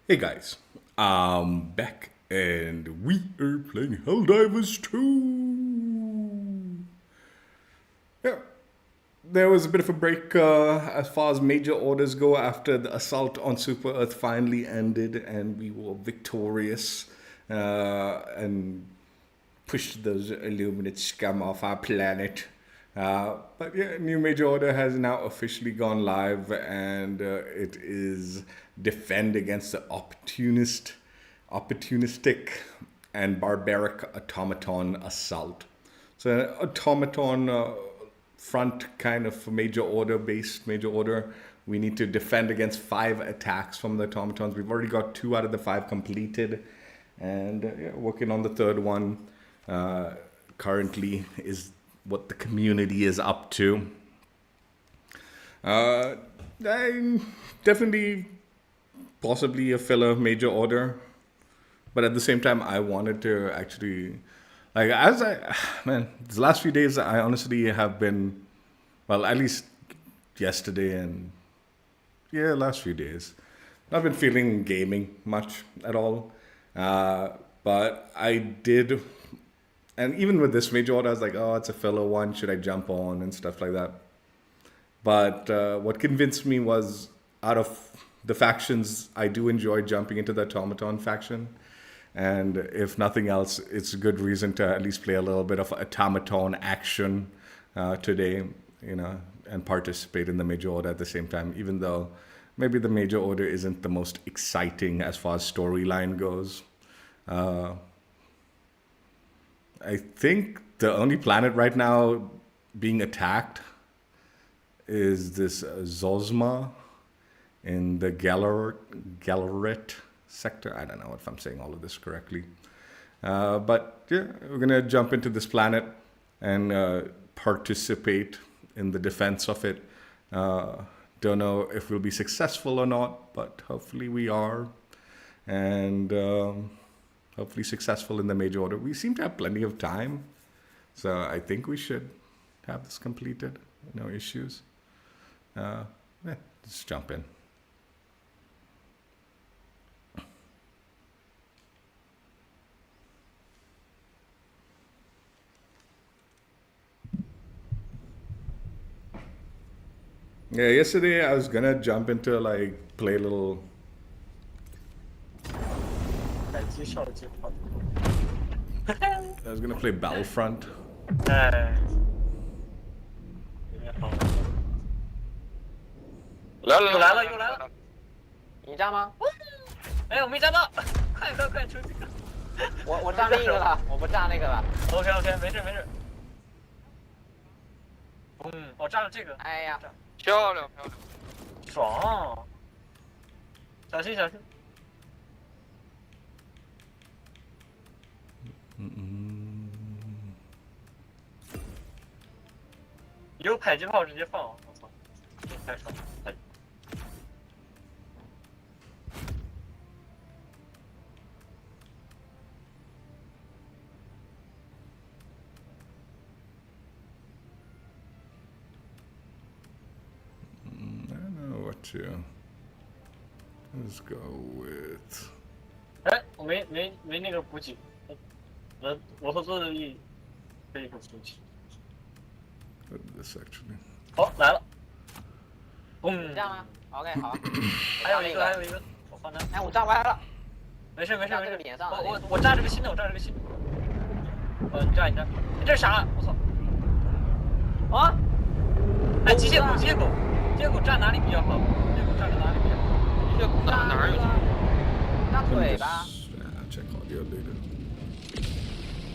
Hey guys, I'm back and we are playing Helldivers 2. Yeah, there was a bit of a break as far as major orders go after the assault on Super Earth finally ended and we were victorious and pushed those Illuminate scum off our planet. But yeah, new major order has now officially gone live, and it is defend against the opportunistic and barbaric automaton assault. So automaton front kind of major order based major order. We need to defend against 5 attacks from the automatons. We've already got 2 out of the 5 completed, and yeah, working on the third one. Currently is what the community is up to. I'm definitely possibly a filler major order, but at the same time I wanted to actually these last few days I honestly have been, well, at least yesterday and last few days I've been feeling gaming much at all, but I did. And even with this major order, I was like, oh, it's a filler one. Should I jump on and stuff like that? But what convinced me was, out of the factions, I do enjoy jumping into the Automaton faction. And if nothing else, it's a good reason to at least play a little bit of Automaton action today, and participate in the major order at the same time, even though maybe the major order isn't the most exciting as far as storyline goes. I think the only planet right now being attacked is this Zosma in the Gellert sector. I don't know if I'm saying all of this correctly. But yeah, we're going to jump into this planet and participate in the defense of it. Don't know if we'll be successful or not, but hopefully we are. And hopefully successful in the major order. We seem to have plenty of time, so I think we should have this completed. No issues. Let's jump in. Yeah, yesterday I was gonna jump into play a little. I was gonna play Battlefront. 来了，又来了，又来了！你炸吗？哎，我没炸到，快出去！我炸另一个了，我不炸那个了。OK， 没事。我炸了这个。哎呀，漂亮，爽！小心！有迫击炮直接放，我操，太爽了！I don't know what to. Let's go with. 哎，我没那个补给，我合作的可以补给。This actually. 好，来了。这样吗 ？OK， 好。还有一个，我放那。哎，我炸歪了。没事。这个脸上。我炸这个新的，你炸。你这是啥？我操！啊！哎，机械狗炸哪里比较好？机械狗炸哪里比较好？机械狗哪有？炸腿吧。Check all the later.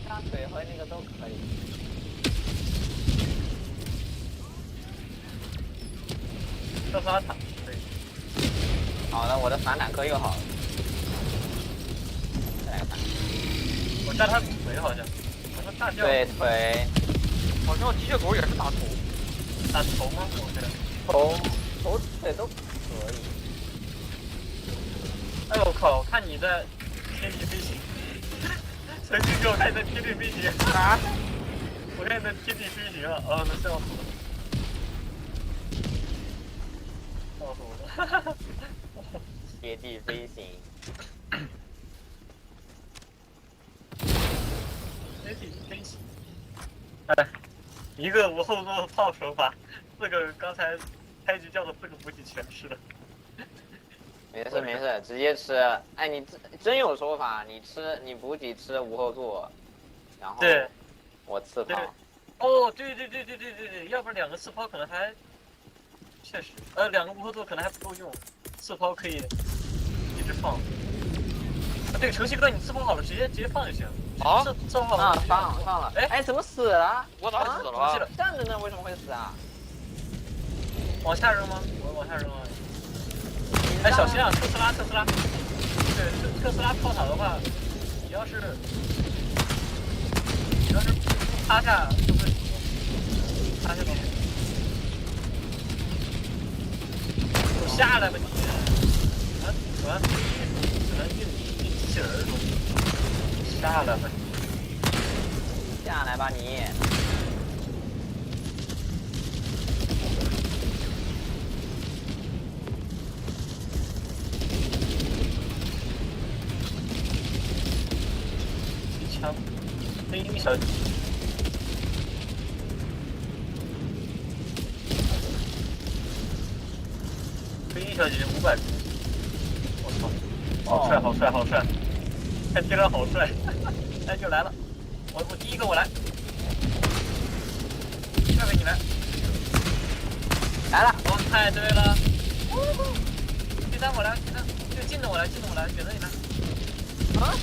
炸腿和那个都可以。这发塔可以。好的，我的反坦克又好了。再来个反。我炸他腿好像，我说炸掉。对腿。好像机械狗也是打头。打头吗？头腿都可以。哎我靠！我看你在天地飞行，随时给我看你在天地飞行。啊！我看你在天地飞行了，能笑死了。贴地飞行。飞行。哎，一个无后座炮手把4个刚才开局叫的4个补给全吃了。没事没事，直接吃。哎，你真有说法，你补给吃无后座，然后对，我刺炮。哦，对，要不然2个刺炮可能还确实，2个无后座可能还不够用，刺炮可以一直放。对，程序哥，你刺炮好了，直接放就行。啊？刺炮好了，放了。哎，怎么死了？我咋死了？站着呢，为什么会死啊？往下扔吗？我往下扔啊。哎，小心啊，特斯拉。对，特斯拉炮塔的话，你要是趴下，就会趴下了。下来吧你！可能运机器人儿中。下来吧你！下来吧你！一枪，飞鹰小姐。飞鹰小姐姐500，我操！好帅！看听着好帅！哎，就来了，我第一个我来，下面你来，来了！哦，太对了！第3我来，就近的我来，选择你来。啊？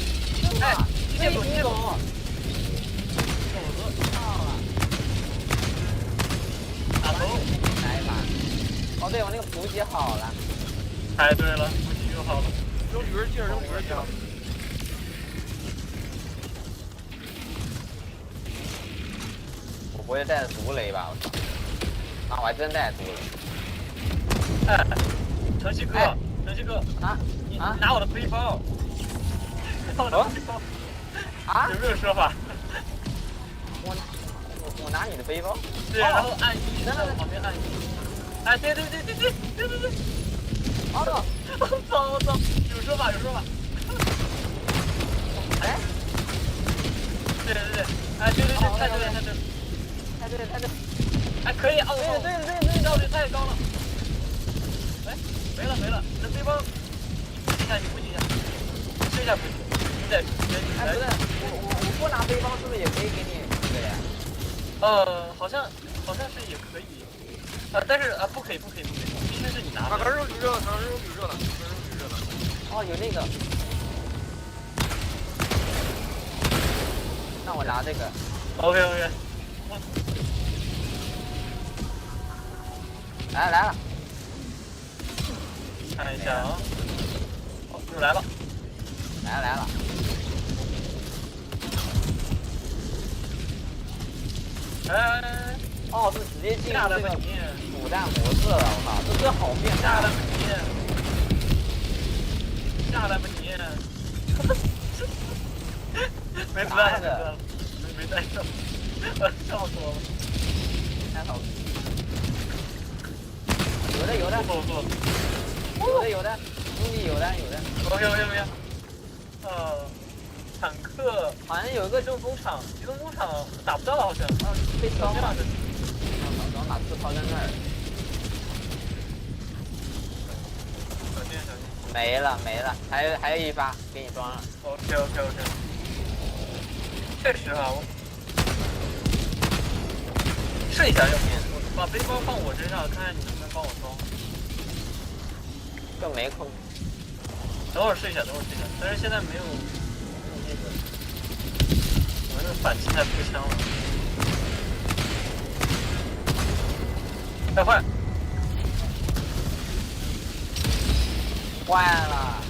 哎，机械狗，到了！打头！来一把。哦，对，我那个补给好了。太对了，补给又好了。扔铝人镜，我不会带毒雷吧？我操！啊，我还真带毒雷。哎，程序哥，啊！你拿我的背包。啊？有没有说法？我拿你的背包。对，然后按1，在我旁边按1。哎，对。哦，我操！有说法。哎，对，哎，对，太对。哎，可以，哦，对，效率太高了。哎，没了，你的背包，你补给一下，试一下补给，你得，哎，不是，我不拿背包是不是也可以给你这个呀？好像是也可以，但是不可以，必须是你拿的。哪个扔铝热的？哦，有那个。那我拿这个。OK。来了。看一下啊，又来了。来了。哎，哦，是直接进入这个子弹模式了，我靠，这好变态！下来吧你！没子弹了，没带上，笑死我了。太好了。有的，不，有的，兄弟有的。OK。坦克好像有一个移动工厂打不到好像。被烧了。这样的。然后把刺抛在那儿。小心。没了，还有一发，给你装了。OK。确实啊，我试一下，要不把背包放我身上，看看你能不能帮我装。就没空。等会儿试一下，但是现在没有那个，我那个反击太步枪了。太坏！坏了！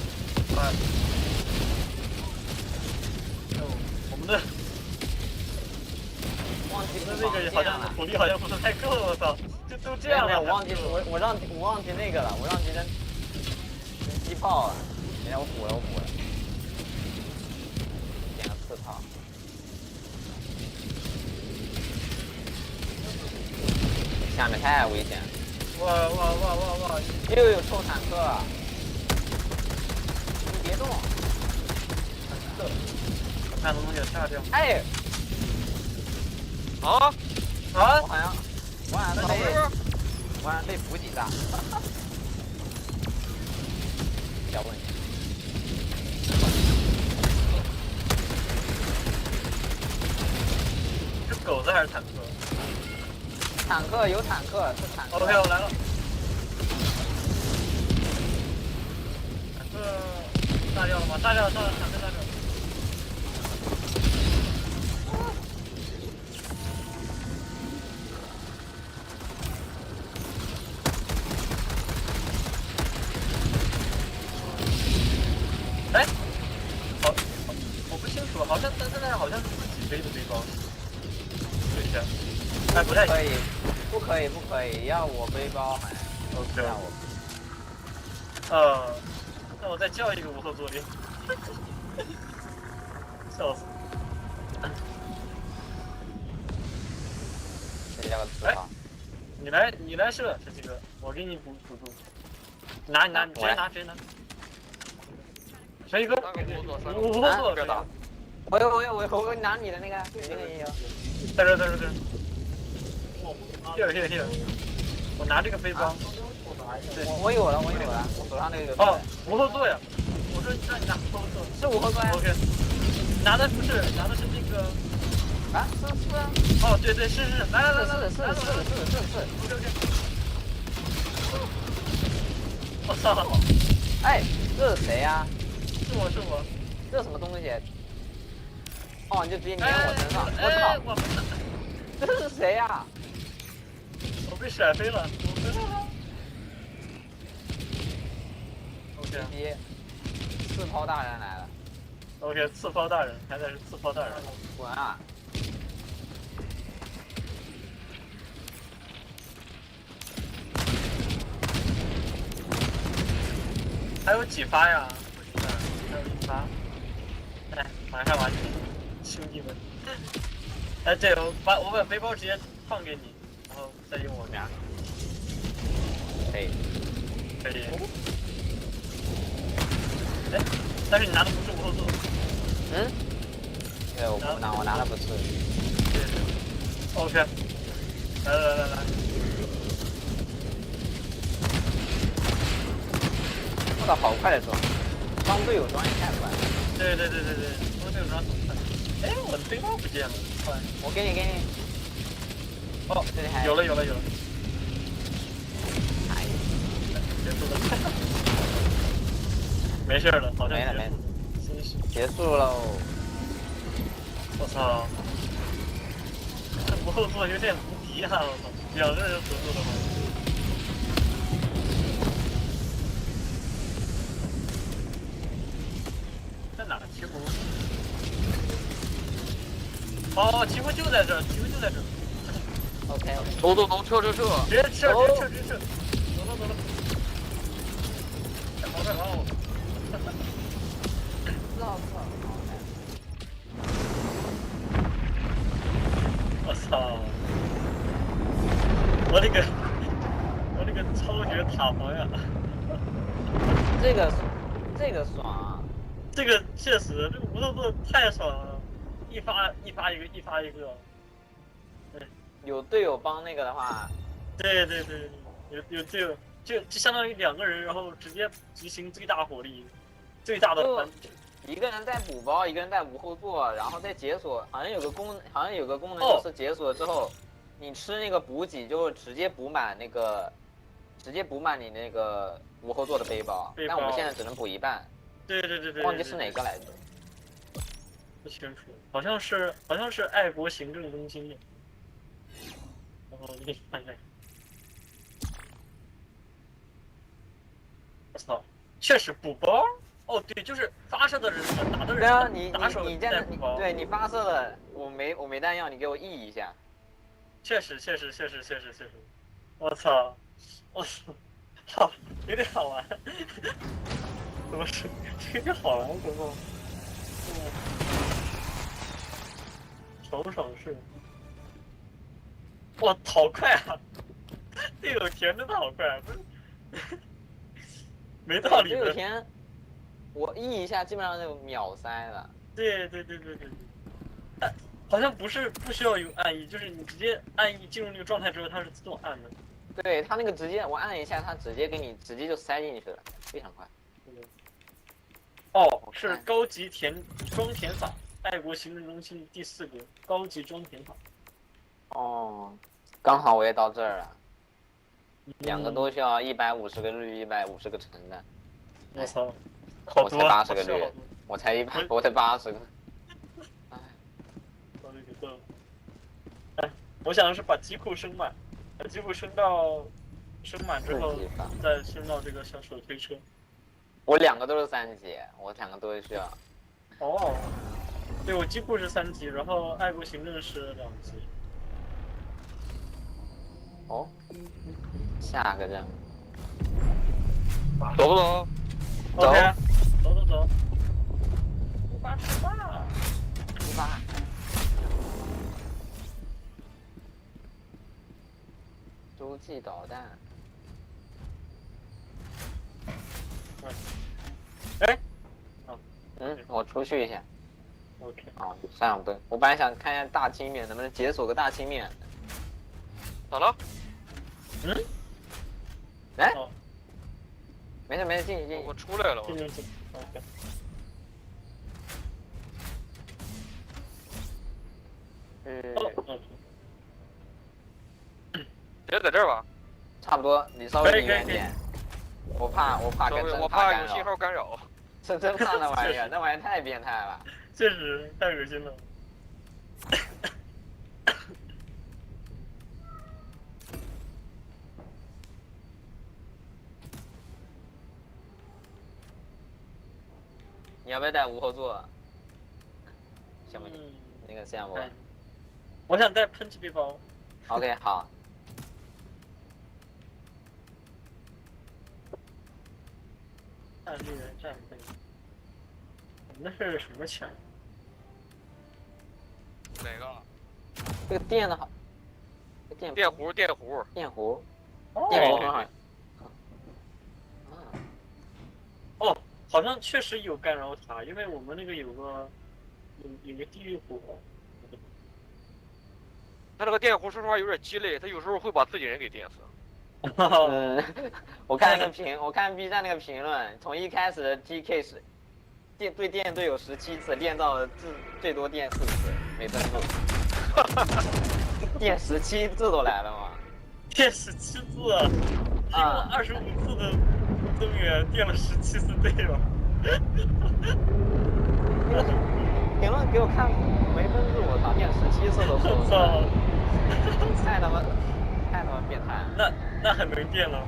我们的忘记那个好像火力好像不是太够了，我操！就都这样了。我忘记那个了，我忘记扔机炮了。等下我补了。点个刺炮。下面太危险了。哇！又有臭坦克。动。看能不能给炸掉。哎，啊！我好像被补给炸。小问题。是狗子还是坦克？坦克有坦克，是坦克。OK， 我来了。坦克炸掉了吗？炸掉了，坦克炸掉了。哎，我不清楚，好像但是好像是自己背的背包。对一下，哎，不太可以，不可以，要我背包还 OK。让我。那我再叫一个无后坐力，笑死！这叫个自豪。你来射这几个，我给你补助。拿，直接拿。谁一个？无后坐别打。我拿你的那个，你那个也有。在这。here，我拿这个背包。对，我有了，我手上那个。哦，无后座呀！我说让你拿无后座。是无后座呀。 OK。拿的是那个。啊，是啊。哦，对，是。来。是。OK。我操！哎，这是谁呀？是我。这是什么东西？哦，你就直接粘我身上。我操！这是谁呀？我被甩飞了。OK。刺抛大人来了。OK， 刺抛大人，还在是刺抛大人。滚啊！还有几发呀？还有1发。哎，马上完成，兄弟们！哎，对，我把背包直接放给你，然后再用我俩。可以。哎，但是你拿的不是无后座。对，我拿的不是。对。OK。来。做的好快的装，帮队友装也太快了。对，帮队友装很快。哎，我的背包不见了，快！我给你。哦，这里还有了。哎，结束了。没事了，好像没了。结束喽。我操！这无后座有点无敌啊！我操，2个人合作的话。在哪？旗湖。哦，旗湖就在这儿。OK。走，撤！直接撤！走了。快跑！我操！我那个超绝塔防呀！这个爽啊！这个确实，这个无后座太爽了，一发一个。对，有队友帮那个的话。对，有队友，就相当于2个人，然后直接执行最大火力，最大的团。一个人带补包，一个人带无后座，然后再解锁，好像有个功能就是解锁之后，你吃那个补给就直接补满你那个无后座的背包，但我们现在只能补一半。对。忘记是哪个来着？不清楚，好像是爱国行政中心的。然后我给你看一下。我操，确实补包。哦，对，就是发射的人打的人。对啊，你对你发射的，我没弹药，你给我 E 一下。确实。我操，好，有点好玩。怎么说？有点好玩，不过。爽是。哇，好快啊！队友填真的好快，不是？没道理的。我 E 一下基本上就秒塞了。对。好像不需要用按 E，就是你直接按 E 进入那个状态之后，它是自动按的。对，它那个直接我按一下，它直接给你直接就塞进去了，非常快。哦，是高级装填法，爱国行政中心第4个高级装填法。哦，刚好我也到这儿了，两个都需要150个绿，150个橙的。我操，我才80个绿，我才80个。哎，我这个够。哎，我想的是把机库升满，把机库升满之后，再升到这个小手推车。我2个都是3级，我2个都需要。哦，对，我机库是3级，然后爱国行政是2级。哦，下个任务，走不走？走，走。出发。洲际导弹。哎，我出去一下。OK。哦，算了，不对，我本来想看一下大清面能不能解锁个大清面。咋了？哎，哦，没事，进。我出来了。进。OK。别在这儿吧。差不多，你稍微离远点。我怕我怕有信号干扰。真怕那玩意儿，那玩意儿太变态了。确实太恶心了。你要不要带无后座？行不行？那个项目。我想带喷气背包。OK， 好。战略战备。那是什么枪？哪个？这个电的好。电弧。电弧很好。哦，好像确实有干扰塔，因为我们那个有个地狱火。他那个电弧说实话有点鸡肋，他有时候会把自己人给电死。我看 B 站那个评论，从一开始的 TK 是电队友17次，电到了最多电4次每分钟。电17次都来了吗？电17次，经过25次的增援，电了17次队友。评论给我看没分数，我操，电17次都说出来，太他妈变态了。那很能电了，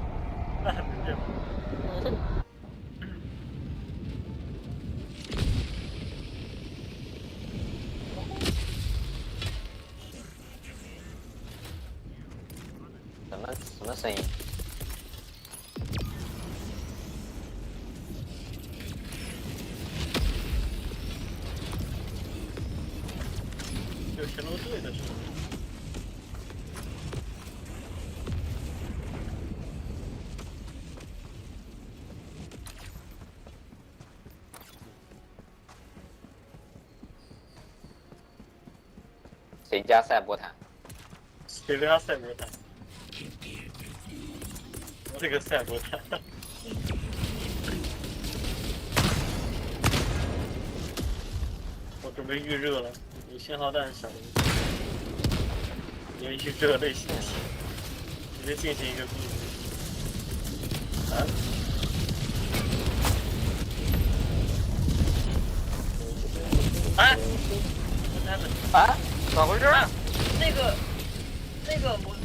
什么声音？有神龙队的声音。谁家赛博坦？谁家赛博坦？这个赛博坦。我准备预热了，有信号弹响了，连预热类型题，直接进行一个避免。哎，咋回事？那个我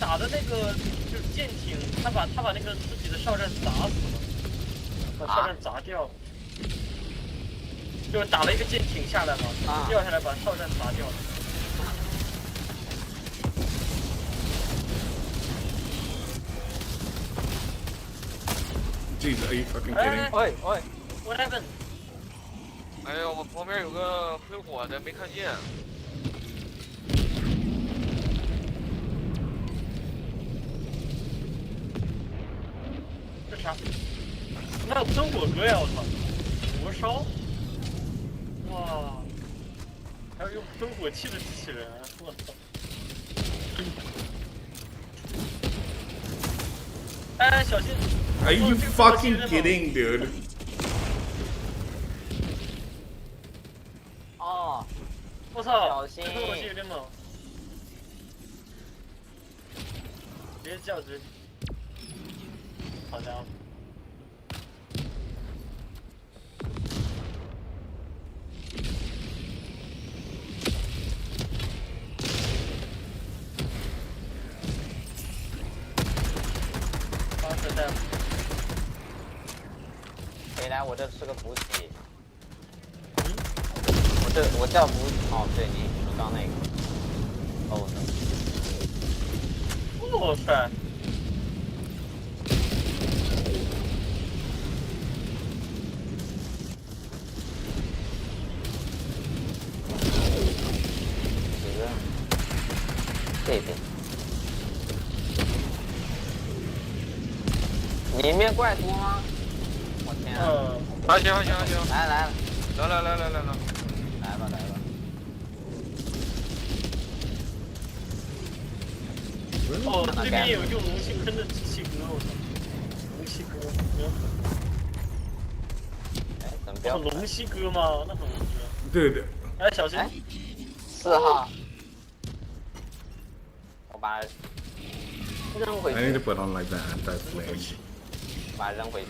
打的那个就是舰艇，他把那个自己的哨站砸死了，把哨站砸掉了。就是打了一个舰艇下来嘛，掉下来把哨站砸掉了。Jesus, are you fucking kidding? What happened? 哎呀，我旁边有个喷火的，没看见。这啥？那有喷火哥呀！我操！灼烧，哇！还有用喷火器的机器人，我操！哎，小心！ Are you fucking kidding, dude? 哦，我操！小心喷火器有点猛。别叫直，好家伙！回来，我这吃个补给。我叫补哦，对你刚那个。哦，哇塞！这边。里面怪多吗？我天啊！还行还行还行，来了。来吧。哦，这边有用龙气坑的机器哥，我操！龙气哥，哎，怎么不要？龙息哥吗？那怎么哥？Dude. 哎，小心！4号。我把扔回去。 I need to put on like the anti-flame. 把扔回去。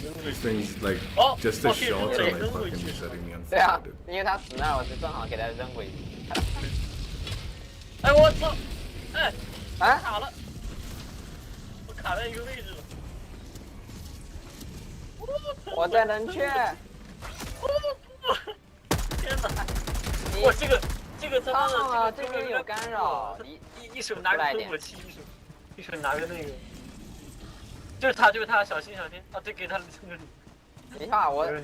These things like just the shots are like fucking setting me on 对啊 fire. 因为他死那儿，我就正好给他扔回去。哎，我操！哎，哎，卡了，我卡在一个位置了。我在冷却。天哪！我这个他妈的这边有干扰，一手拿个喷火器，一手拿个那个，就是他，小心！啊，对，给他了这个。等一下，我直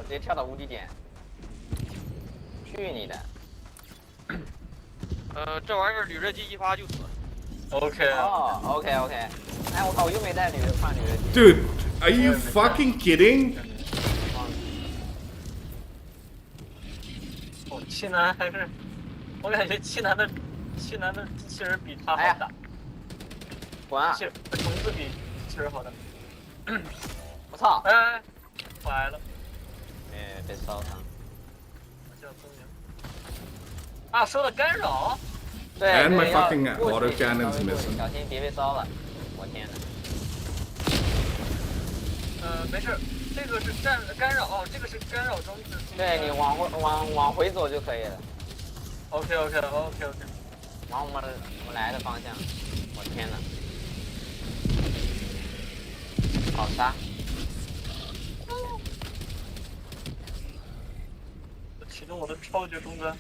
接跳到无敌点。去你的！这玩意儿旅热机一发就死。OK。哦 ，OK。哎，我靠，我又没带换旅热机。Dude, are you fucking kidding? 哦，气男还是，我感觉气男的机器人比他好打。滚啊！虫子比机器人好打。我操！哎，坏了。哎，被烧伤。我叫宗明。啊，受到干扰。对。And my fucking auto cannon's missing. 小心别被烧了！我天哪！没事，这个是干扰哦，这个是干扰装置。对你往回走就可以了。OK。往我们来的方向。我天哪！好杀！我启动我的超级中弹。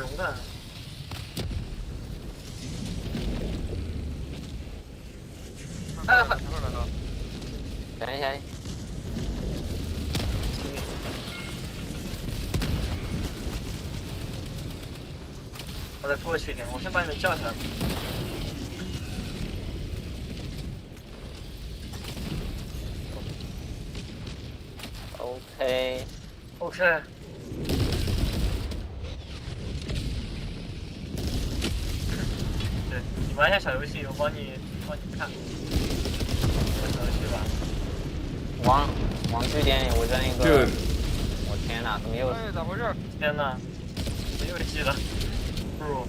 熔弹。哎，等一下。我再过去一点，我先把你们叫起来。OK。对，你玩一下小游戏，我帮你看。玩小游戏吧。往据点里我扔一个。Dude. 我天哪，怎么又？哎，咋回事？天哪，又记了。不如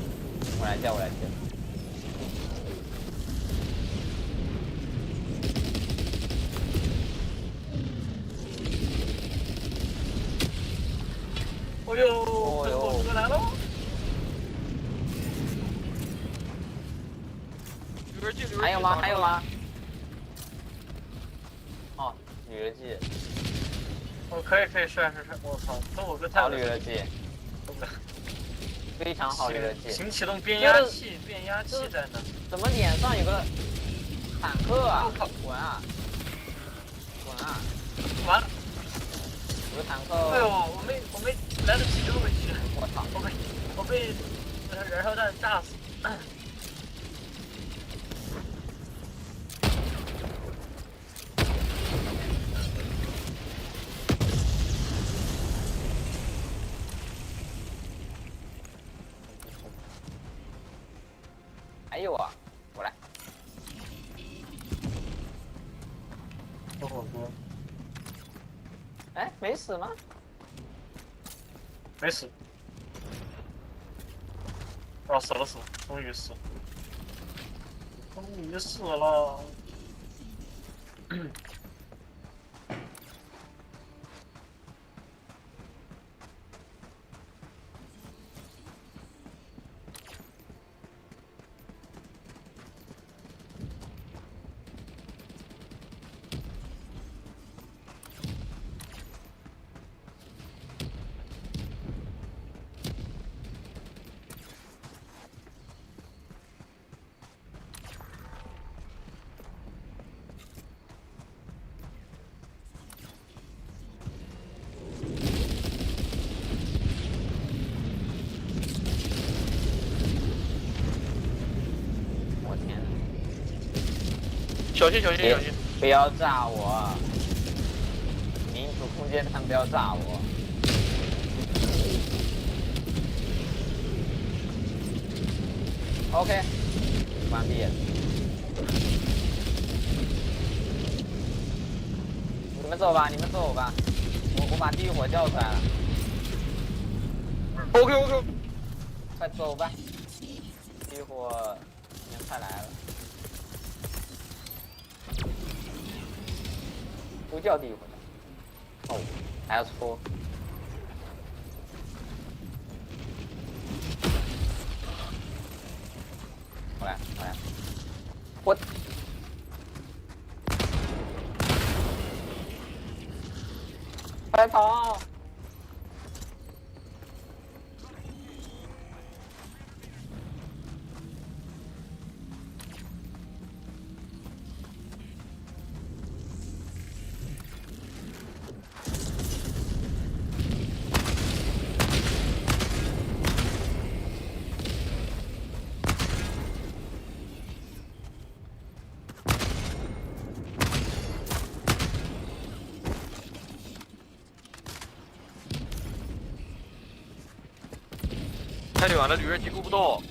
我来接。哦呦，喷火车来喽！还有吗？哦，旅热机。哦，可以，是，我操，喷火哥太好旅热机。非常好旅热机。请启动变压器在哪？怎么脸上有个坦克啊？滚啊！完了。有个坦克。哎呦，我没来得及扔回去。我操！我被燃烧弹炸死。哎， 我还有啊，过来。喝火锅，哎，没死吗？没死。啊，死了，终于死了。我天！小心小心小心！不要炸我！民主空间站不要炸我！OK， 关闭。你们走吧，我把地狱火叫出来了。OK， 快走吧，地狱火已经快来了。不叫地狱火的。哦，还要搓。过来，我快跑！太远了，旅人机顾不到。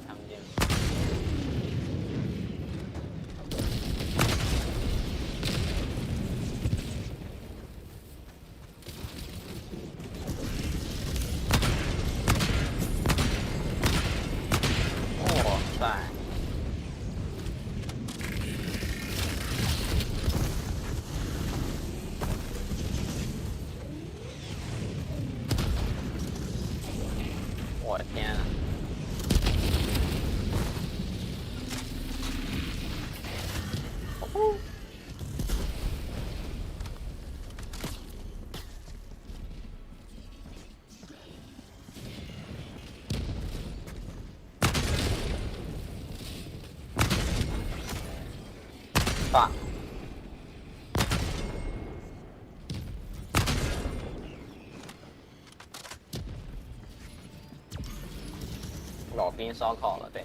看不见。哇塞！我的天啊！爸，老兵烧烤了，对。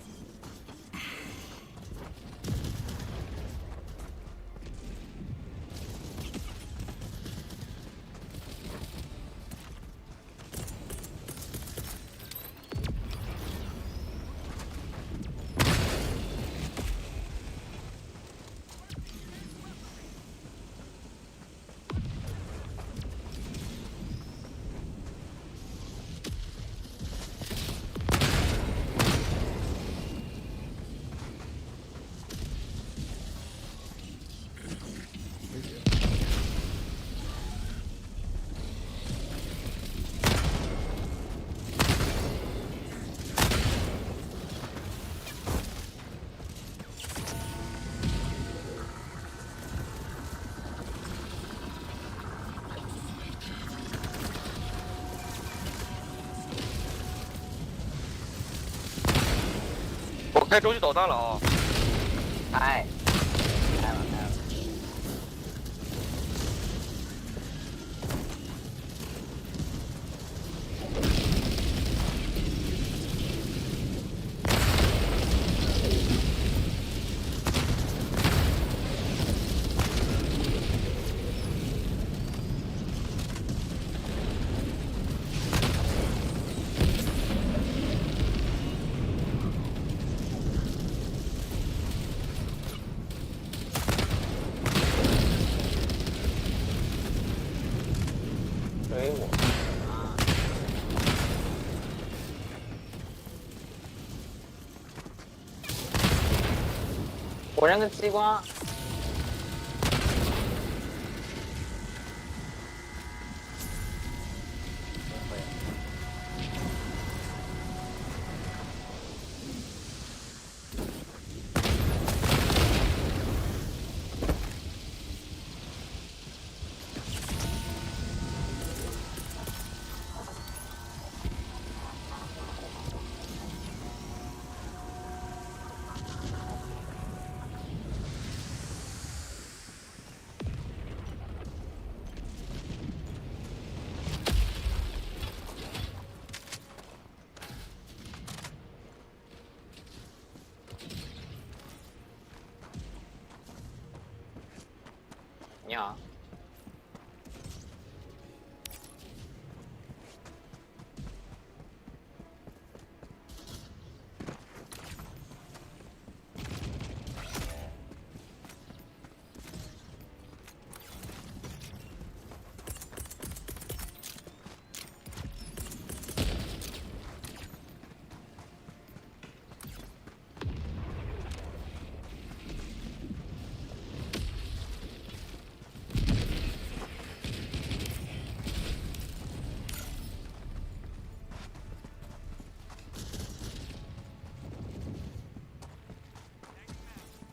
我开洲际导弹了啊！开了。我扔个激光。你好。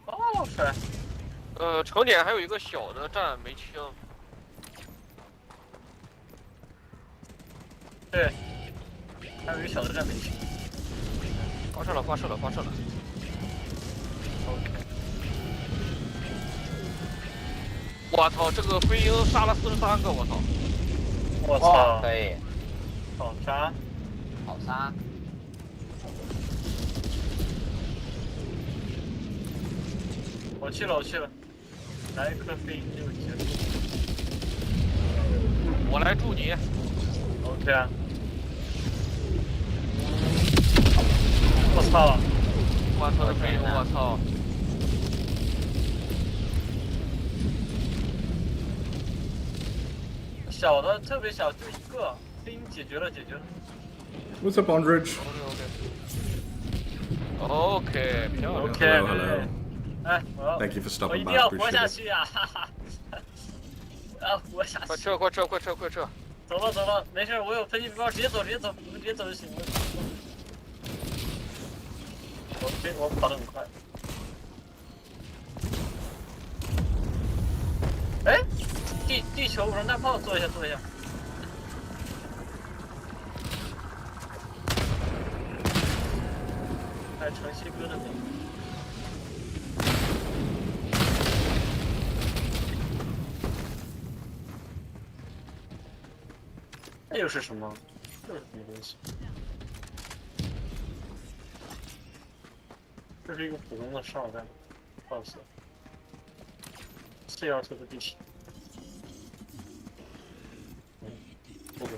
哦，帅！成点还有一个小的站没清。对，还有一个小的站没清。发射了，发射了，发射了。OK。我操，这个飞鹰杀了43个，我操！我操，可以，好杀！好杀。我去了，我去了。来一颗飞鹰就结束。我来助你。OK 啊。我操！我操的飞鹰，我操！小的特别小，就一个，飞鹰解决了，解决了。 What's up, Andrej? OK， 漂亮。 OK， Hello, hello. 哎，我 Thank you for 我 stopping 一 by. 定要活 Appreciate 下 it. 去呀！哈哈，我要活下去。快撤，快撤，快撤，快撤！走了走了，没事，我有喷气背包，直接走直接走，你们直接走就行了。我跑得很快。哎，地球无人大炮做一下做一下。哎，城西哥的那个。 这又是什么？这是什么东西？这是一个普通的哨弹，放肆。412的地形。不对。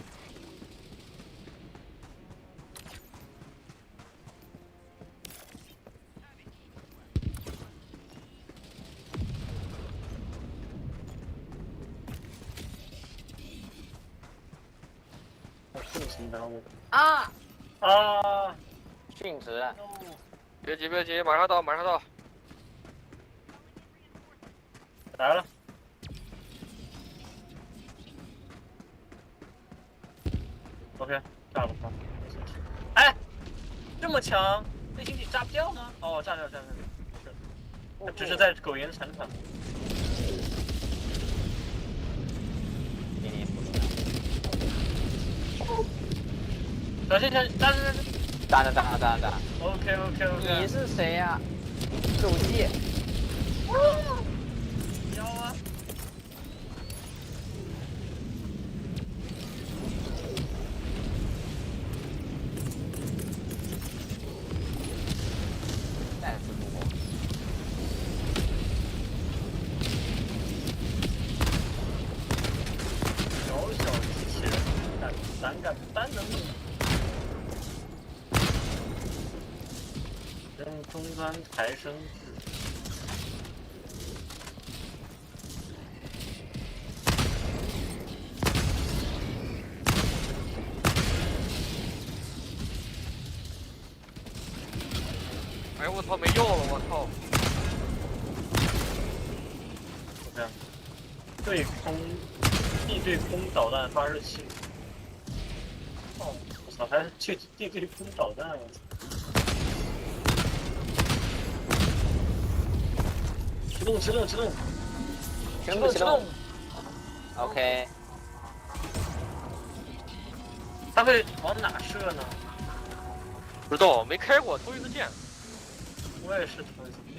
啊！啊！殉职。别急，别急，马上到，马上到。来了。OK， 炸了它。哎，这么强，内心体炸不掉吗？哦，炸掉，炸掉，是。它只是在苟延残喘。小心小心，炸！OK。你是谁呀？手机。腰啊！再次复活。小小机器人，胆敢单能力。 扔中端抬升至。哎我操，没药了，我操！这样，对空地对空导弹发射器。哦，我操，还是地对空导弹，我操！启动！全部启动。OK， 它会往哪射呢？不知道，没开过，头一次见。我也是头一次见。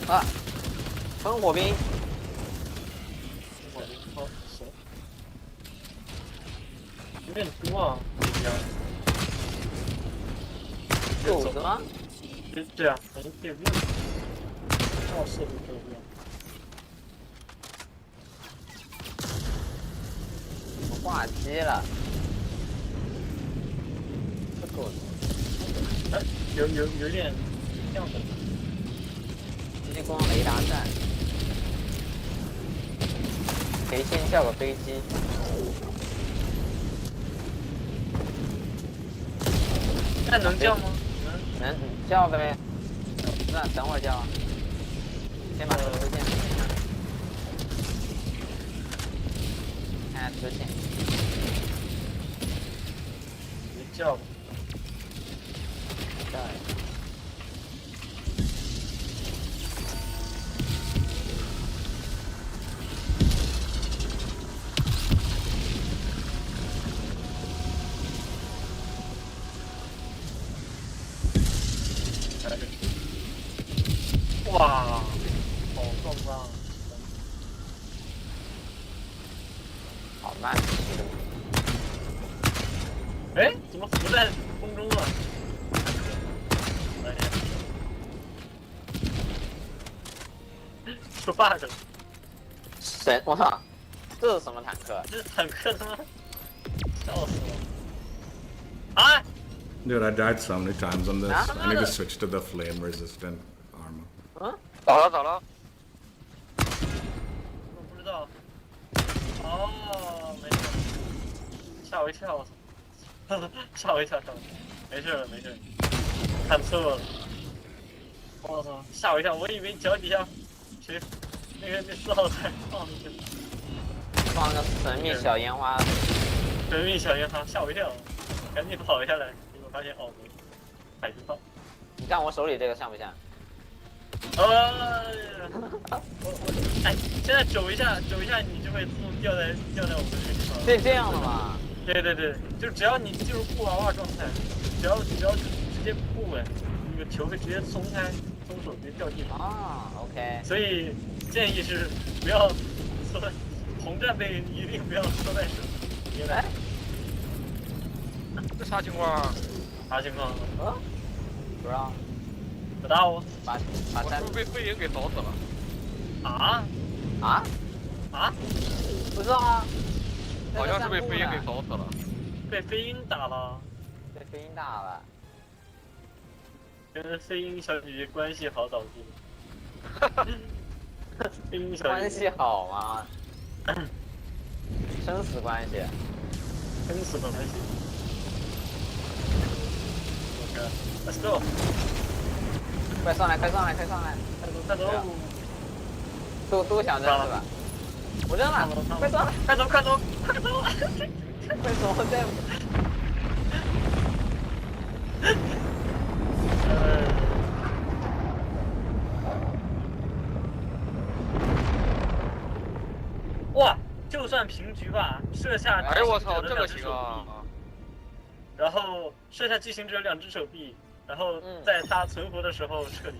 啊，喷火兵，我没靠，行，有点多啊，这边。狗子吗？对啊，反正可以不用。照射就可以不用。我挂机了。这狗子，哎，有点这样的。激光雷达站，可以先叫个飞机。那能叫吗？能叫呗。那等会儿叫。先把直线停一下。看下直线。没叫吧。叫一下。哇，好壮观啊！好慢。哎，怎么浮在空中了？哎呀，出 bug 了！我操，这是什么坦克？这坦克他妈笑死我！啊！ Dude, I died so many times on this. Ah, I need to switch to the flame resistant armor. 嗯？咋了？我不知道。哦，没事。吓我一跳，我操！吓我一跳，没事了，看错了。我操！吓我一跳，我以为脚底下谁那4号台放进去了。放个神秘小烟花。神秘小烟花，吓我一跳，赶紧跑下来，结果发现哦没，海军炮。你看我手里这个像不像？哎，现在走一下，你就会自动掉在我们这个地方。这样的吗？对，就只要你进入不娃娃状态，只要直接不稳，那个球会直接松手直接掉地上。啊 ，OK。所以建议是不要说红战备一定不要缩在手。哎，这啥情况？啥情况？啊？不知道。不大哦。把我是不是被飞鹰给扫死了？啊？不知道啊。好像是被飞鹰给扫死了。被飞鹰打了。被飞鹰打了。跟飞鹰小姐姐关系好导致。飞鹰小姐姐关系好吗？生死关系。生死关系。OK，Let's go。快上来！快走！都想扔是吧？我扔了，快上来！快走！快走！再。哇，就算平局吧，射下。哎呦我操，这个行啊！然后射下 G 行者2只手臂，然后在他存活的时候撤离，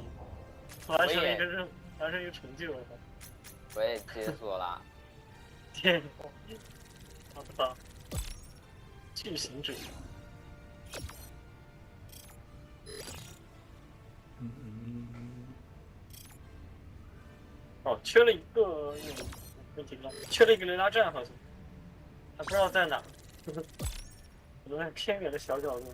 完成一个任务，完成一个成就。我也解锁了。天，我操！G 行者。哦，缺了一个，问题了，缺了一个雷达站，好像，还不知道在哪，可能在偏远的小角落。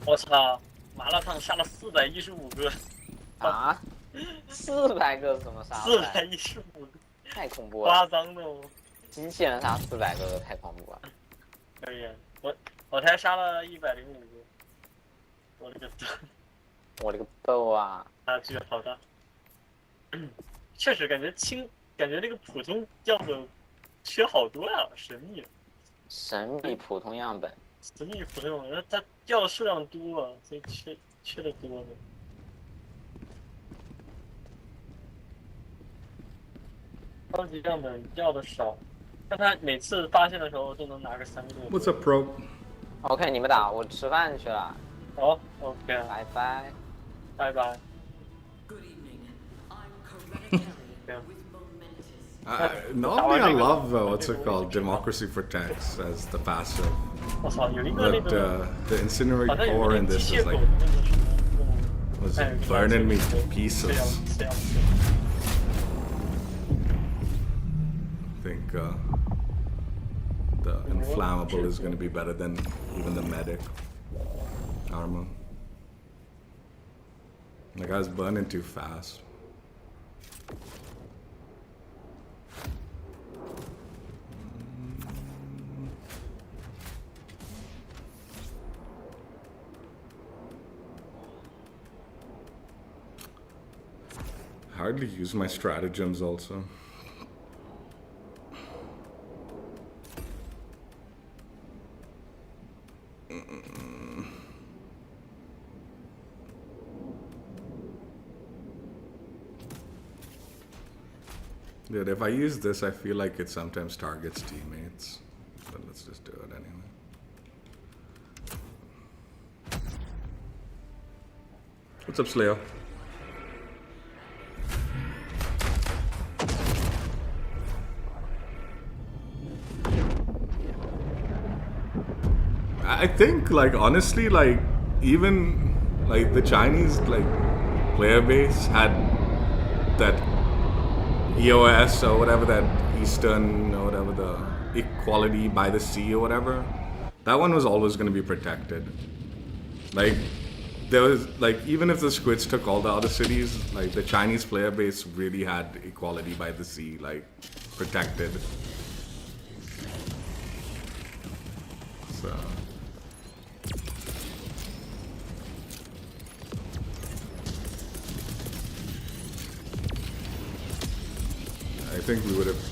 我操，麻辣烫杀了415个，啊，400个怎么杀的？ 415个，太恐怖了！夸张的哦。机器人杀400个太恐怖了。可以，我才杀了105个，我的个天，我勒个豆啊！差距好大。确实感觉那个普通样本缺好多呀，神秘普通样本。普通样本，它掉的数量多啊，所以缺的多呢。超级样本掉的少，但他每次发现的时候都能拿个3个多。 What's up, bro? OK， 你们打，我吃饭去了。好 ，OK，拜拜。拜拜。 Normally, I love what's it called, Democracy Protects as the passive, 我操，有一个那 but 个 the 好 incinerate 像有 core 那 in 个 this 机 is 械狗 like 的那个什么 was 哎 burning me to 这样 pieces. 这样 I think the inflammable is going to be better than even the medic armor. Like I was burning too fast. Hardly use my stratagems also. Dude, if I use this, I feel like it sometimes targets teammates. But let's just do it anyway. What's up, Slayer? I think, like, honestly, like, even, like, the Chinese, like, player base had that EOS or whatever, that Eastern or whatever, the equality by the sea or whatever. That one was always going to be protected. Like, there was, like, even if the Squids took all the other cities, like, the Chinese player base really had equality by the sea, like, protected. So... I think we would have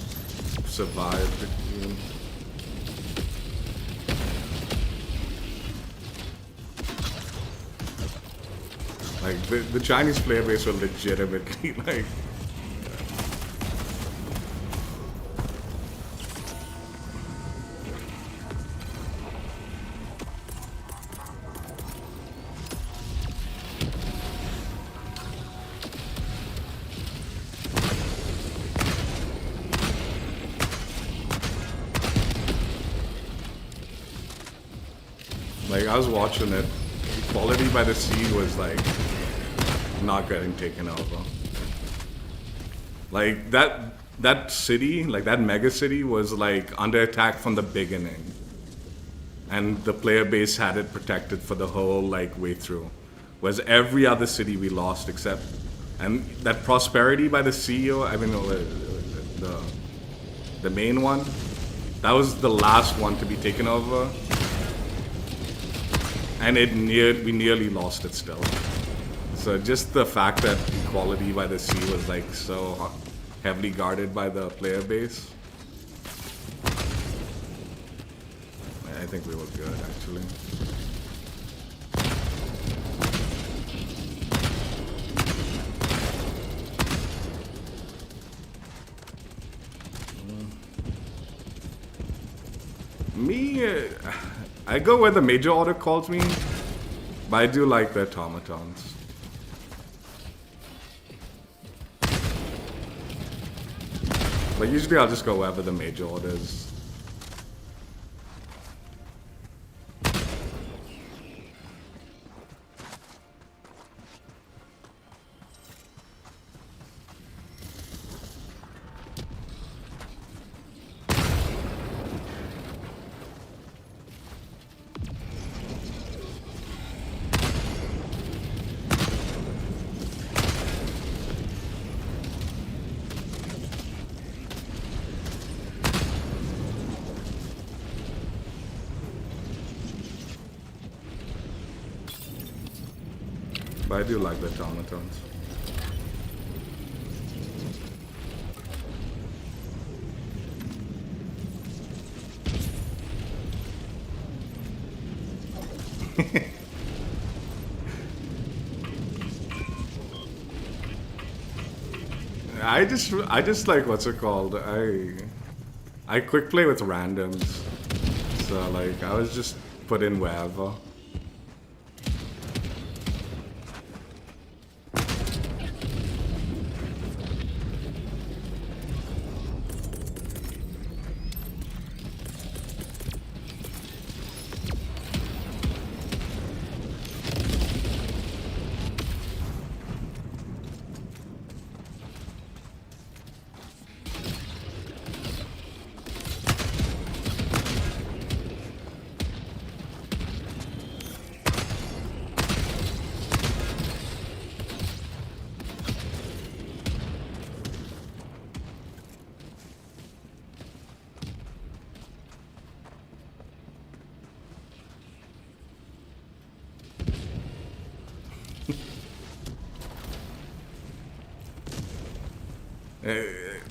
survived even. Like the Chinese player base were legitimately like I was watching it. Equality by the sea was like not getting taken over. Like that city, like that mega city was like under attack from the beginning. And the player base had it protected for the whole like way through. Whereas every other city we lost except, and that prosperity by the CEO, I mean the main one, that was the last one to be taken over. And we nearly lost it still. So just the fact that equality by the sea was like so heavily guarded by the player base, I think we were good actually. Me, I go where the major order calls me, but I do like the automatons. But usually I'll just go wherever the major order is. But I do like the automatons. I just like what's it called? I quick play with randoms. So like I was just put in wherever.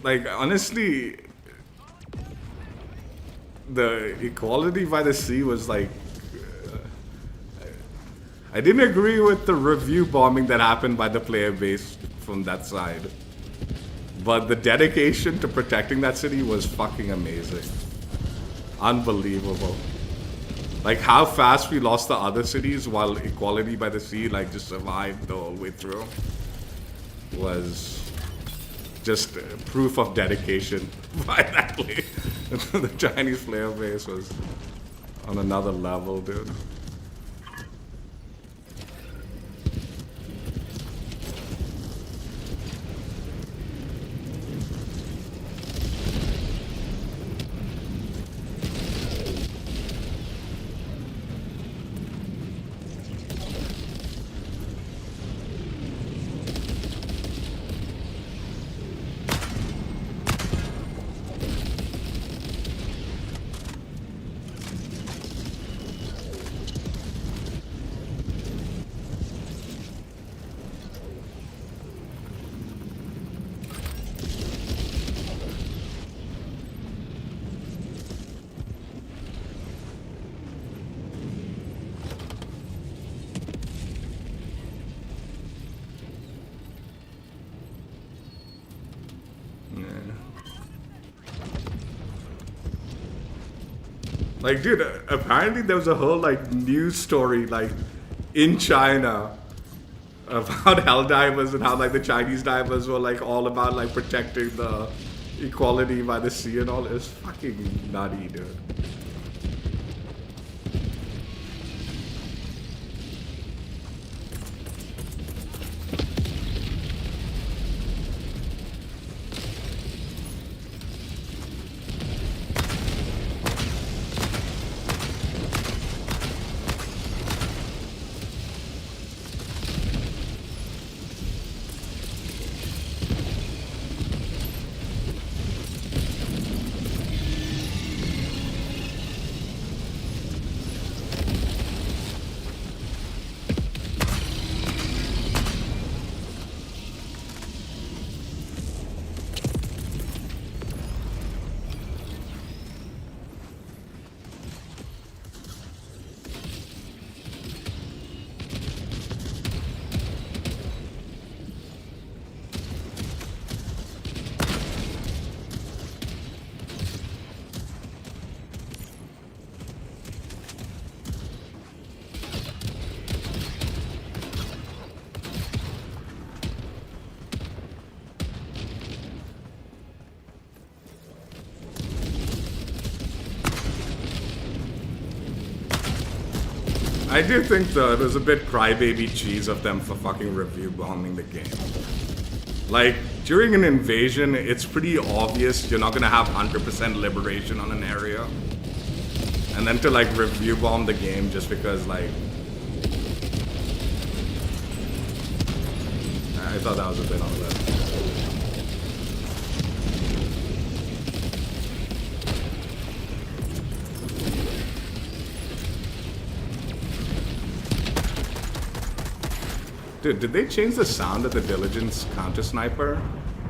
Like honestly, the equality by the sea was like I didn't agree with the review bombing that happened by the player base from that side, but the dedication to protecting that city was fucking amazing, unbelievable. Like how fast we lost the other cities while equality by the sea like just survived the whole way through was just proof of dedication by that play. The Chinese player base was on another level, dude. Like, dude, apparently there was a whole, like, news story, like, in China about Helldivers and how, like, the Chinese divers were, like, all about, like, protecting the equality by the sea and all. It was fucking nutty, dude. I do think though it was a bit crybaby cheese of them for fucking review bombing the game. Like, during an invasion, it's pretty obvious you're not gonna have 100% liberation on an area. And then to like review bomb the game just because like... I thought that was a bit on the left. Dude, did they change the sound of the Diligence counter sniper?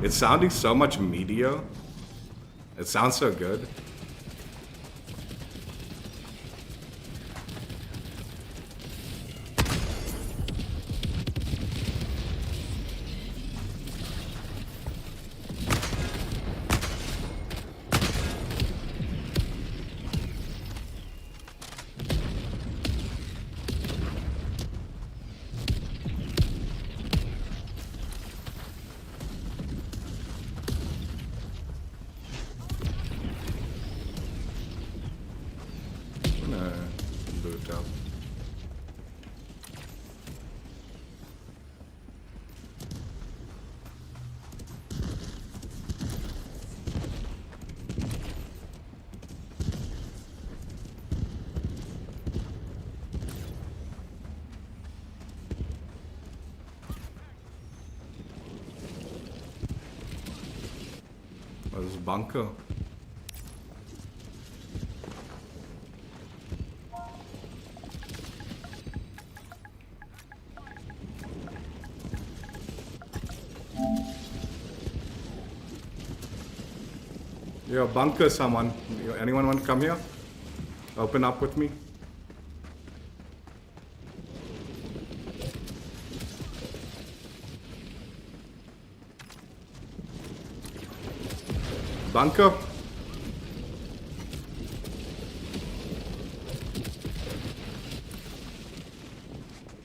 It's sounding so much meatier. It sounds so good. Boot up. Oh, this is bunker. Yo, bunker someone. Anyone want to come here? Open up with me? Bunker?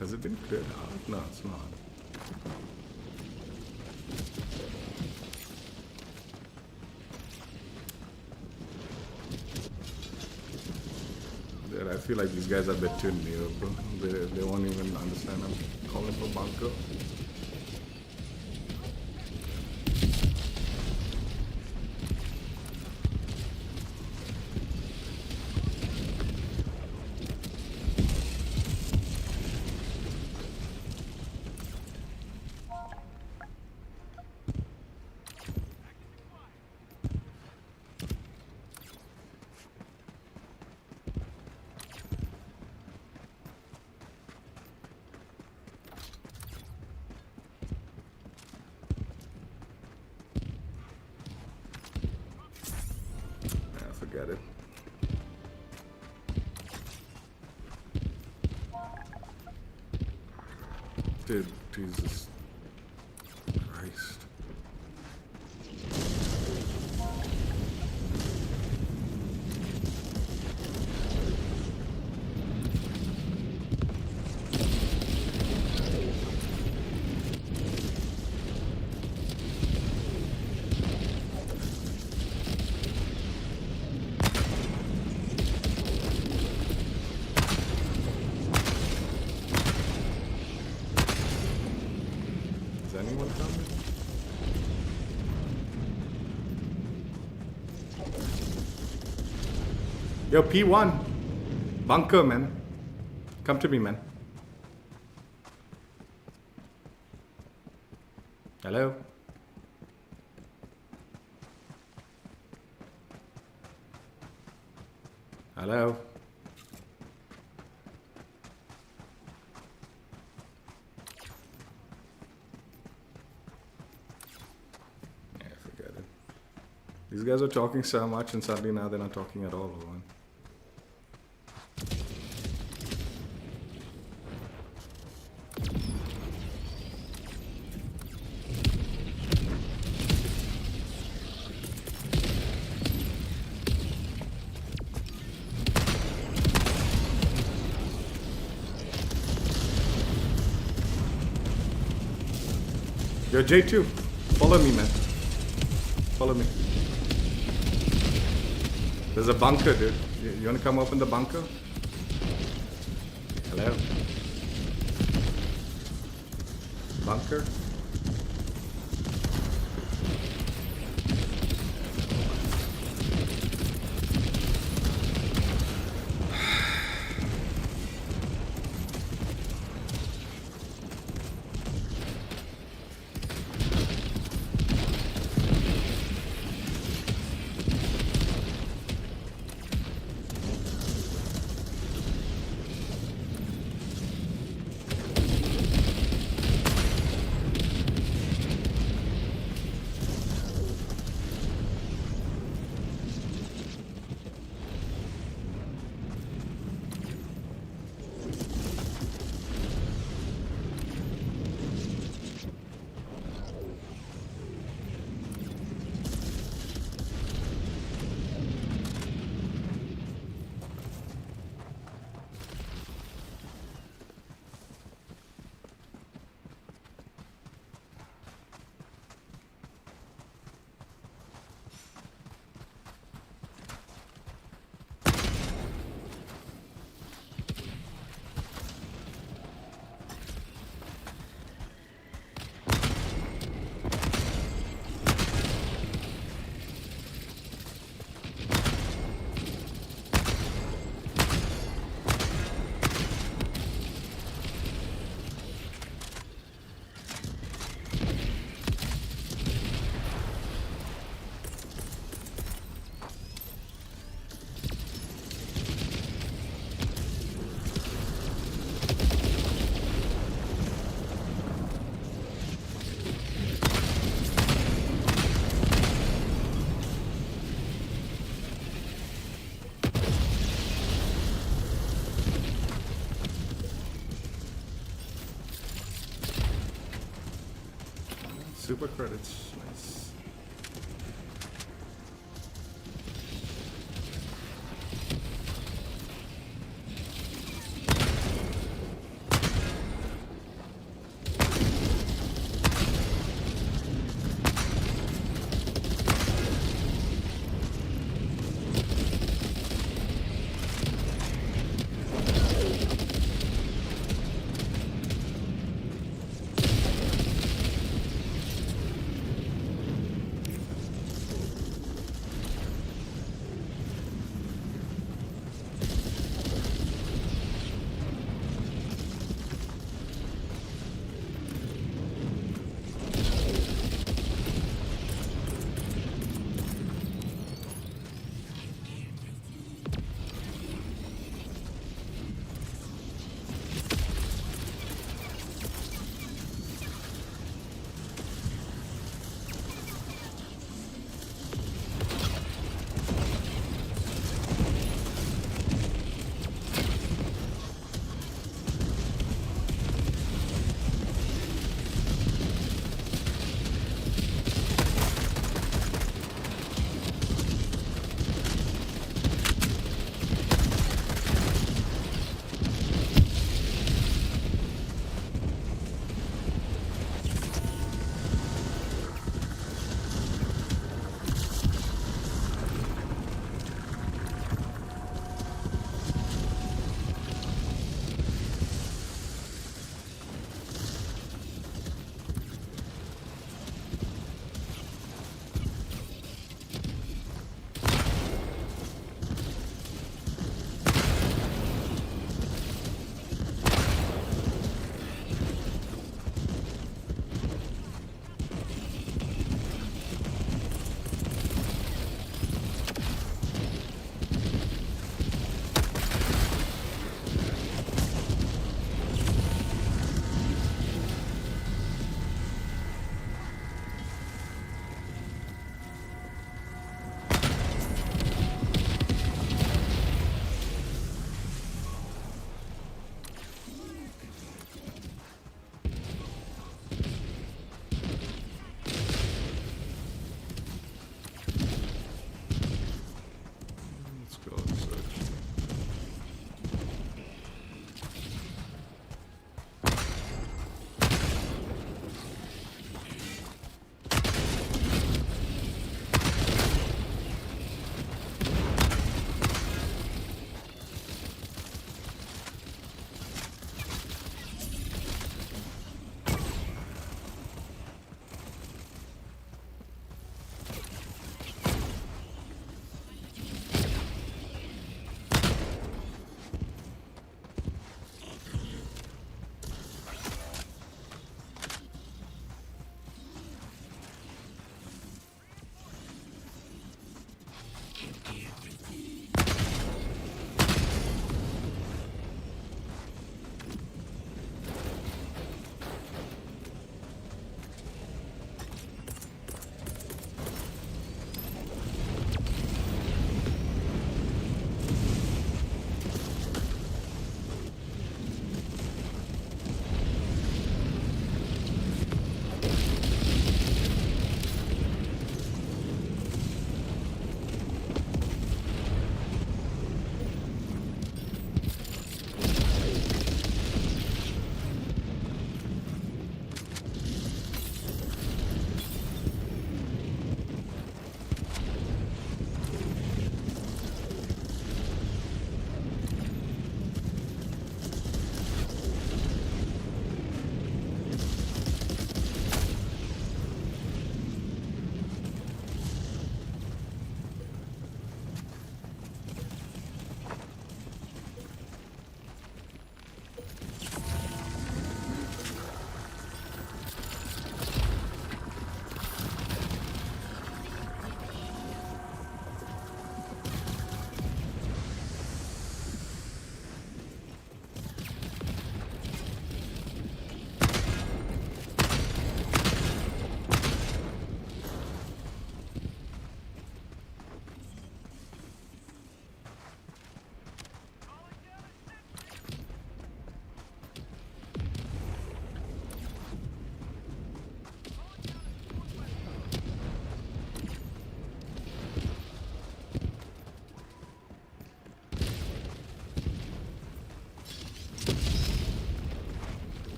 Has it been cleared out? No, it's not. Dude, I feel like these guys are a bit too new, bro. They won't even understand I'm calling for bunker. Forget it. Dude, Jesus Christ. Anyone coming? Yo, P1. Bunker, man. Come to me, man. Hello? Hello? These guys are talking so much and suddenly now they're not talking at all. Man. Yo, J2, follow me, man. Follow me. There's a bunker, dude. You wanna come open the bunker? Hello? Bunker? super credits. Nice.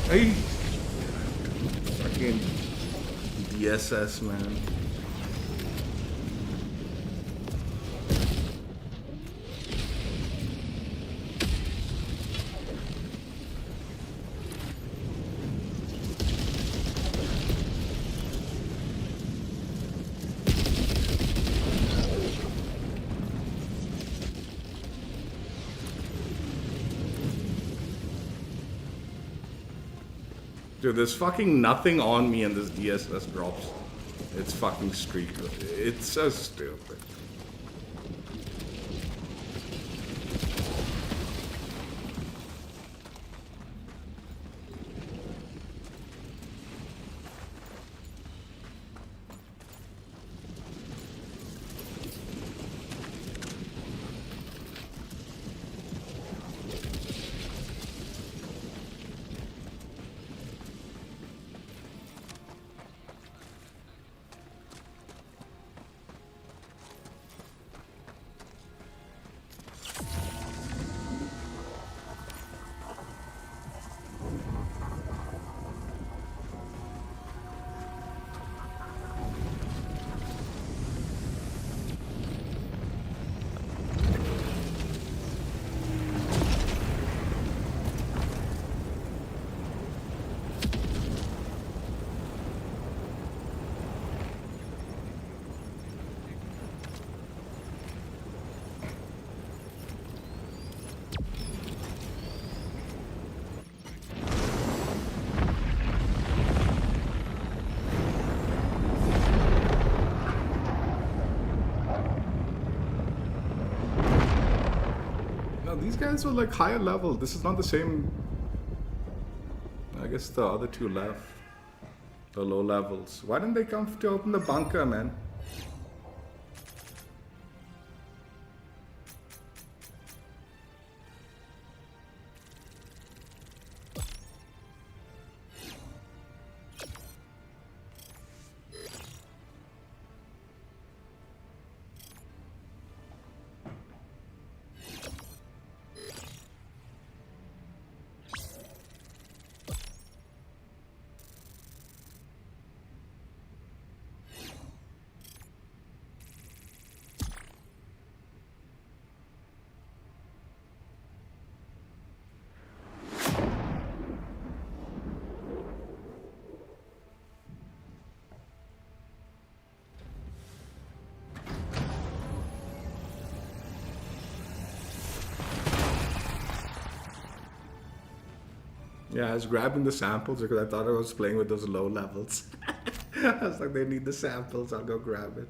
Hey, fucking DSS, man. Dude, there's fucking nothing on me and this DSS drops. It's fucking streak. It's so stupid. These guys are like higher level. This is not the same. I guess the other two left. The low levels. Why didn't they come to open the bunker, man? Yeah, I was grabbing the samples because I thought I was playing with those low levels. I was like, they need the samples, I'll go grab it.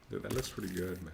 Dude, that looks pretty good, man.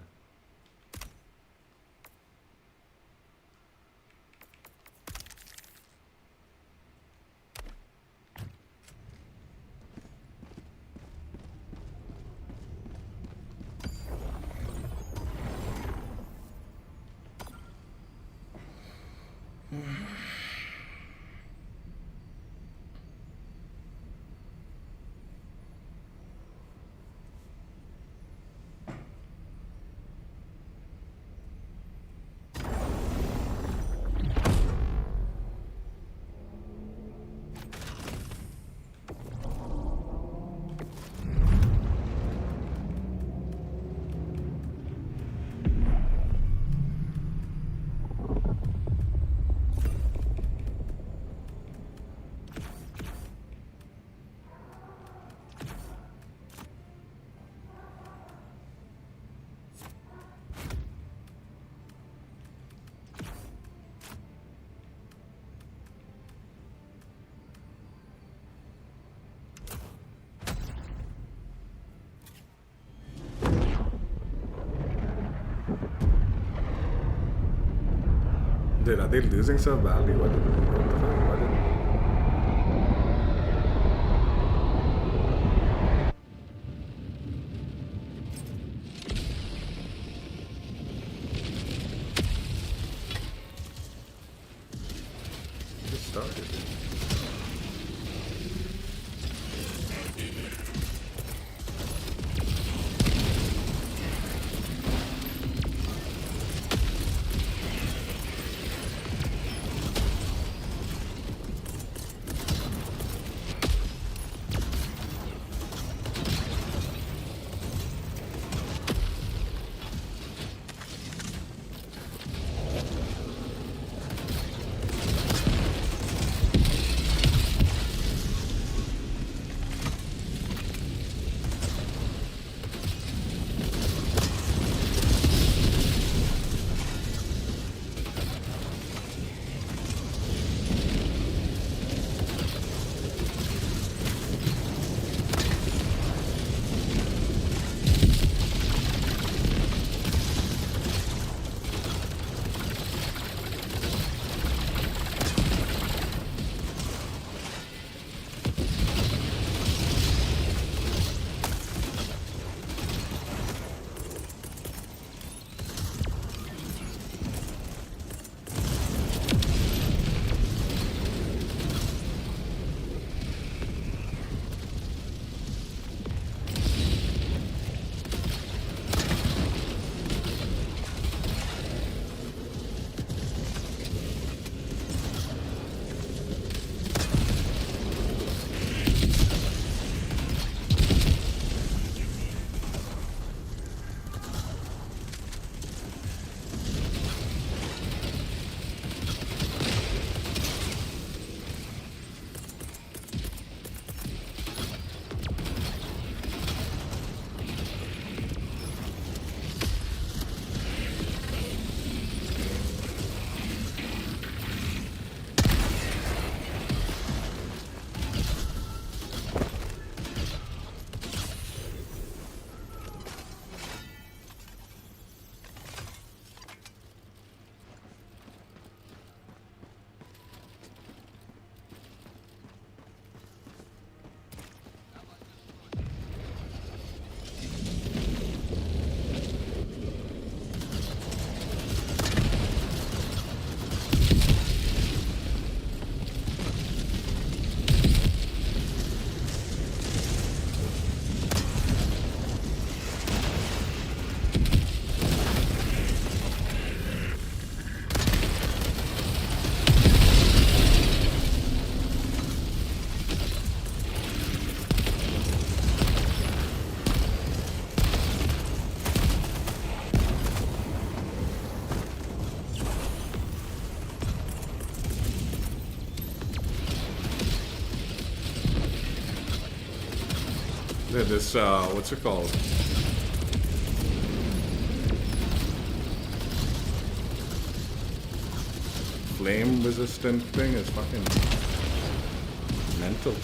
Dude, are they losing so badly? What the fuck? What did... Just started. Yeah, this, what's it called? Flame resistant thing is fucking mental.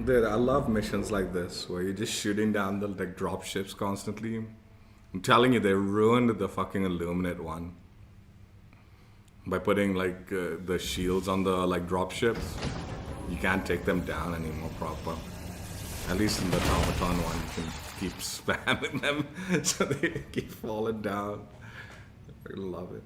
Dude, I love missions like this where you're just shooting down the like drop ships constantly. I'm telling you, they ruined the fucking Illuminate one by putting like the shields on the like drop ships. You can't take them down anymore proper. At least in the Automaton one, you can keep spamming them so they keep falling down. I love it.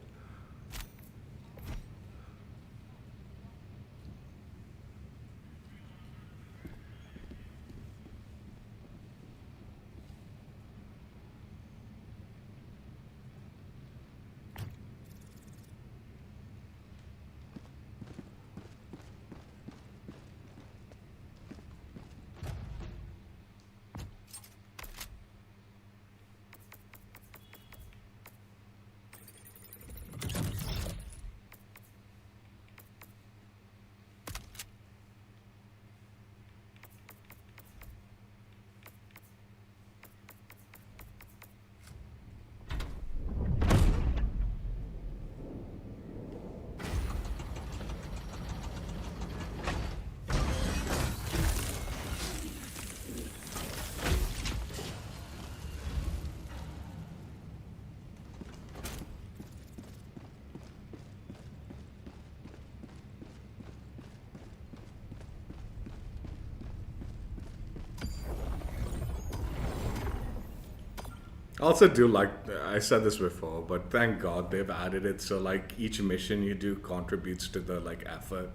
I also do like, I said this before, but thank God they've added it so like each mission you do contributes to the like effort.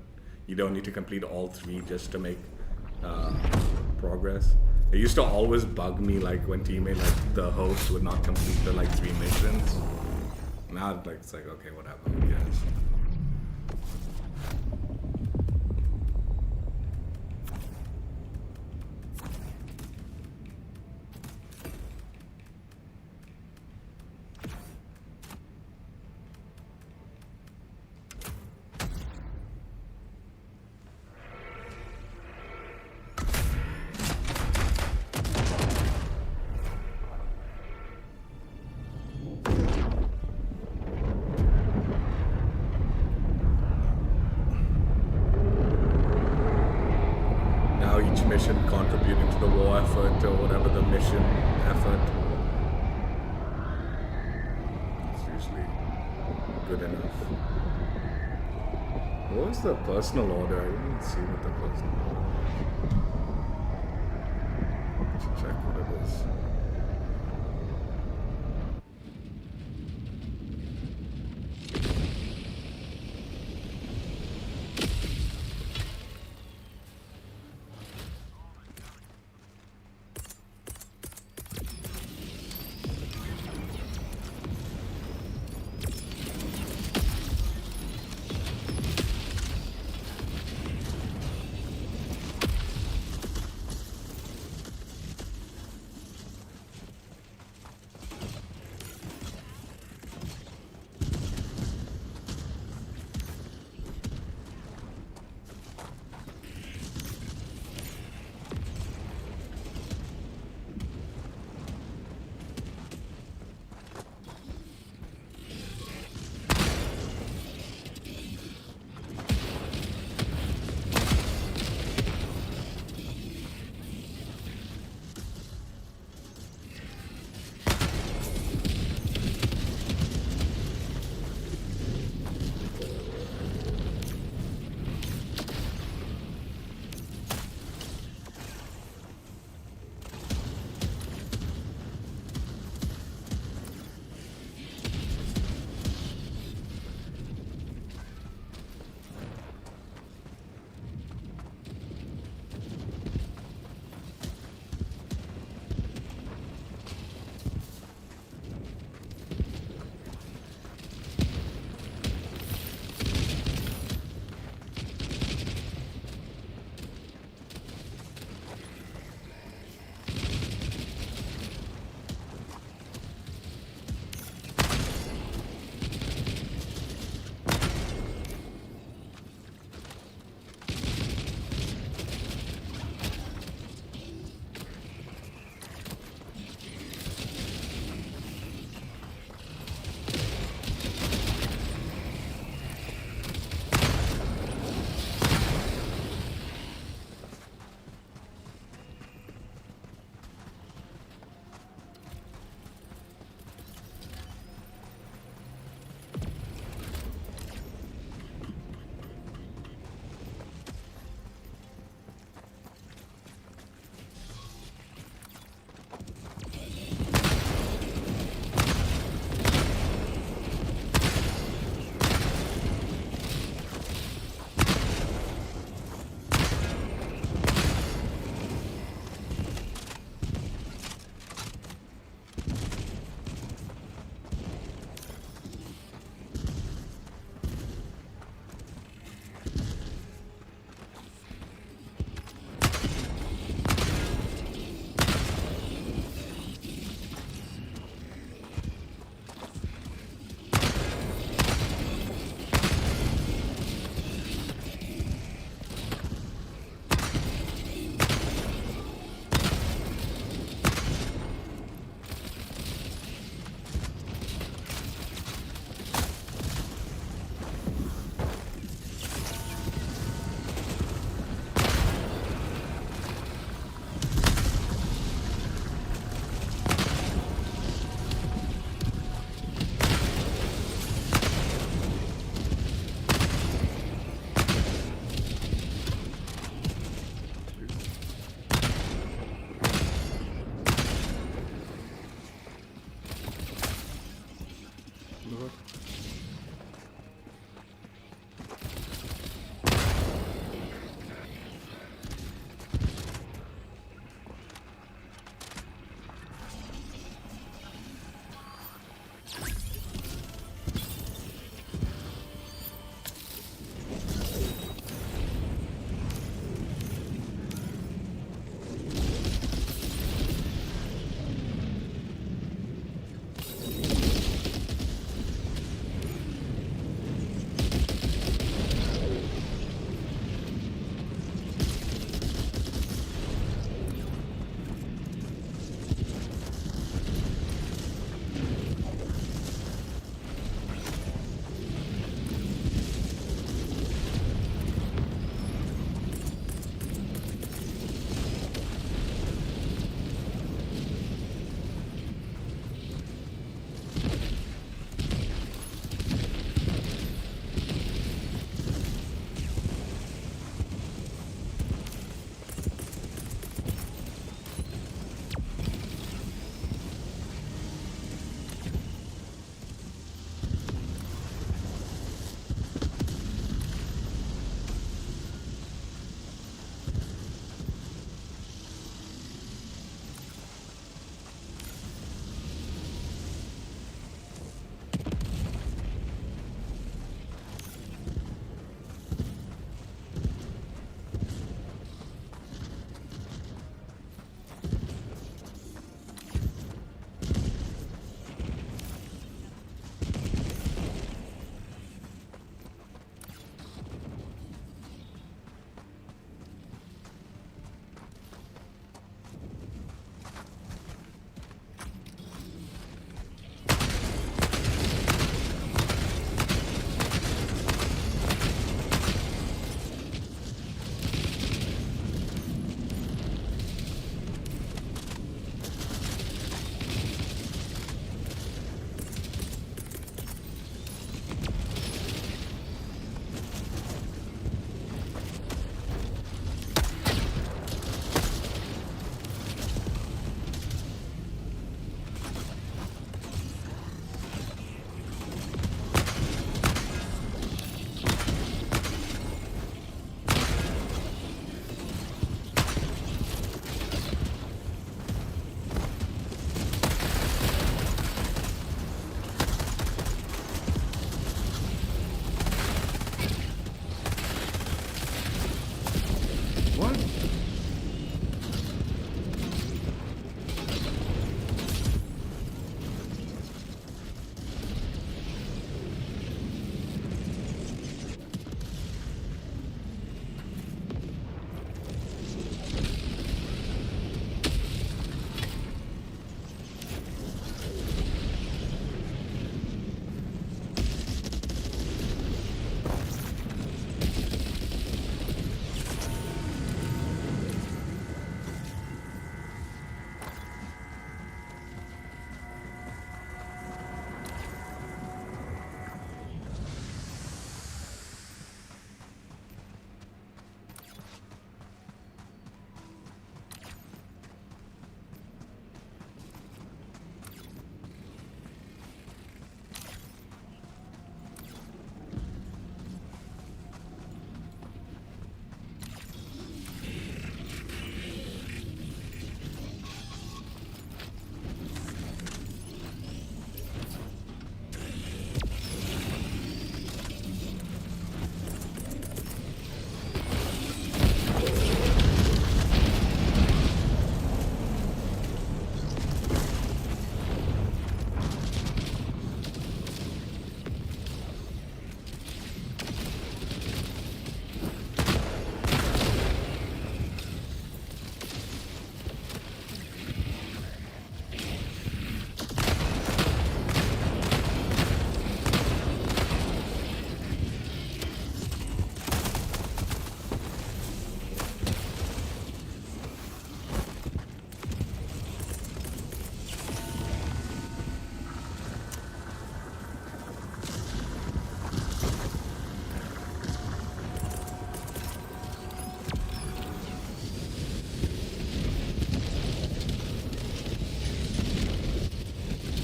You don't need to complete all 3 just to make progress. It used to always bug me like when teammate like the host would not complete the like 3 missions. Now like it's like okay, whatever, who cares? Mission contributing to the war effort or whatever the mission effort. It's usually good enough. What was the personal order? I didn't see what the personal order is. I should check what it is.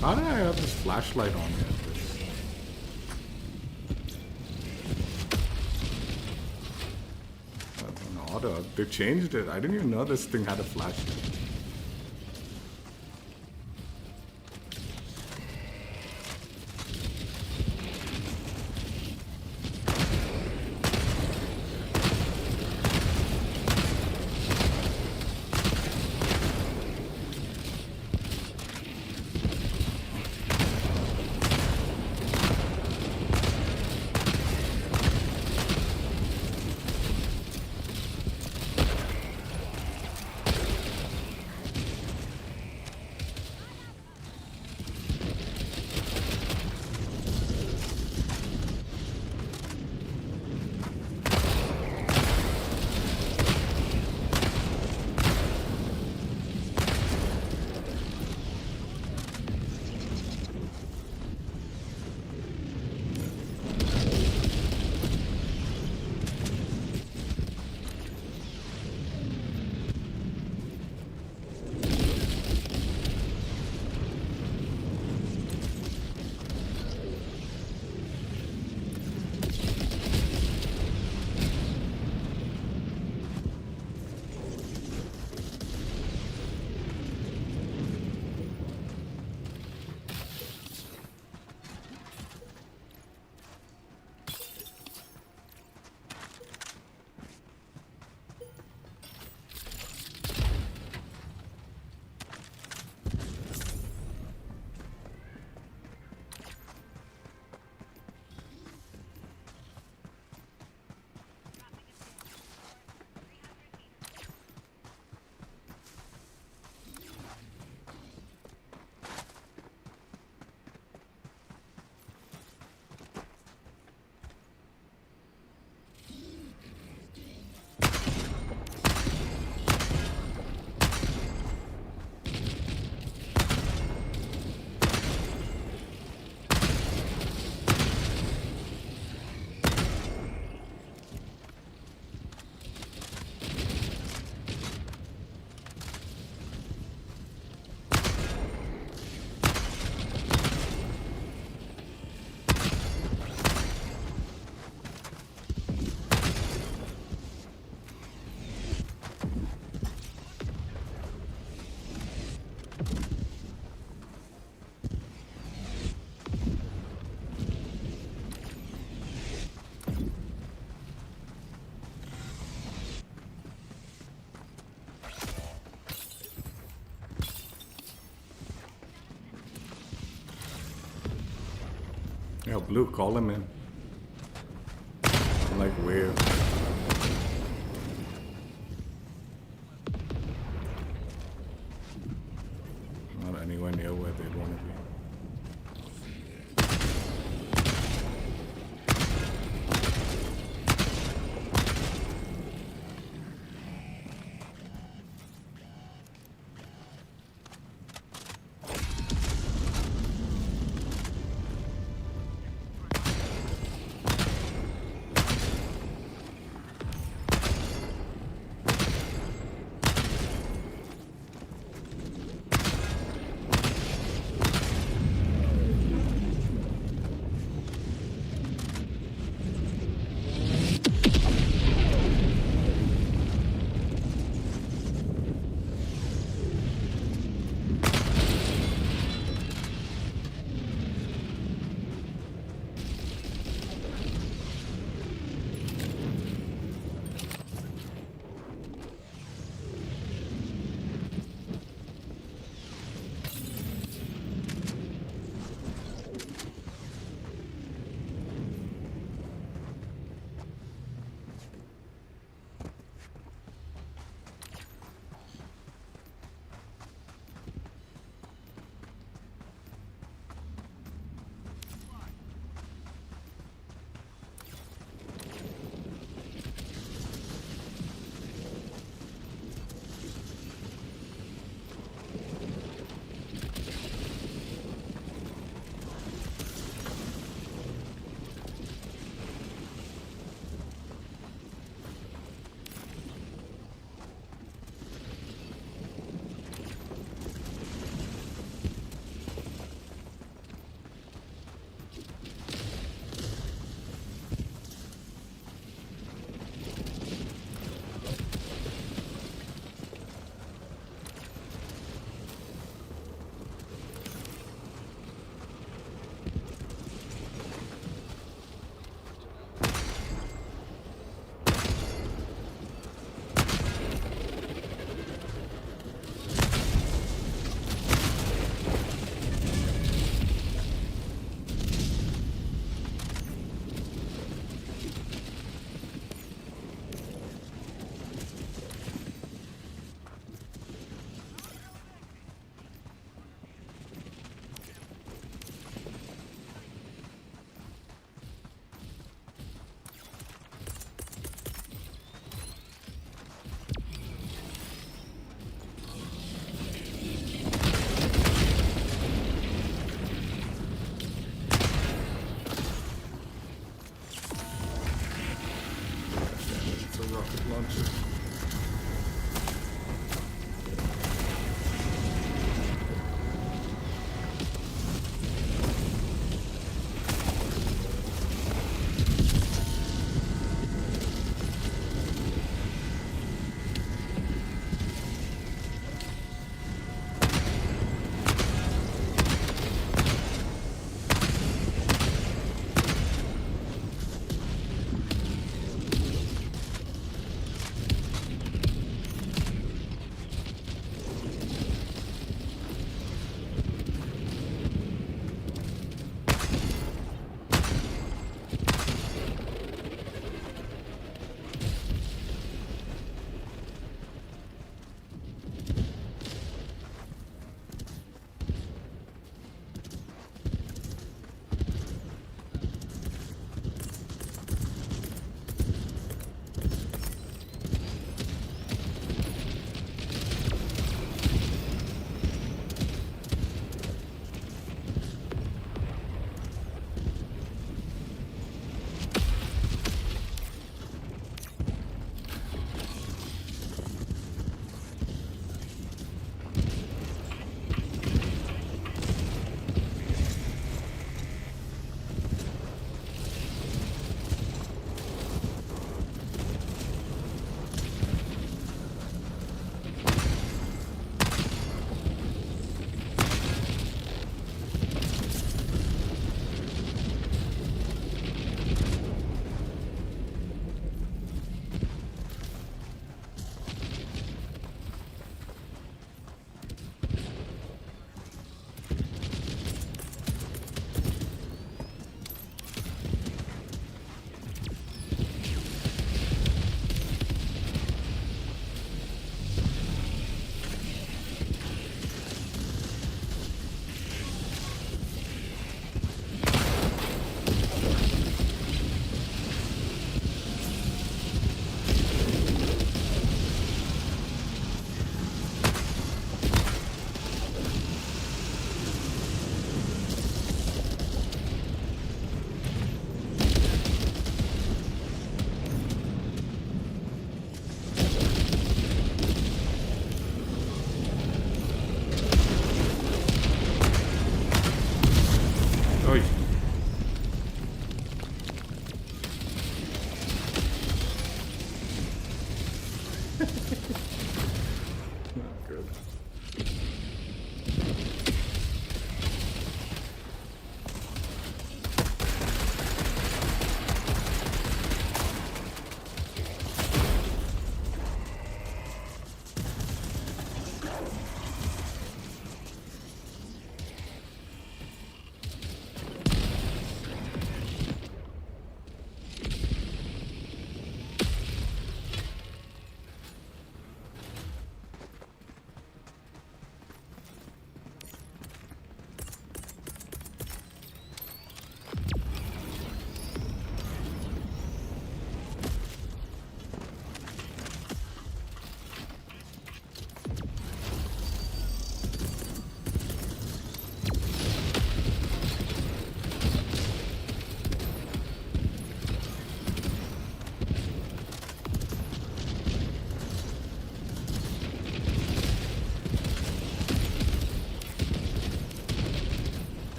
How did I have this flashlight on here? An order. They changed it. I didn't even know this thing had a flashlight. Yo, Blue, call him in. Like, where? Not anywhere near where they'd want to be. launcher.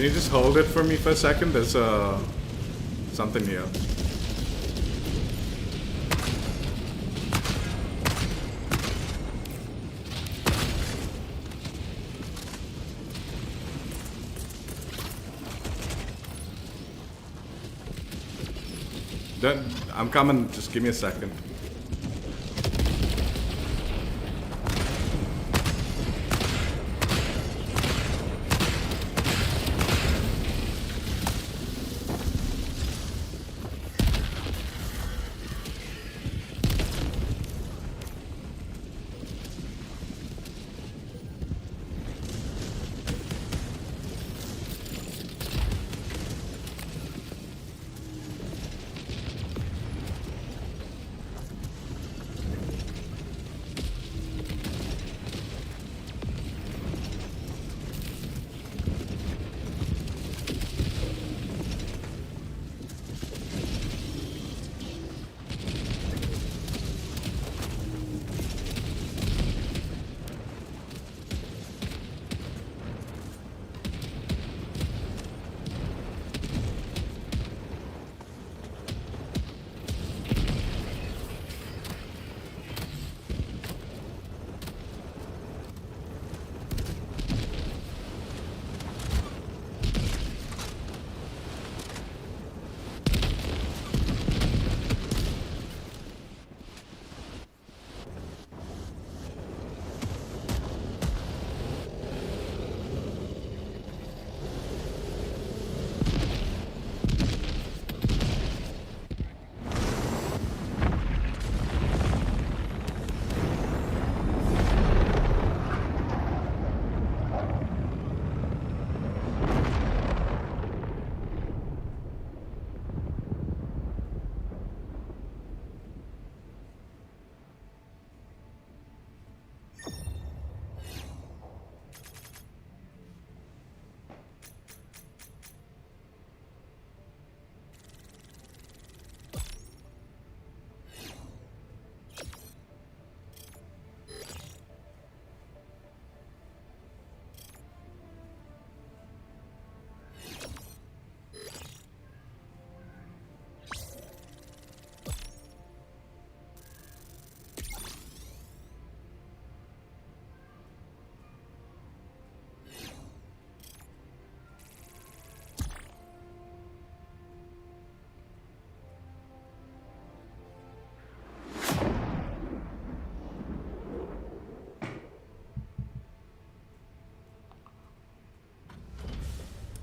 Can you just hold it for me for a second? There's something here. I'm coming, just give me a second.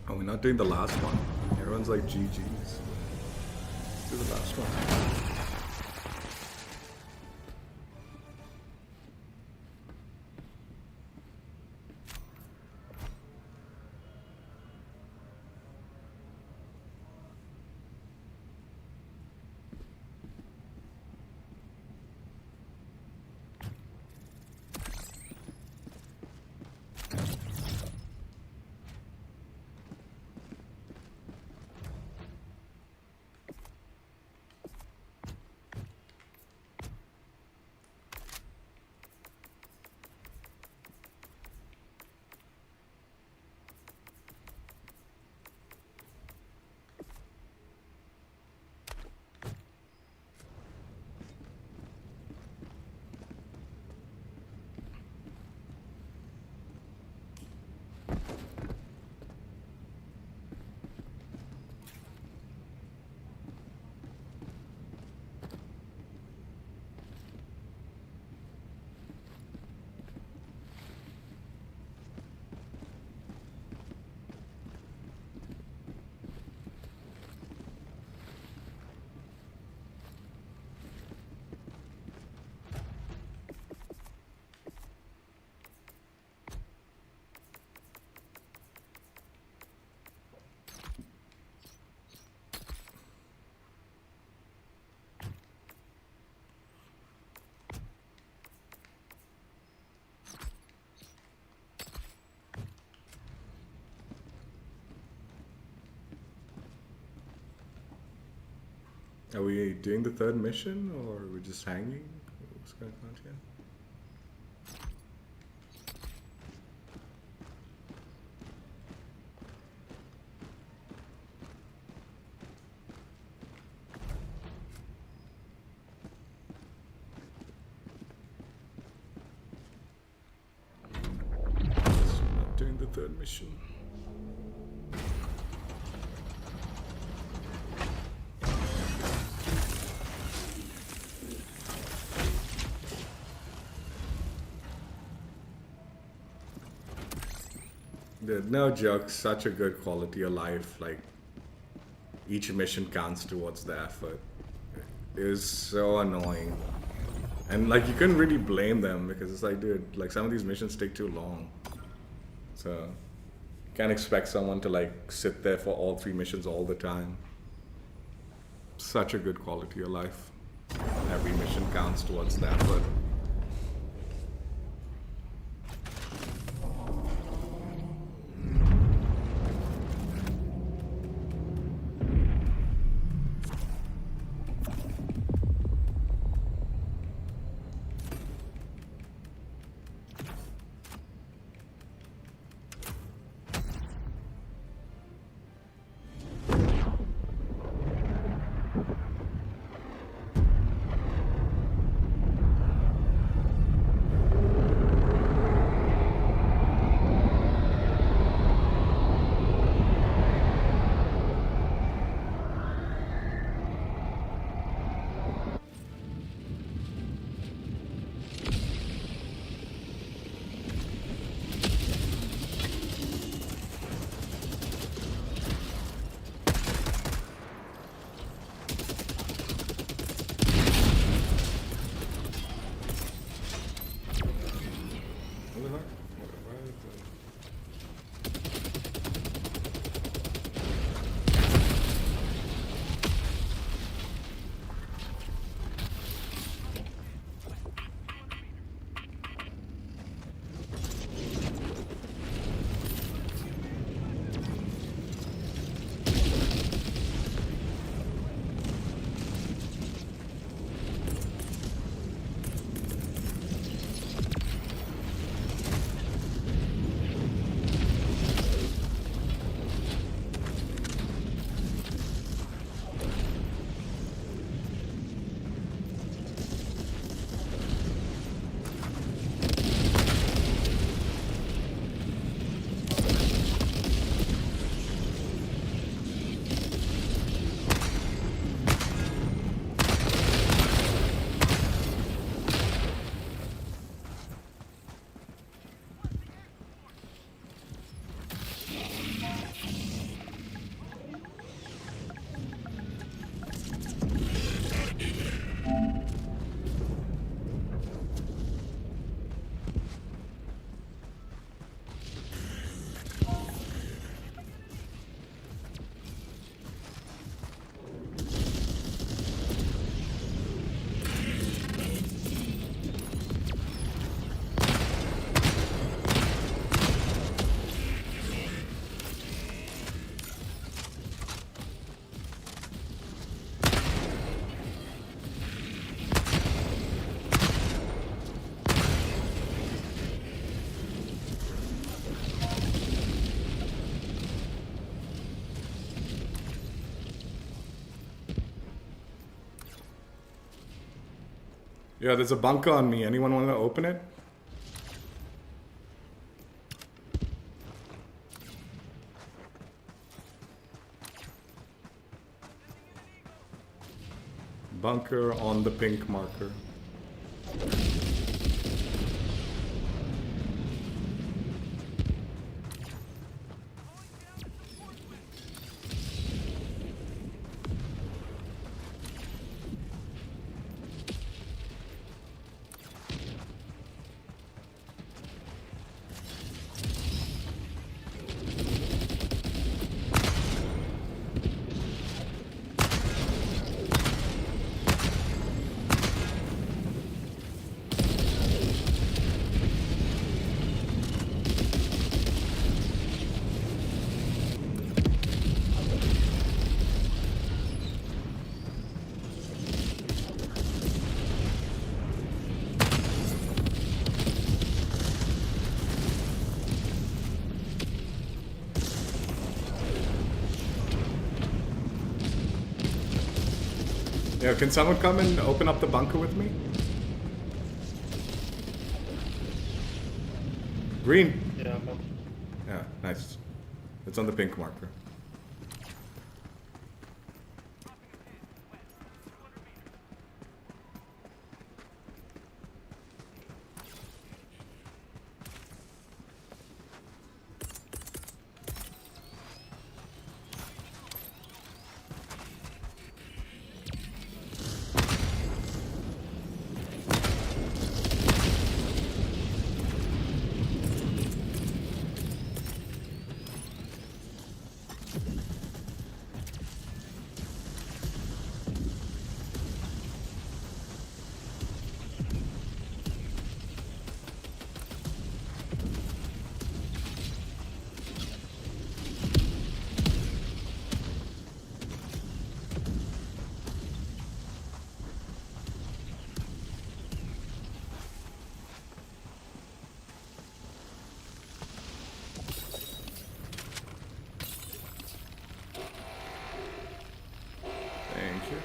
Oh, we're not doing the last one. Everyone's like GG's. Let's do the last one. Are we doing the third mission, or are we just hanging? What's going on here? third mission. Dude, no joke, such a good quality of life. Like, each mission counts towards the effort. It is so annoying. And like, you couldn't really blame them because it's like, dude, like some of these missions take too long. So, you can't expect someone to like sit there for all 3 missions all the time. Such a good quality of life. Every mission counts towards the effort. Yeah, there's a bunker on me. Anyone want to open it? Bunker on the pink marker. Yeah, can someone come and open up the bunker with me? Green. Yeah, Yeah, nice. It's on the pink marker. Thank you.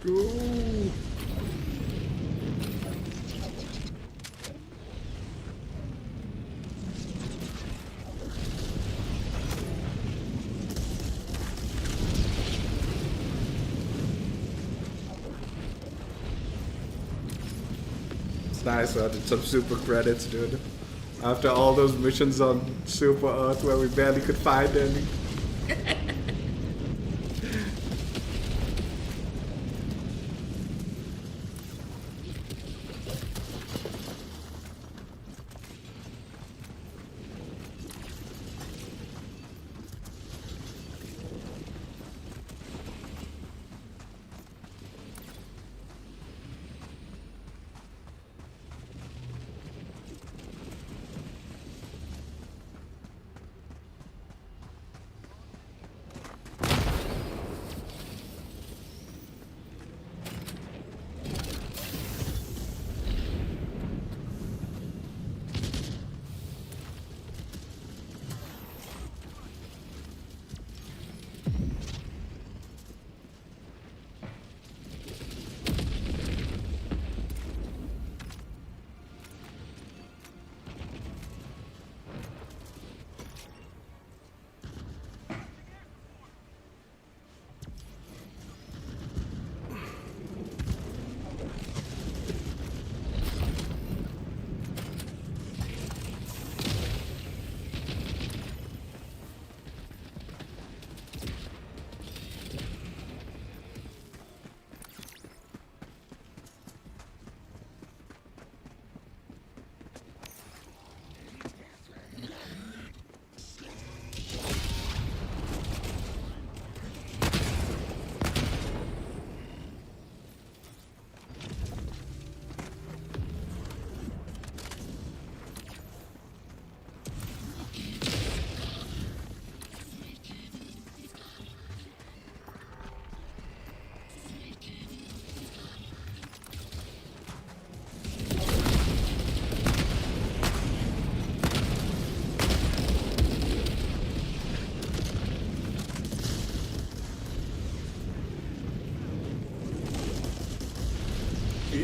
Go. It's nice, I did some super credits, dude. After all those missions on Super Earth where we barely could find any.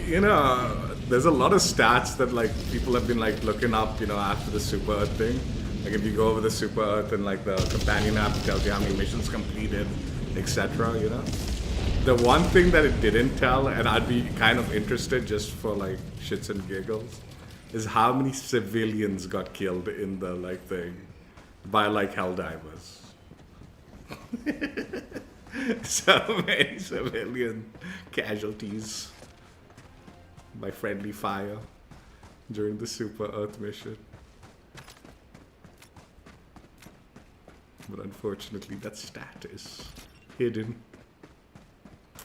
you know, there's a lot of stats that like people have been like looking up, you know, after the Super Earth thing. Like if you go over the Super Earth and like the companion app tells you how many missions completed, etc. You know, the one thing that it didn't tell, and I'd be kind of interested just for like shits and giggles, is how many civilians got killed in the like thing by like Helldivers. So many civilian casualties by friendly fire during the Super Earth mission. But unfortunately that stat is hidden.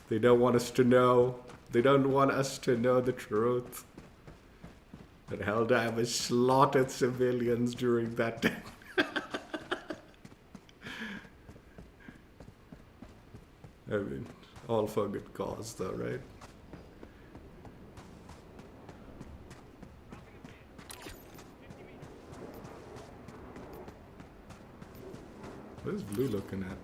They don't want us to know. They don't want us to know the truth. That Helldivers slaughtered civilians during that time. I mean, all for a good cause though, right? What is Blue looking at?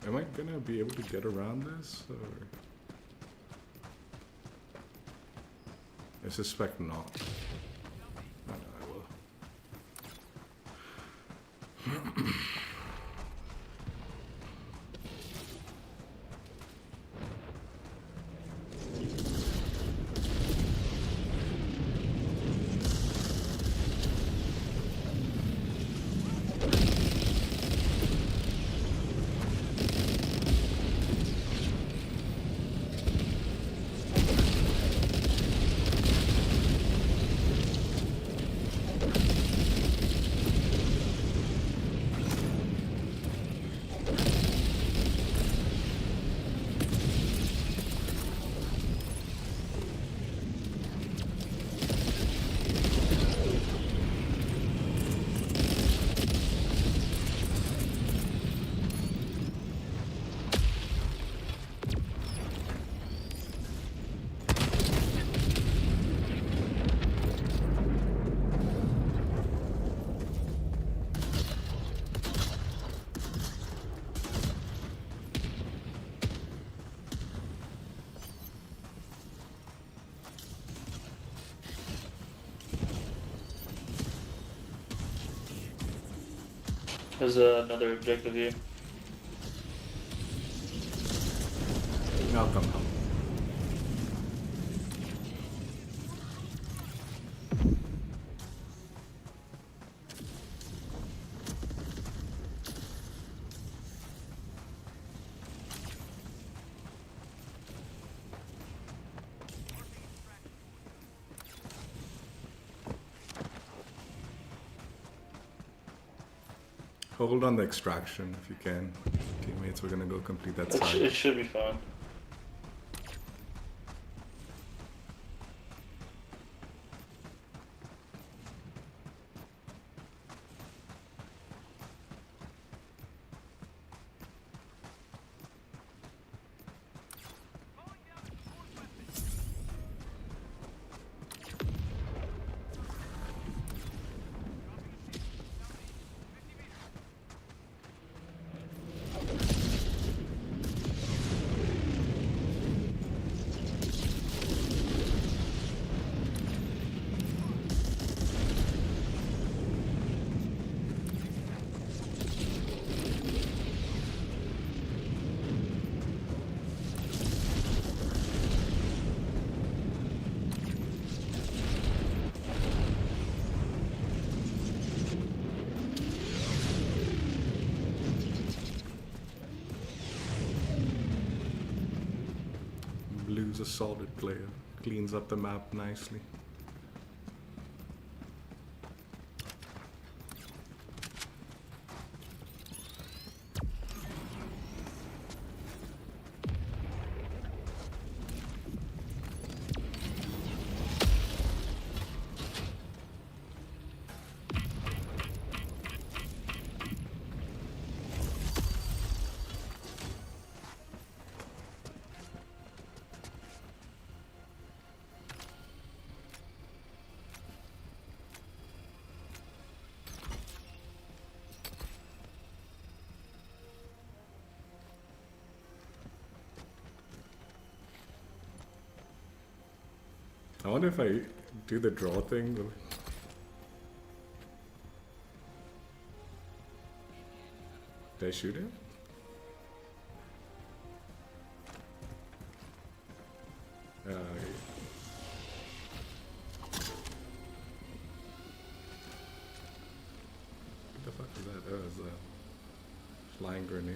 Am I gonna be able to get around this, or? I suspect not. I know I will. There's another objective here. I'll come help. Hold on the extraction if you can. Teammates, we're gonna go complete that It side. should be fine. Blue's a solid player. Cleans up the map nicely. wonder if I do the draw thing. Did I shoot him? What the fuck is that? That was a flying grenade.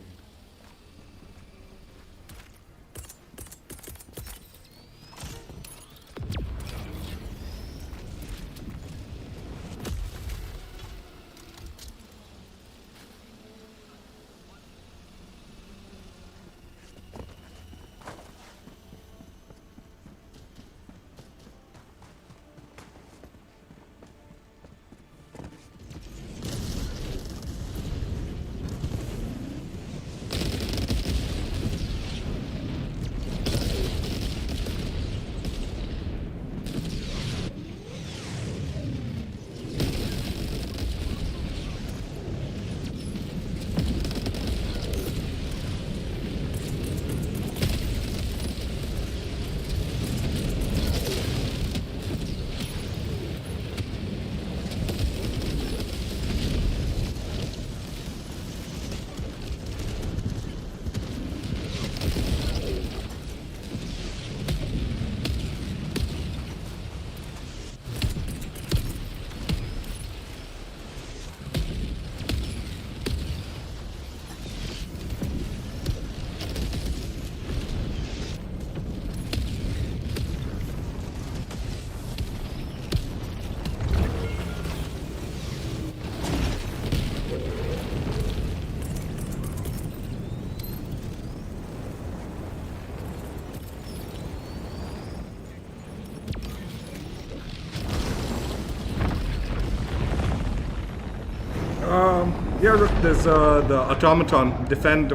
Yeah, look, there's the Automaton defend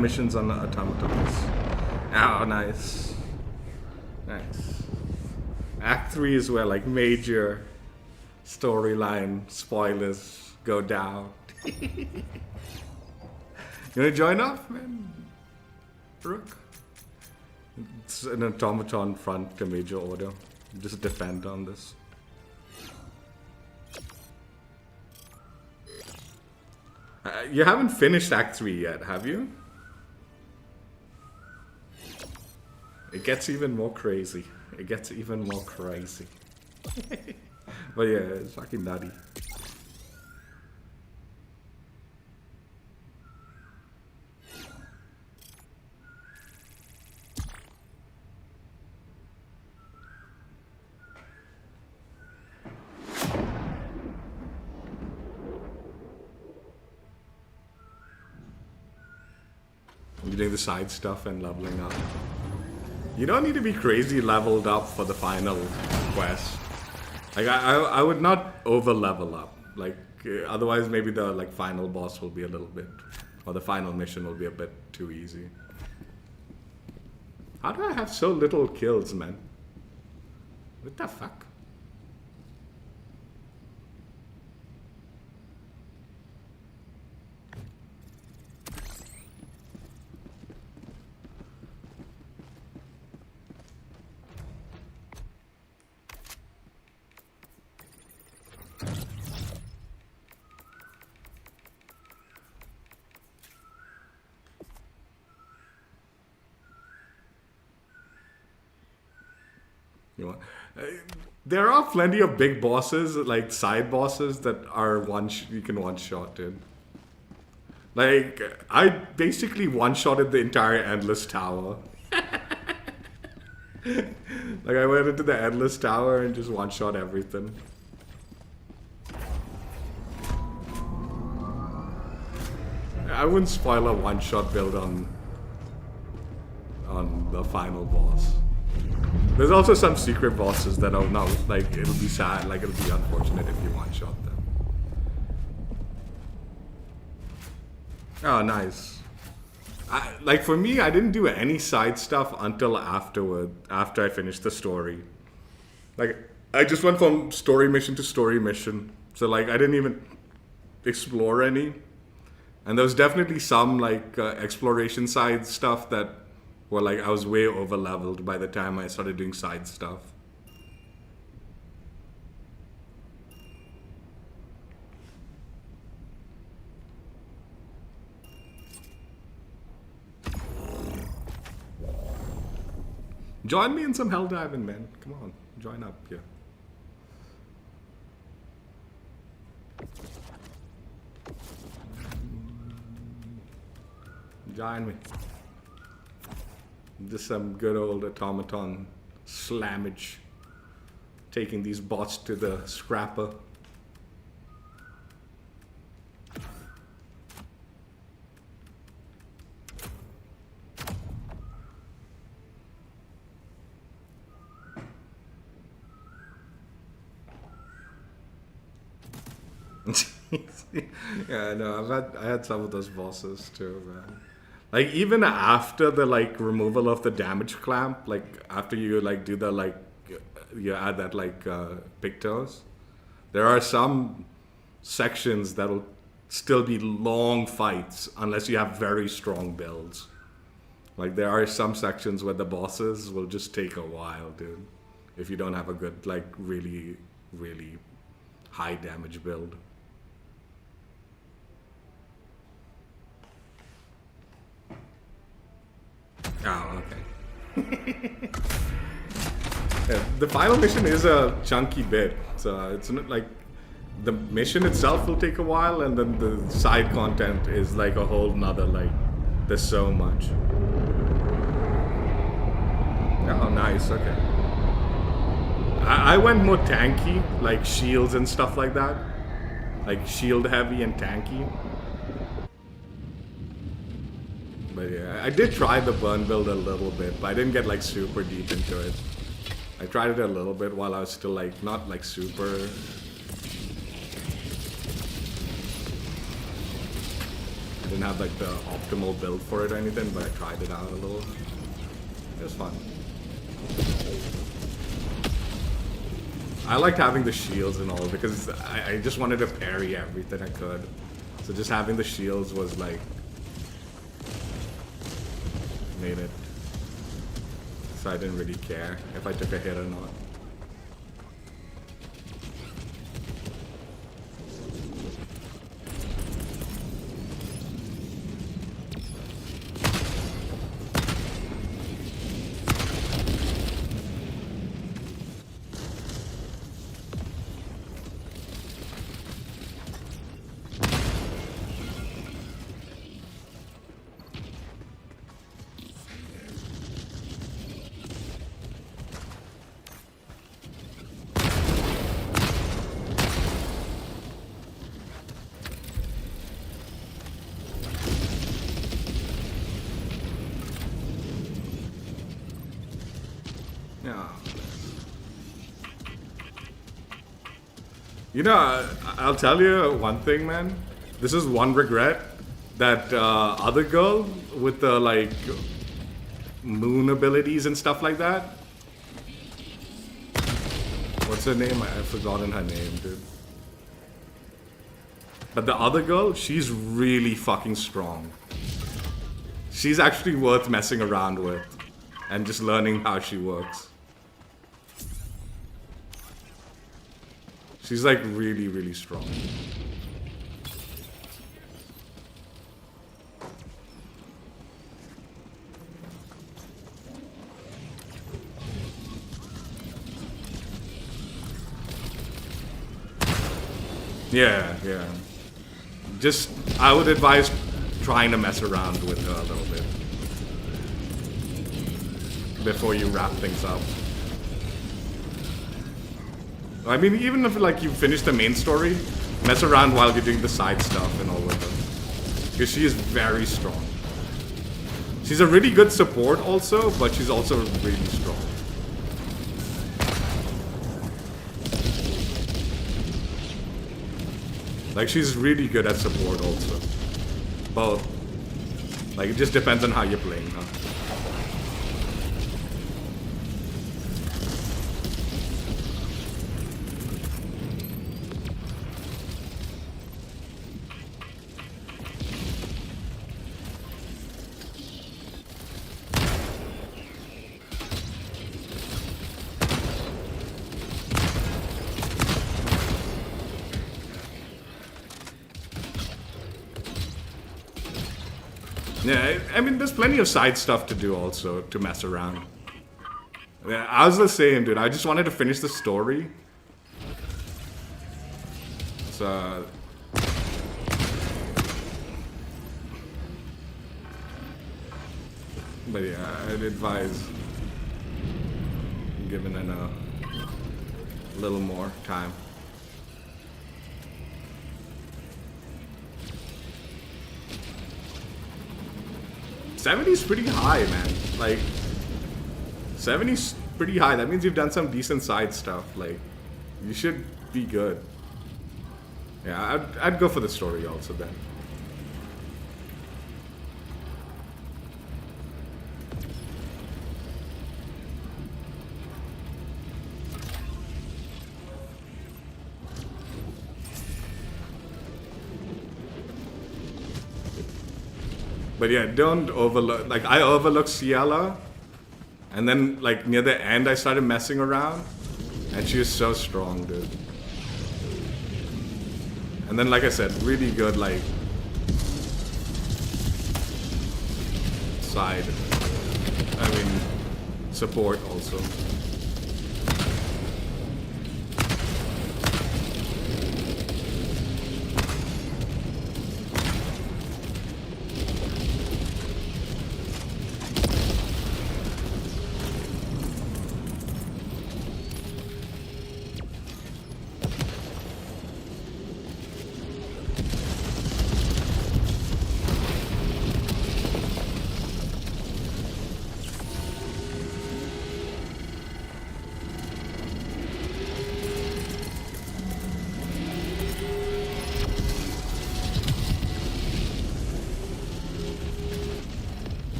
missions on the Automatons. Oh, nice, nice. Act 3 is where like major storyline spoilers go down. You wanna join up, man? Rook? It's an Automaton front to major order. Just defend on this. You haven't finished Act 3 yet, have you? It gets even more crazy. It gets even more crazy. But yeah, it's fucking nutty. Doing the side stuff and leveling up. You don't need to be crazy leveled up for the final quest. Like I would not over level up. Like otherwise maybe the like final boss will be a little bit, or the final mission will be a bit too easy. How do I have so little kills, man? What the fuck? There are plenty of big bosses, like side bosses, that are you can one-shot in. Like, I basically one-shotted the entire Endless Tower. Like, I went into the Endless Tower and just one-shot everything. I wouldn't spoil a one-shot build on the final boss. There's also some secret bosses that are not, like, it'll be sad, like, it'll be unfortunate if you one-shot them. Oh, nice. Like, for me, I didn't do any side stuff until after I finished the story. Like, I just went from story mission to story mission. So, like, I didn't even explore any. And there was definitely some, like, exploration side stuff that Or like I was way over leveled by the time I started doing side stuff. Join me in some hell diving, man. Come on, join up here. Join me. Just some good old automaton slammage. Taking these bots to the scrapper. Yeah, no, I had some of those bosses too, man. Like even after the like removal of the damage clamp, like after you like do the like you add that like pictos, there are some sections that'll still be long fights unless you have very strong builds. Like there are some sections where the bosses will just take a while, dude, if you don't have a good like really high damage build. Oh, okay. Yeah, the final mission is a chunky bit, so it's not like the mission itself will take a while, and then the side content is like a whole nother like. There's so much. Oh, nice. Okay. I went more tanky, like shields and stuff like that, like shield heavy and tanky. But yeah, I did try the burn build a little bit, but I didn't get like super deep into it. I tried it a little bit while I was still like, not like super... I didn't have like the optimal build for it or anything, but I tried it out a little. It was fun. I liked having the shields and all because I just wanted to parry everything I could. So just having the shields was like... made it. So I didn't really care if I took a hit or not. You know, I'll tell you one thing, man. This is one regret. That other girl with the, like, moon abilities and stuff like that. What's her name? I've forgotten her name, dude. But the other girl, she's really fucking strong. She's actually worth messing around with. And just learning how she works. She's like really strong. Yeah. Just, I would advise trying to mess around with her a little bit. Before you wrap things up. I mean, even if like you finish the main story, mess around while you're doing the side stuff and all of it. Because she is very strong. She's a really good support also, but she's also really strong. Like, she's really good at support also. Both. Like, it just depends on how you're playing her. Yeah, I mean, there's plenty of side stuff to do also to mess around. Yeah, I was the same, dude. I just wanted to finish the story. So, but yeah, I'd advise giving it a little more time. $70's pretty high, man. Like, 70's pretty high. That means you've done some decent side stuff. Like, you should be good. Yeah, I'd go for the story also then. But yeah, don't overlook. Like, I overlooked Ciela, and then like near the end, I started messing around, and she was so strong, dude. And then, like I said, really good like side. I mean, support also.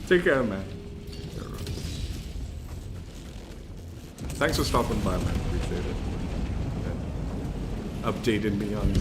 Take care, man. Thanks for stopping by, man. Appreciate it. And updated me on.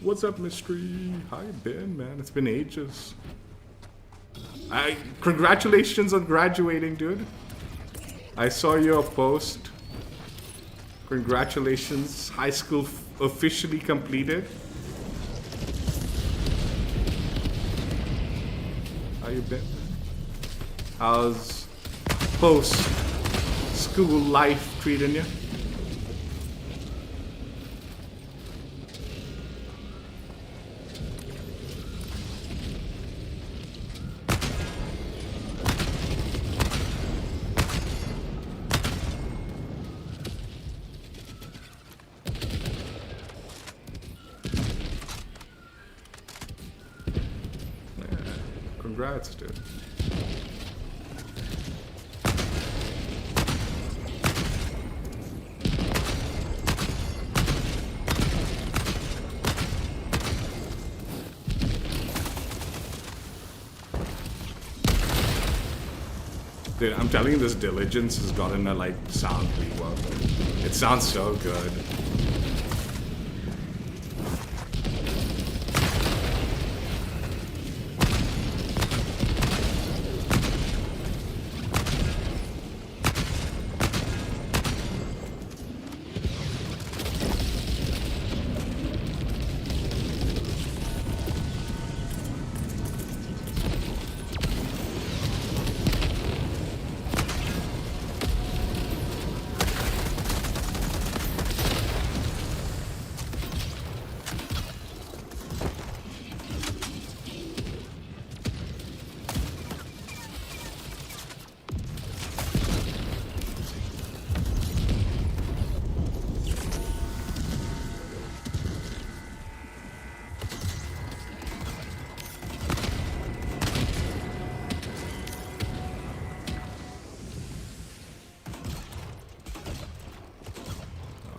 What's up, Mystery? How you been, man? It's been ages. Congratulations on graduating, dude. I saw your post. Congratulations. High school officially completed. How you been? How's post-school life treating you? Congrats, dude. Dude, I'm telling you, this Diligence has gotten a like sound rework. It sounds so good.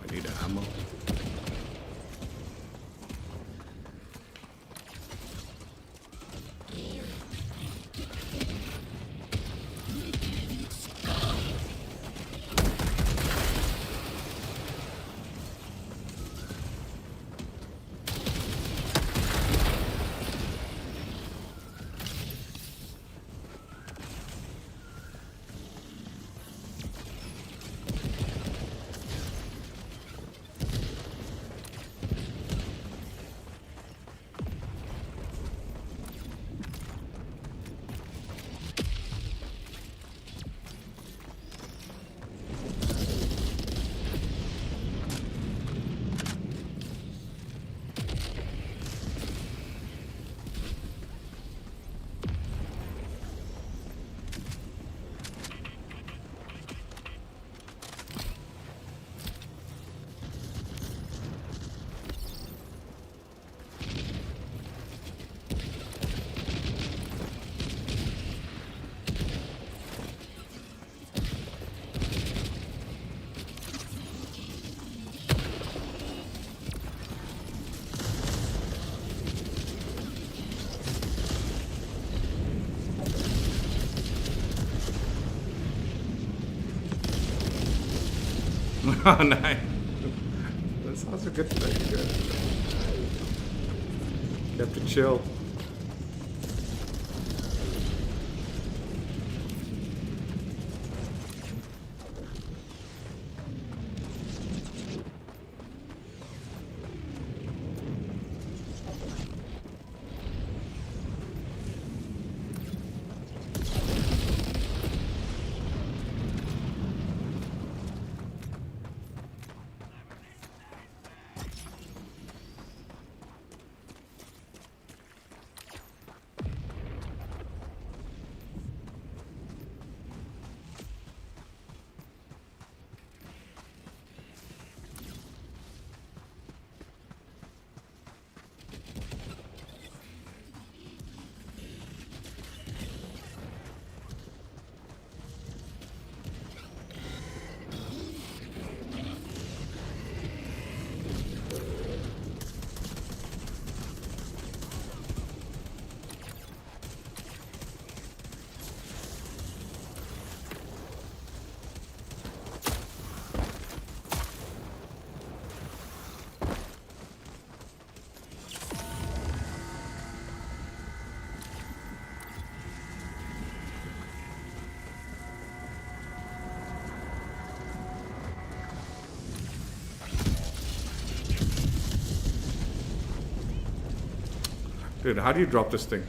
I need ammo. Oh, nice. That sounds a good thing. Good. Kept it chill. Dude, how do you drop this thing?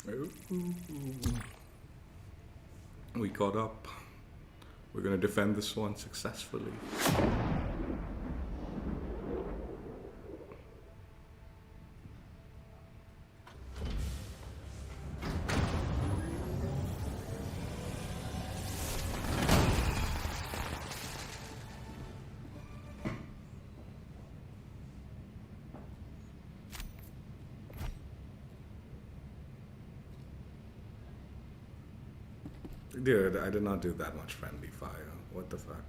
Ooh. We caught up. We're gonna defend this one successfully. Dude, I did not do that much friendly fire. What the fuck?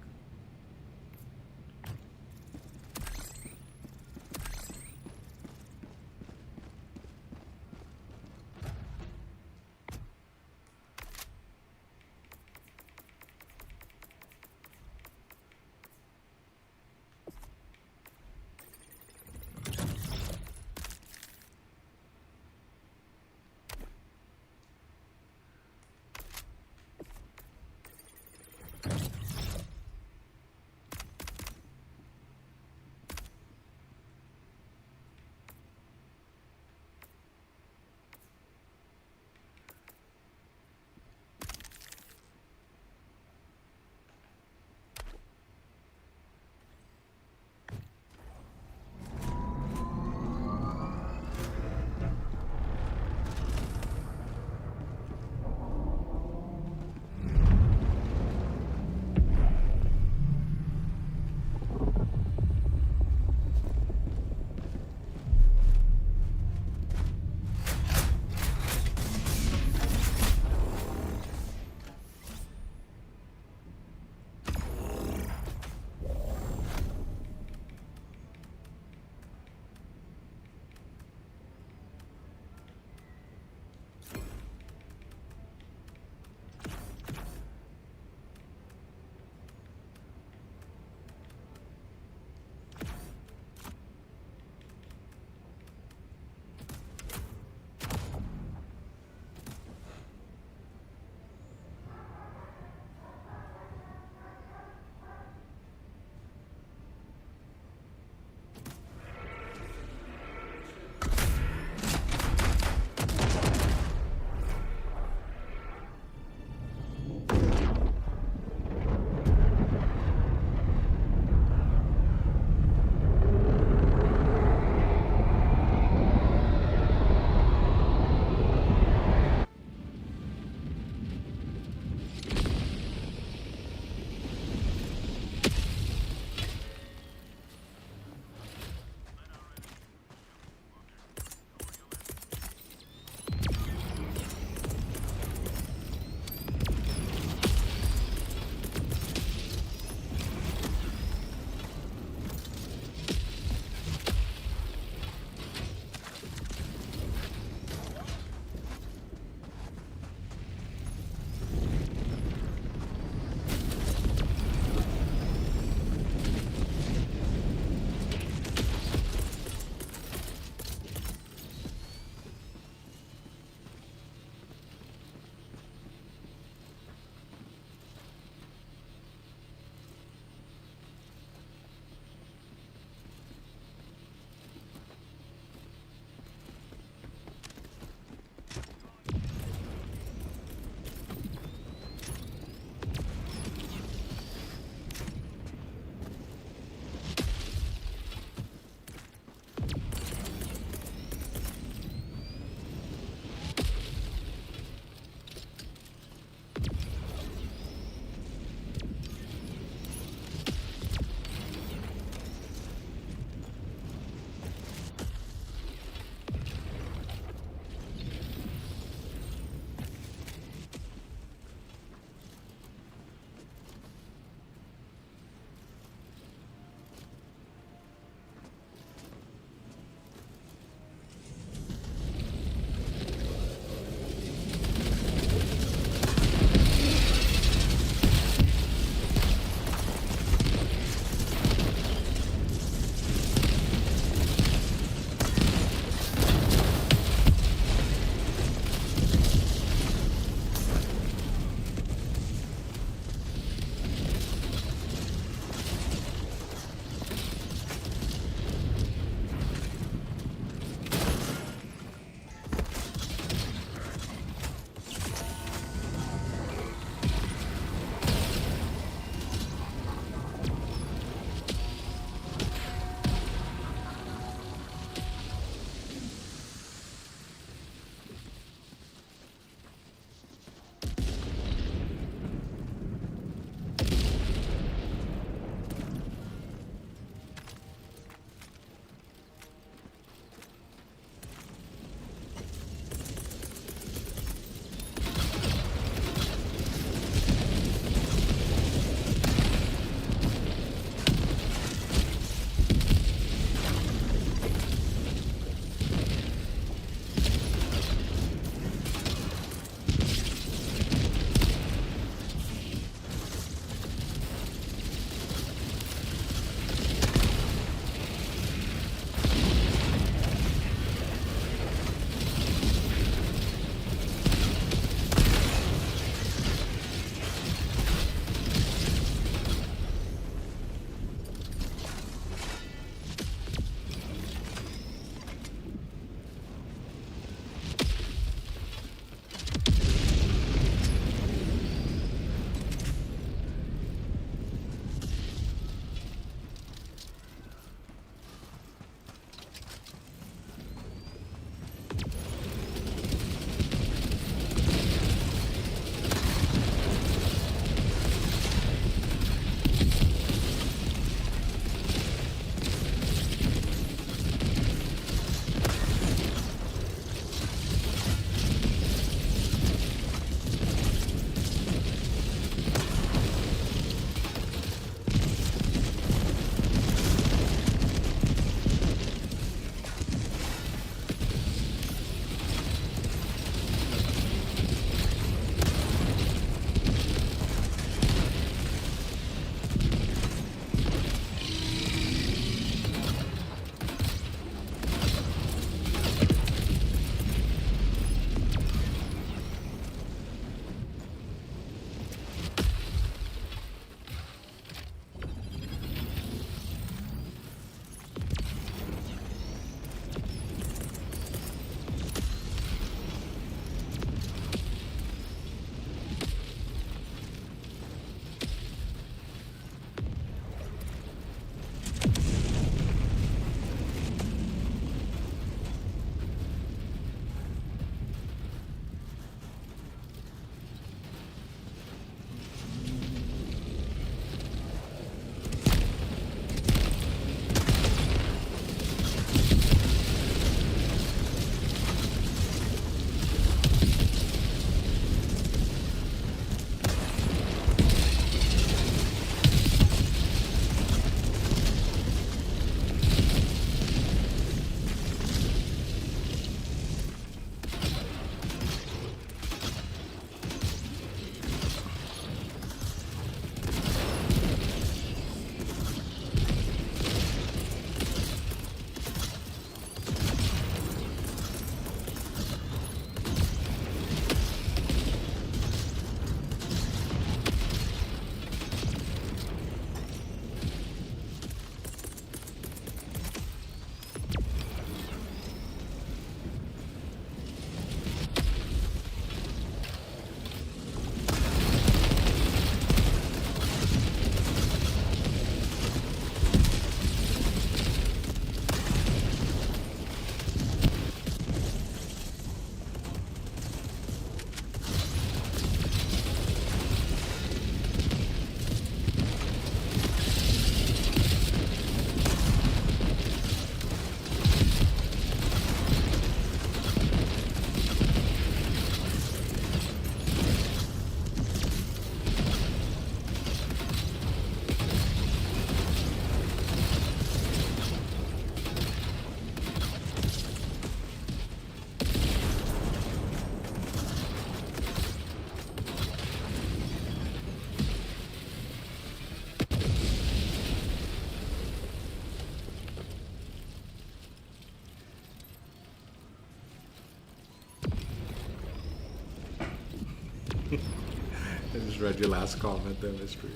I just read your last comment there, Mystery.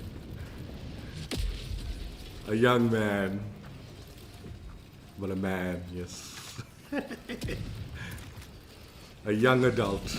A young man. But a man, yes. A young adult.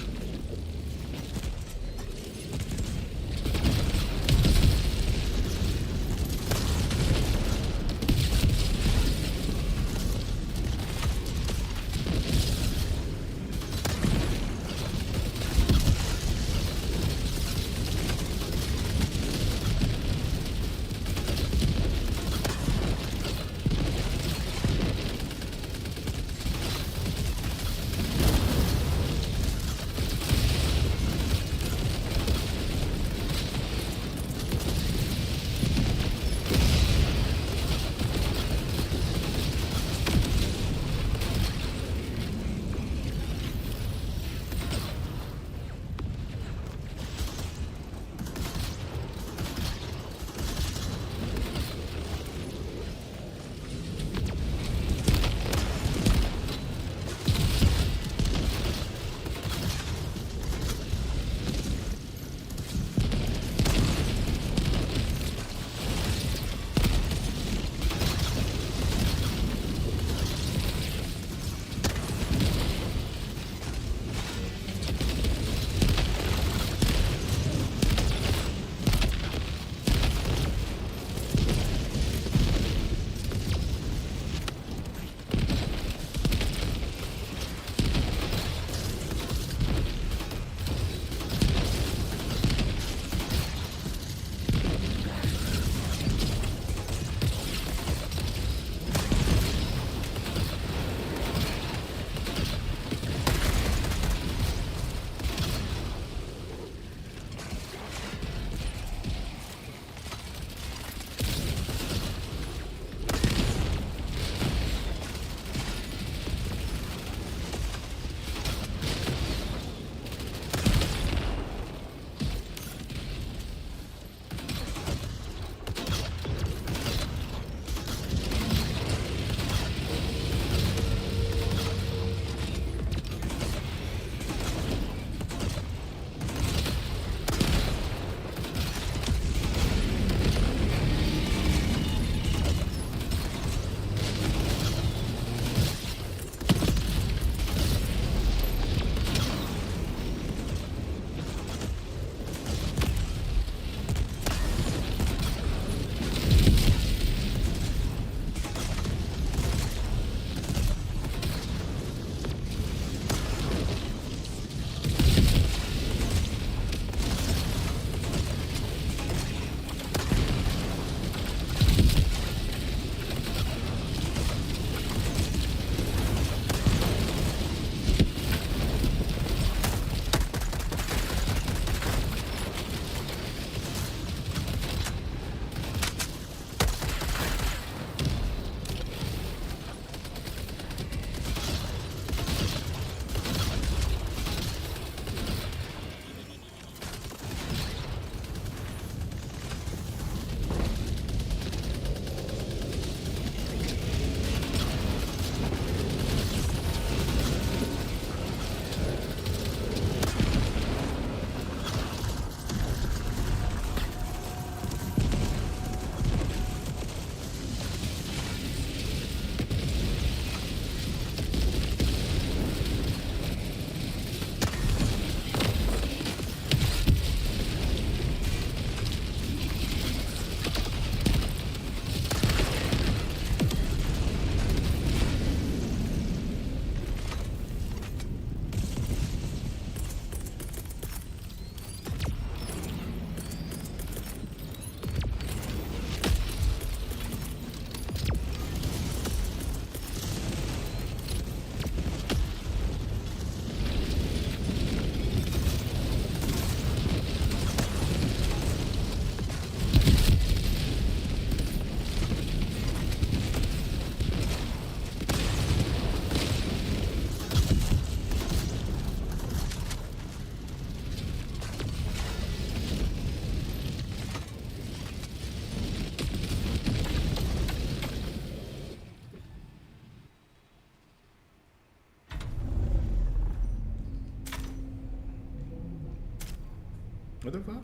What the fuck?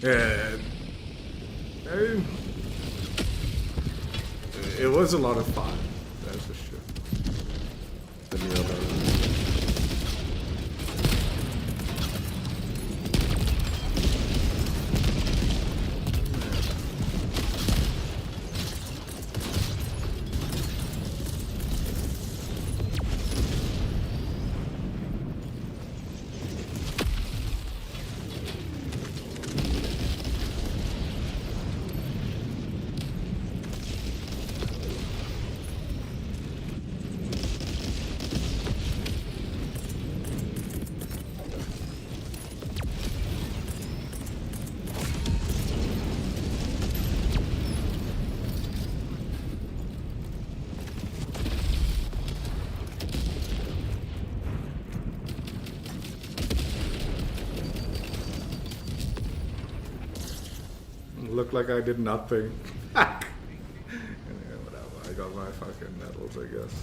Yeah, it was a lot of fun, that's for sure. The Neo level. Looked like I did nothing. Yeah, whatever. I got my fucking medals, I guess.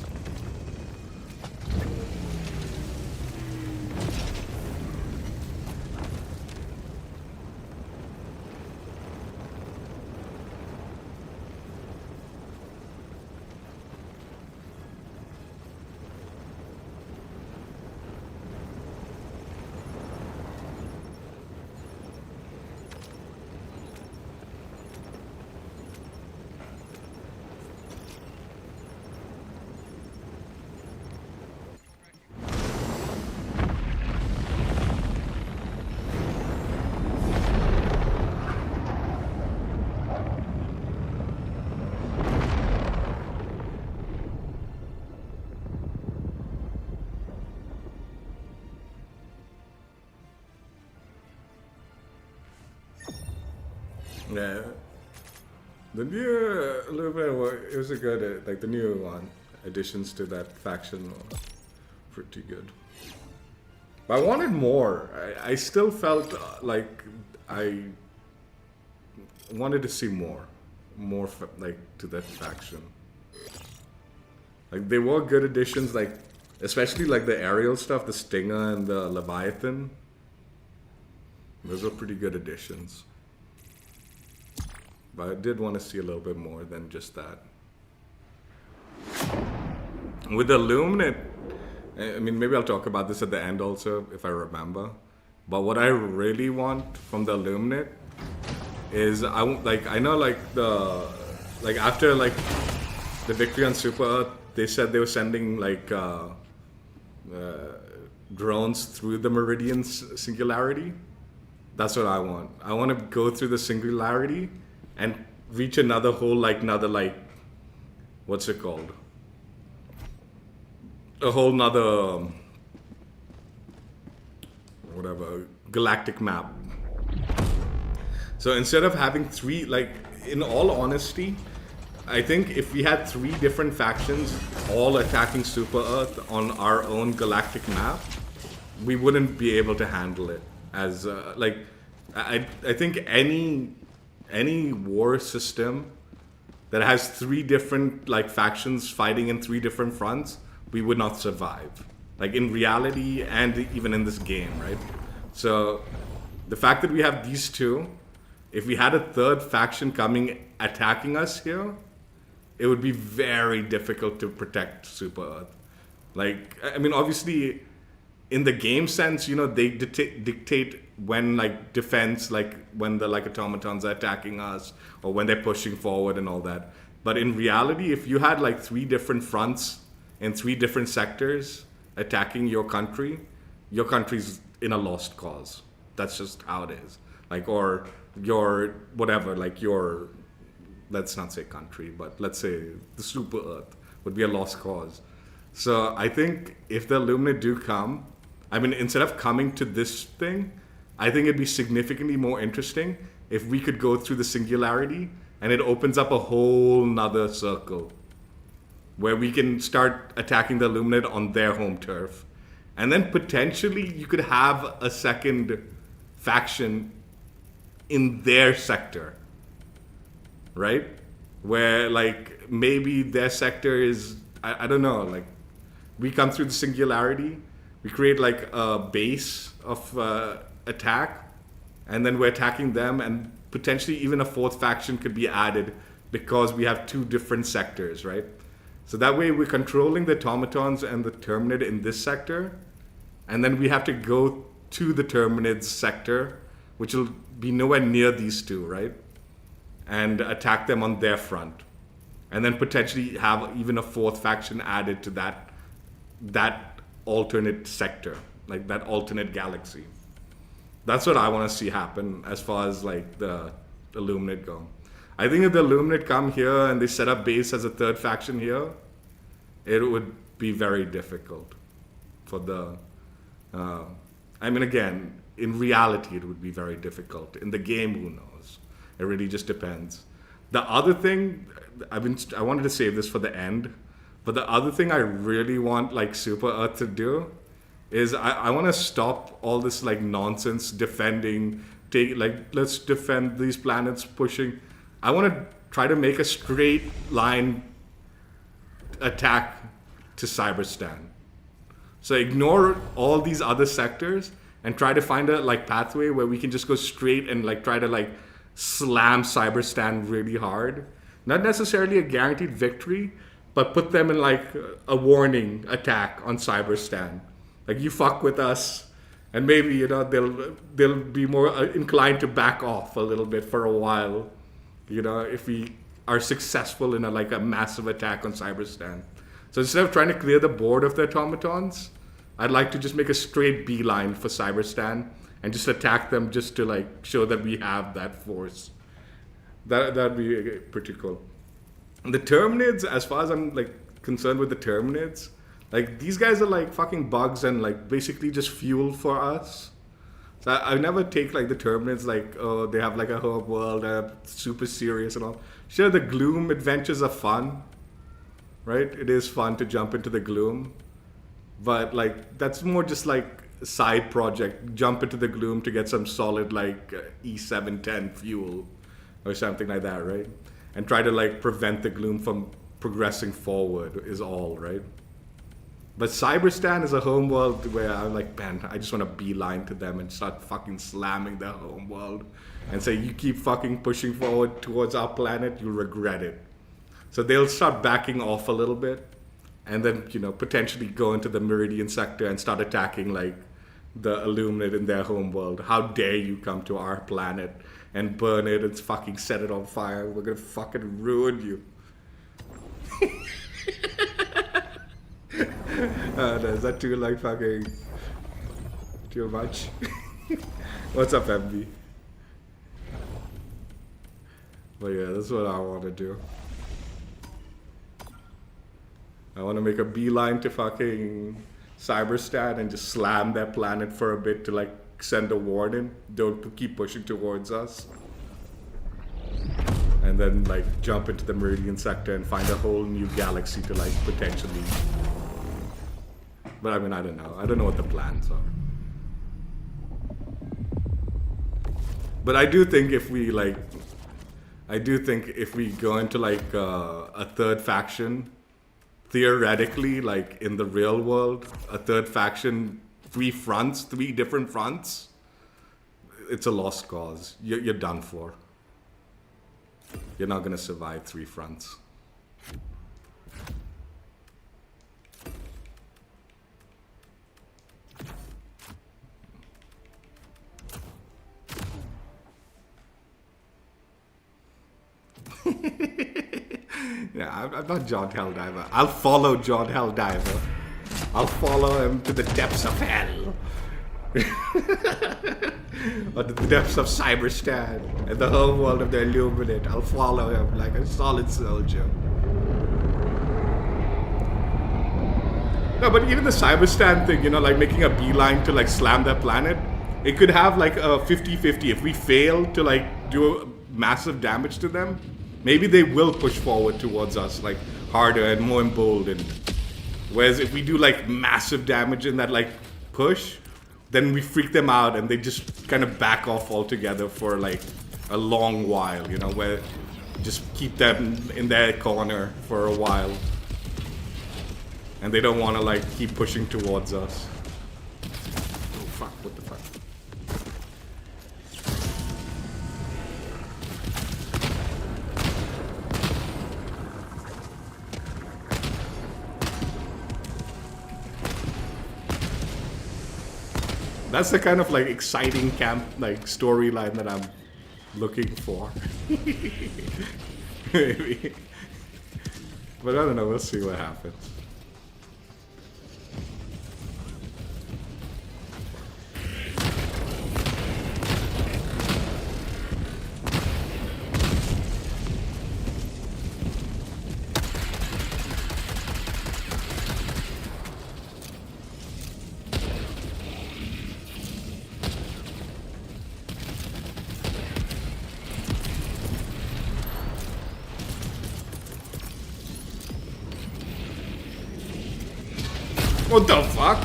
Yeah, the new a little bit. It was a good, like the new one additions to that faction were pretty good. But I wanted more. I still felt like I wanted to see more like to that faction. Like they were good additions, like especially like the aerial stuff, the Stinger and the Leviathan. Those were pretty good additions. But I did want to see a little bit more than just that. With the Illuminate, I mean, maybe I'll talk about this at the end also, if I remember. But what I really want from the Illuminate is, I know after like the victory on Super Earth, they said they were sending like drones through the Meridian Singularity. That's what I want. I want to go through the Singularity and reach another whole, what's it called? A whole nother, whatever, galactic map. So instead of having three, like, in all honesty, I think if we had 3 different factions all attacking Super Earth on our own galactic map, we wouldn't be able to handle it. As, I think any war system that has 3 different factions fighting in 3 different fronts, we would not survive. Like in reality and even in this game, right? So the fact that we have these 2 if we had a third faction coming attacking us here, it would be very difficult to protect Super Earth. Like, I mean, obviously, in the game sense, you know, they dictate when, like, defense, like, when the, like, automatons are attacking us, or when they're pushing forward and all that. But in reality, if you had, like, 3 different fronts in 3 different sectors attacking your country's in a lost cause. That's just how it is. Like, or your, whatever, like, your, let's not say country, but let's say the Super Earth would be a lost cause. So I think if the Illuminate do come, I mean, instead of coming to this thing, I think it'd be significantly more interesting if we could go through the singularity and it opens up a whole nother circle where we can start attacking the Illuminate on their home turf. And then potentially you could have a second faction in their sector, right? Where, like, maybe their sector is, I don't know, like, we come through the singularity, we create, like, a base of attack, and then we're attacking them, and potentially even a 4th faction could be added because we have 2 different sectors, right? So that way we're controlling the automatons and the Terminid in this sector, and then we have to go to the Terminid's sector, which will be nowhere near these 2, right? And attack them on their front. And then potentially have even a 4th faction added to that alternate sector, like that alternate galaxy. That's what I want to see happen as far as, like, the Illuminate go. I think if the Illuminate come here and they set up base as a 3rd faction here, it would be very difficult for the... I mean, again, in reality, it would be very difficult. In the game, who knows? It really just depends. The other thing, I wanted to save this for the end, but the other thing I really want, like, Super Earth to do is I want to stop all this, like, nonsense defending, let's defend these planets pushing. I want to try to make a straight line attack to Cyberstan. So ignore all these other sectors and try to find a, like, pathway where we can just go straight and, like, try to, like, slam Cyberstan really hard. Not necessarily a guaranteed victory, but put them in, like, a warning attack on Cyberstan. Like, you fuck with us, and maybe, you know, they'll be more inclined to back off a little bit for a while, you know, if we are successful in a massive attack on Cyberstan. So instead of trying to clear the board of the automatons, I'd like to just make a straight beeline for Cyberstan and just attack them just to, like, show that we have that force. That'd be pretty cool. The Terminids, as far as I'm, like, concerned with the Terminids, like, these guys are, like, fucking bugs and, like, basically just fuel for us. So I never take, like, the Terminids, like, oh, they have, like, a whole world, super serious and all. Sure, the Gloom adventures are fun, right? It is fun to jump into the Gloom. But, like, that's more just, like, a side project. Jump into the Gloom to get some solid, like, E710 fuel or something like that, right? And try to, like, prevent the Gloom from progressing forward is all, right? But Cyberstan is a homeworld where I'm like, man, I just want to beeline to them and start fucking slamming their homeworld and say, you keep fucking pushing forward towards our planet, you'll regret it. So they'll start backing off a little bit and then, you know, potentially go into the Meridian sector and start attacking, like, the Illuminate in their homeworld. How dare you come to our planet and burn it and fucking set it on fire. We're gonna fucking ruin you. No, is that too, like, fucking too much? What's up, MB? But yeah, that's what I want to do. I want to make a beeline to fucking Cyberstan and just slam their planet for a bit to, like, send a warning. Don't keep pushing towards us. And then, like, jump into the Meridian sector and find a whole new galaxy to, like, potentially... But I mean, I don't know. I don't know what the plans are. But I do think if we, like... I do think if we go into, like, a 3rd faction, theoretically, like, in the real world, a 3rd faction, 3 different fronts, it's a lost cause. You're done for. you're not gonna survive 3 fronts. Yeah, I'm not John Helldiver. I'll follow John Helldiver. I'll follow him to the depths of hell. Or to the depths of Cyberstan and the home world of the Illuminate. I'll follow him like a solid soldier. No, but even the Cyberstan thing, you know, like making a beeline to like slam that planet, it could have like a 50-50. If we fail to like do massive damage to them, maybe they will push forward towards us like harder and more emboldened. Whereas if we do like massive damage in that like push, then we freak them out and they just kind of back off altogether for like a long while, you know, where just keep them in their corner for a while. And they don't want to like keep pushing towards us. Oh fuck, what the fuck? That's the kind of like exciting camp like storyline that I'm looking for. Maybe. But I don't know, we'll see what happens. What the fuck?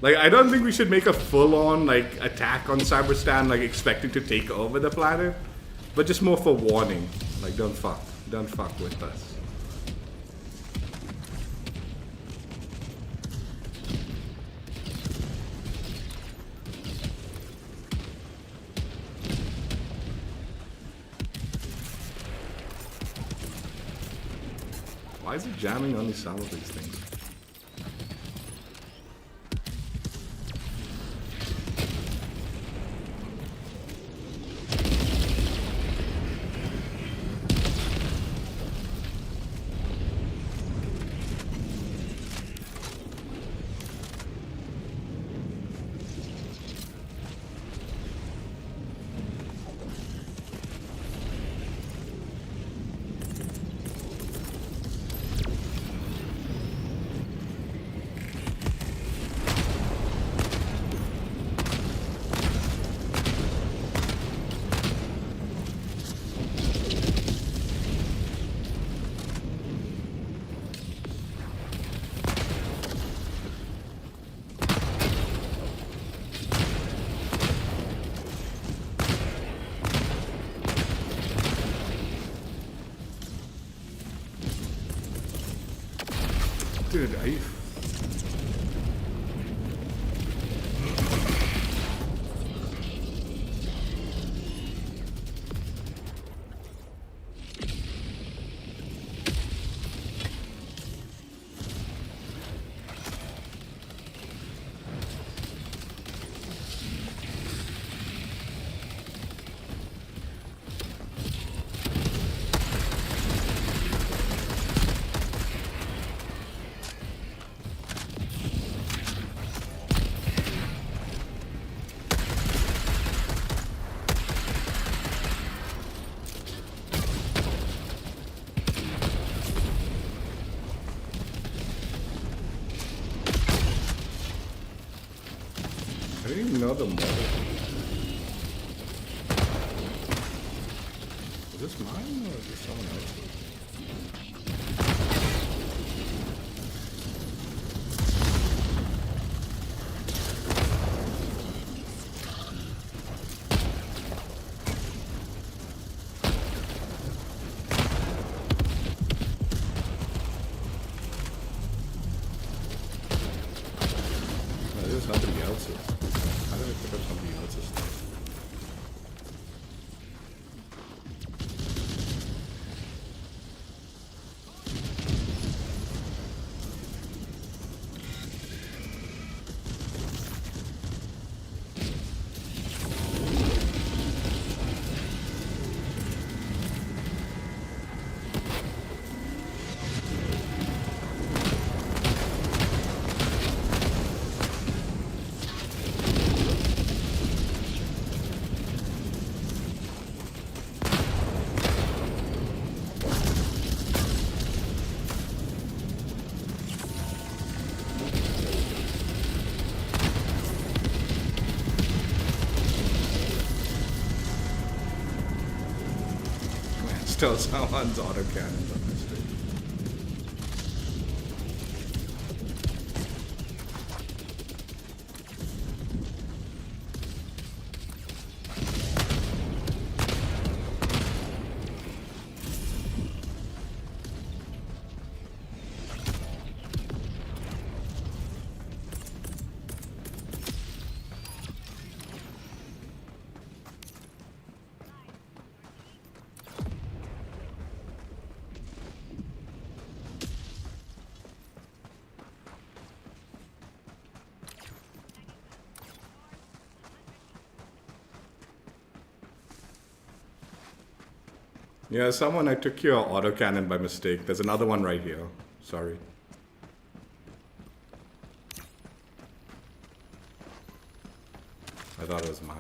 Like, I don't think we should make a full-on, like, attack on Cyberstan, like, expecting to take over the planet. But just more for warning. Like, don't fuck. Don't fuck with us. Why is it jamming only some of these things? Dude, are you... I didn't even know the model. Is this mine or is this someone else's? else's. How did I pick up somebody else's stuff? Still someone's autocannons on this stage. Yeah, someone, I took your autocannon by mistake. There's another one right here. Sorry. I thought it was mine.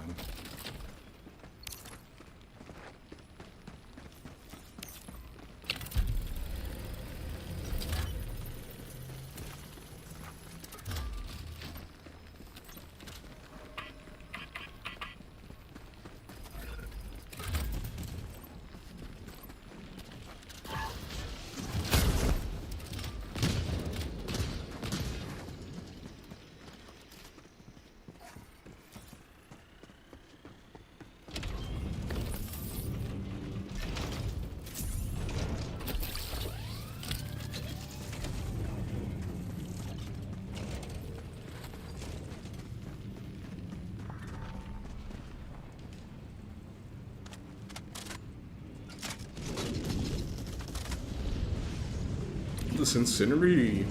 This incendiary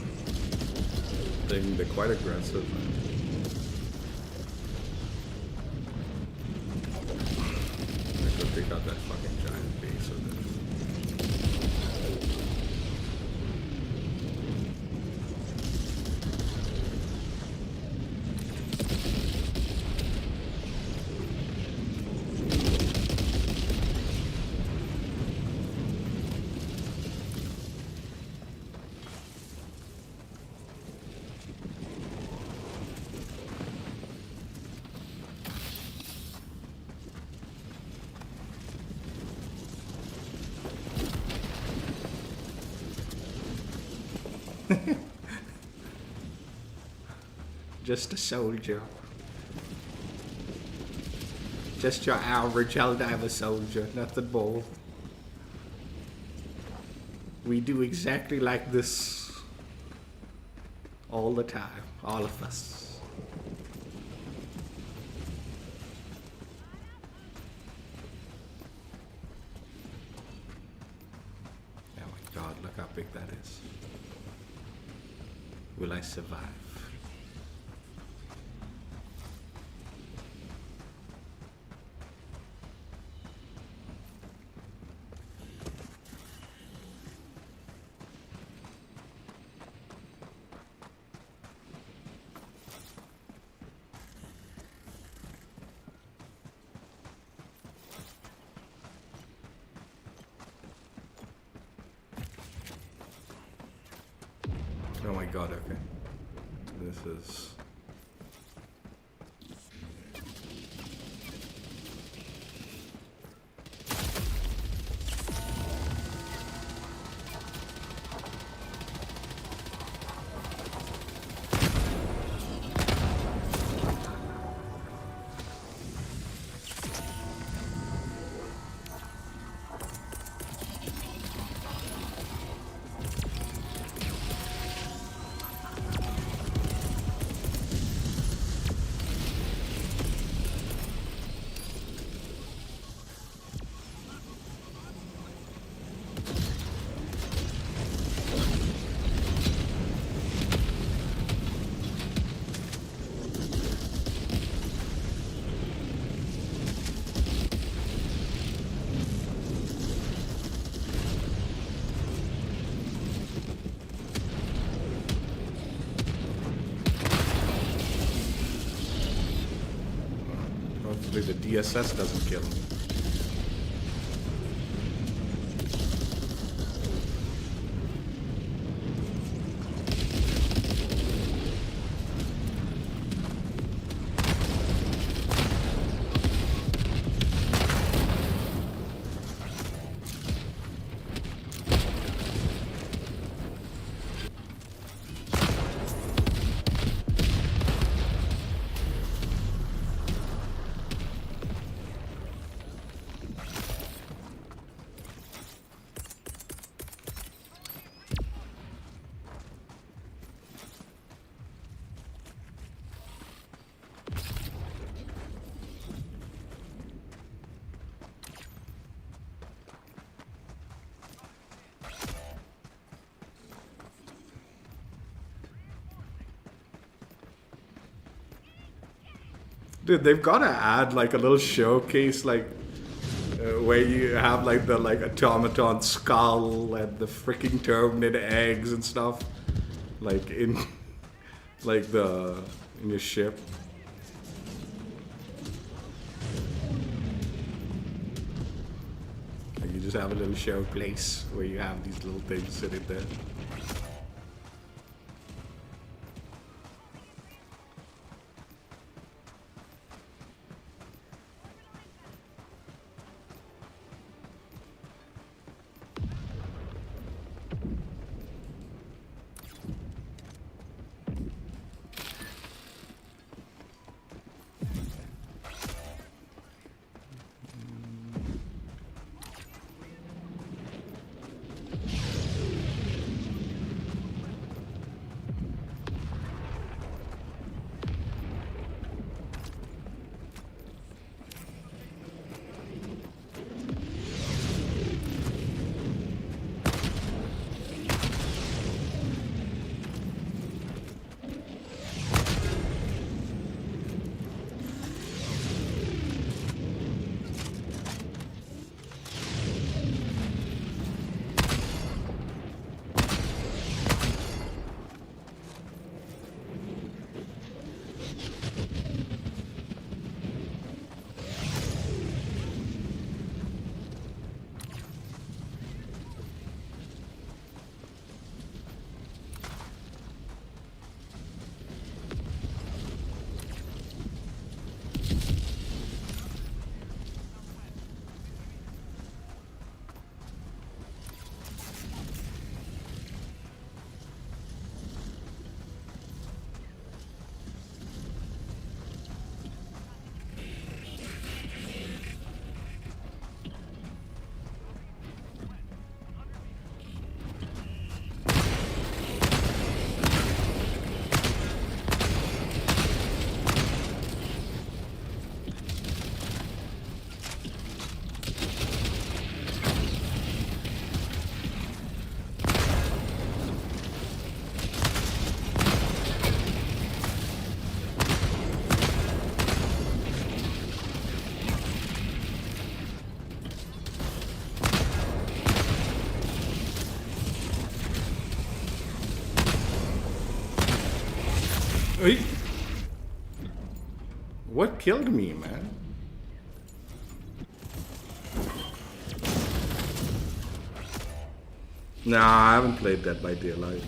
thing, they're quite aggressive. I could pick out that fucking giant base of this. Just a soldier. Just your average Helldiver soldier, nothing more. We do exactly like this all the time, all of us. Oh my god, look how big that is. Will I survive? Oh my god, okay. This is... Hopefully the DSS doesn't kill me. Dude, they've gotta add like a little showcase, like where you have like the automaton skull and the freaking Terminator eggs and stuff, like in in your ship. Like you just have a little showplace where you have these little things sitting there. What killed me, man? Nah, I haven't played Dead by Daylight.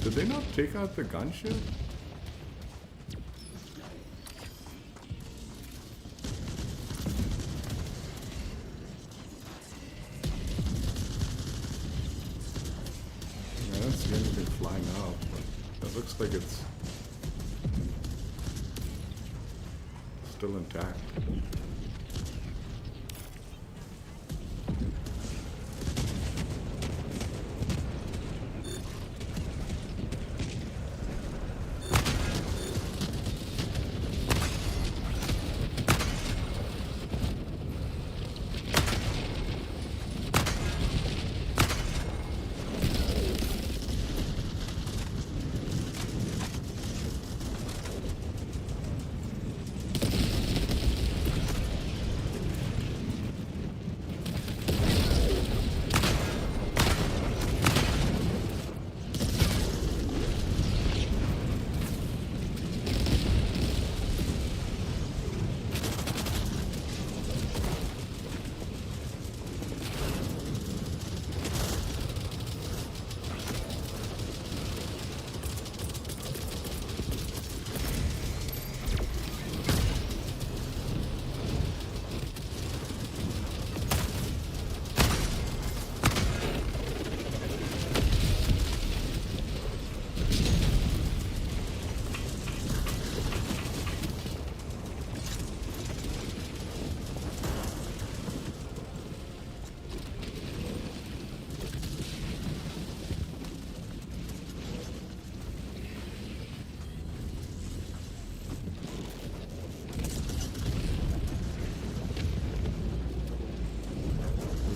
Did they not take out the gunship? I don't see anything flying out, but that looks like it's still intact.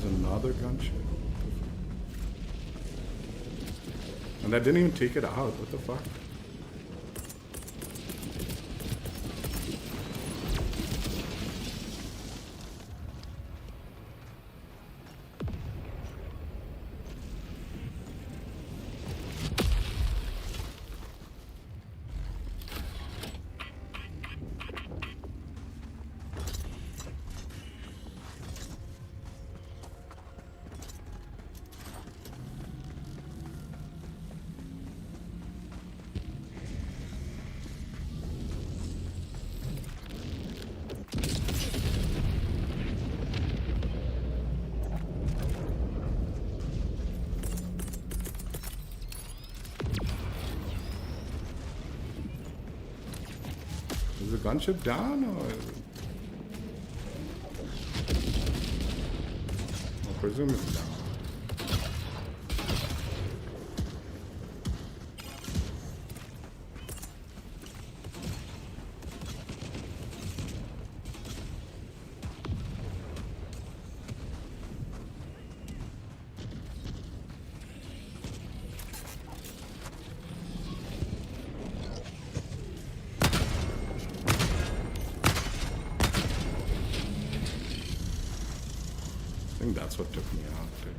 Another gunship. And that didn't even take it out. What the fuck? Is the gunship down or? I presume it's down. I think that's what took me out too.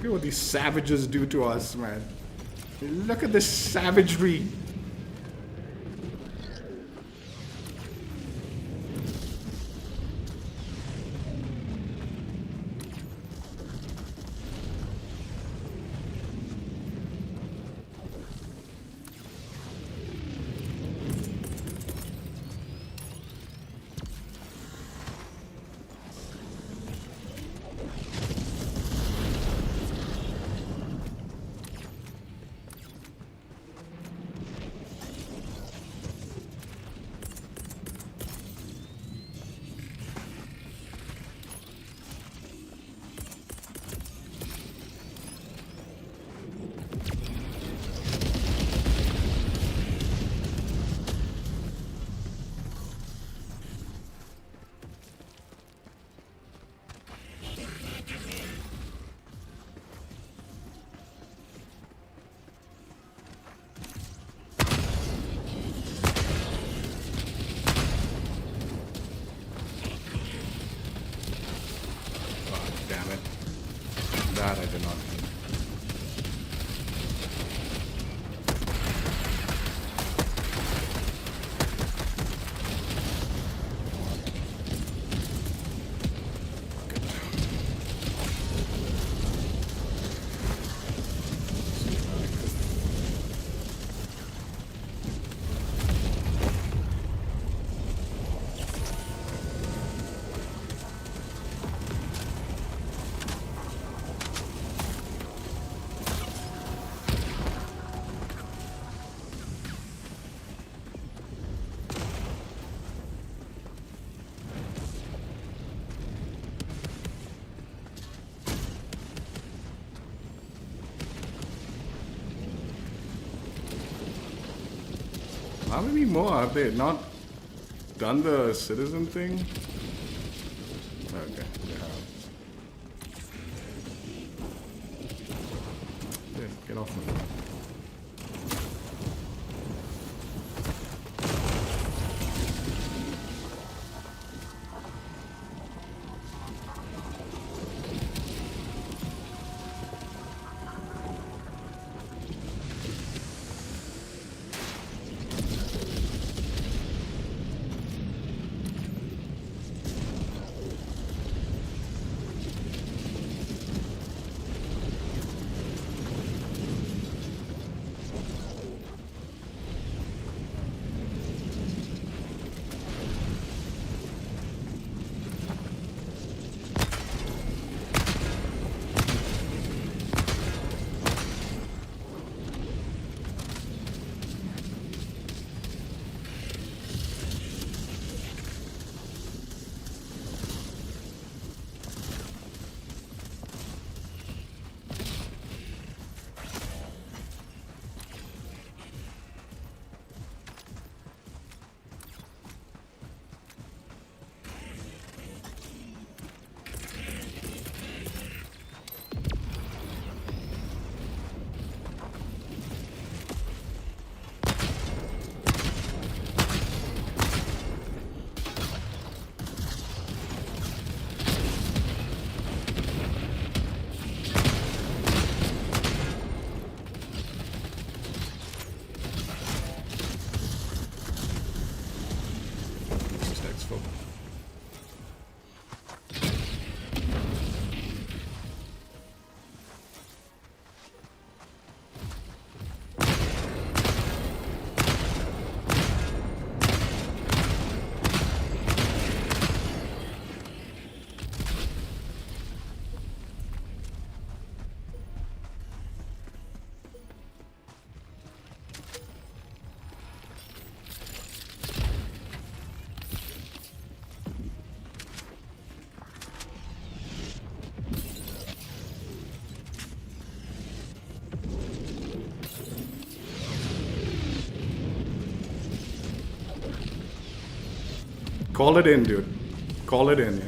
Look at what these savages do to us, man. Look at this savagery. That I did not need. How many more? Have they not done the citizen thing? Okay, they have. Yeah, get off me. Call it in, dude. Call it in, yeah.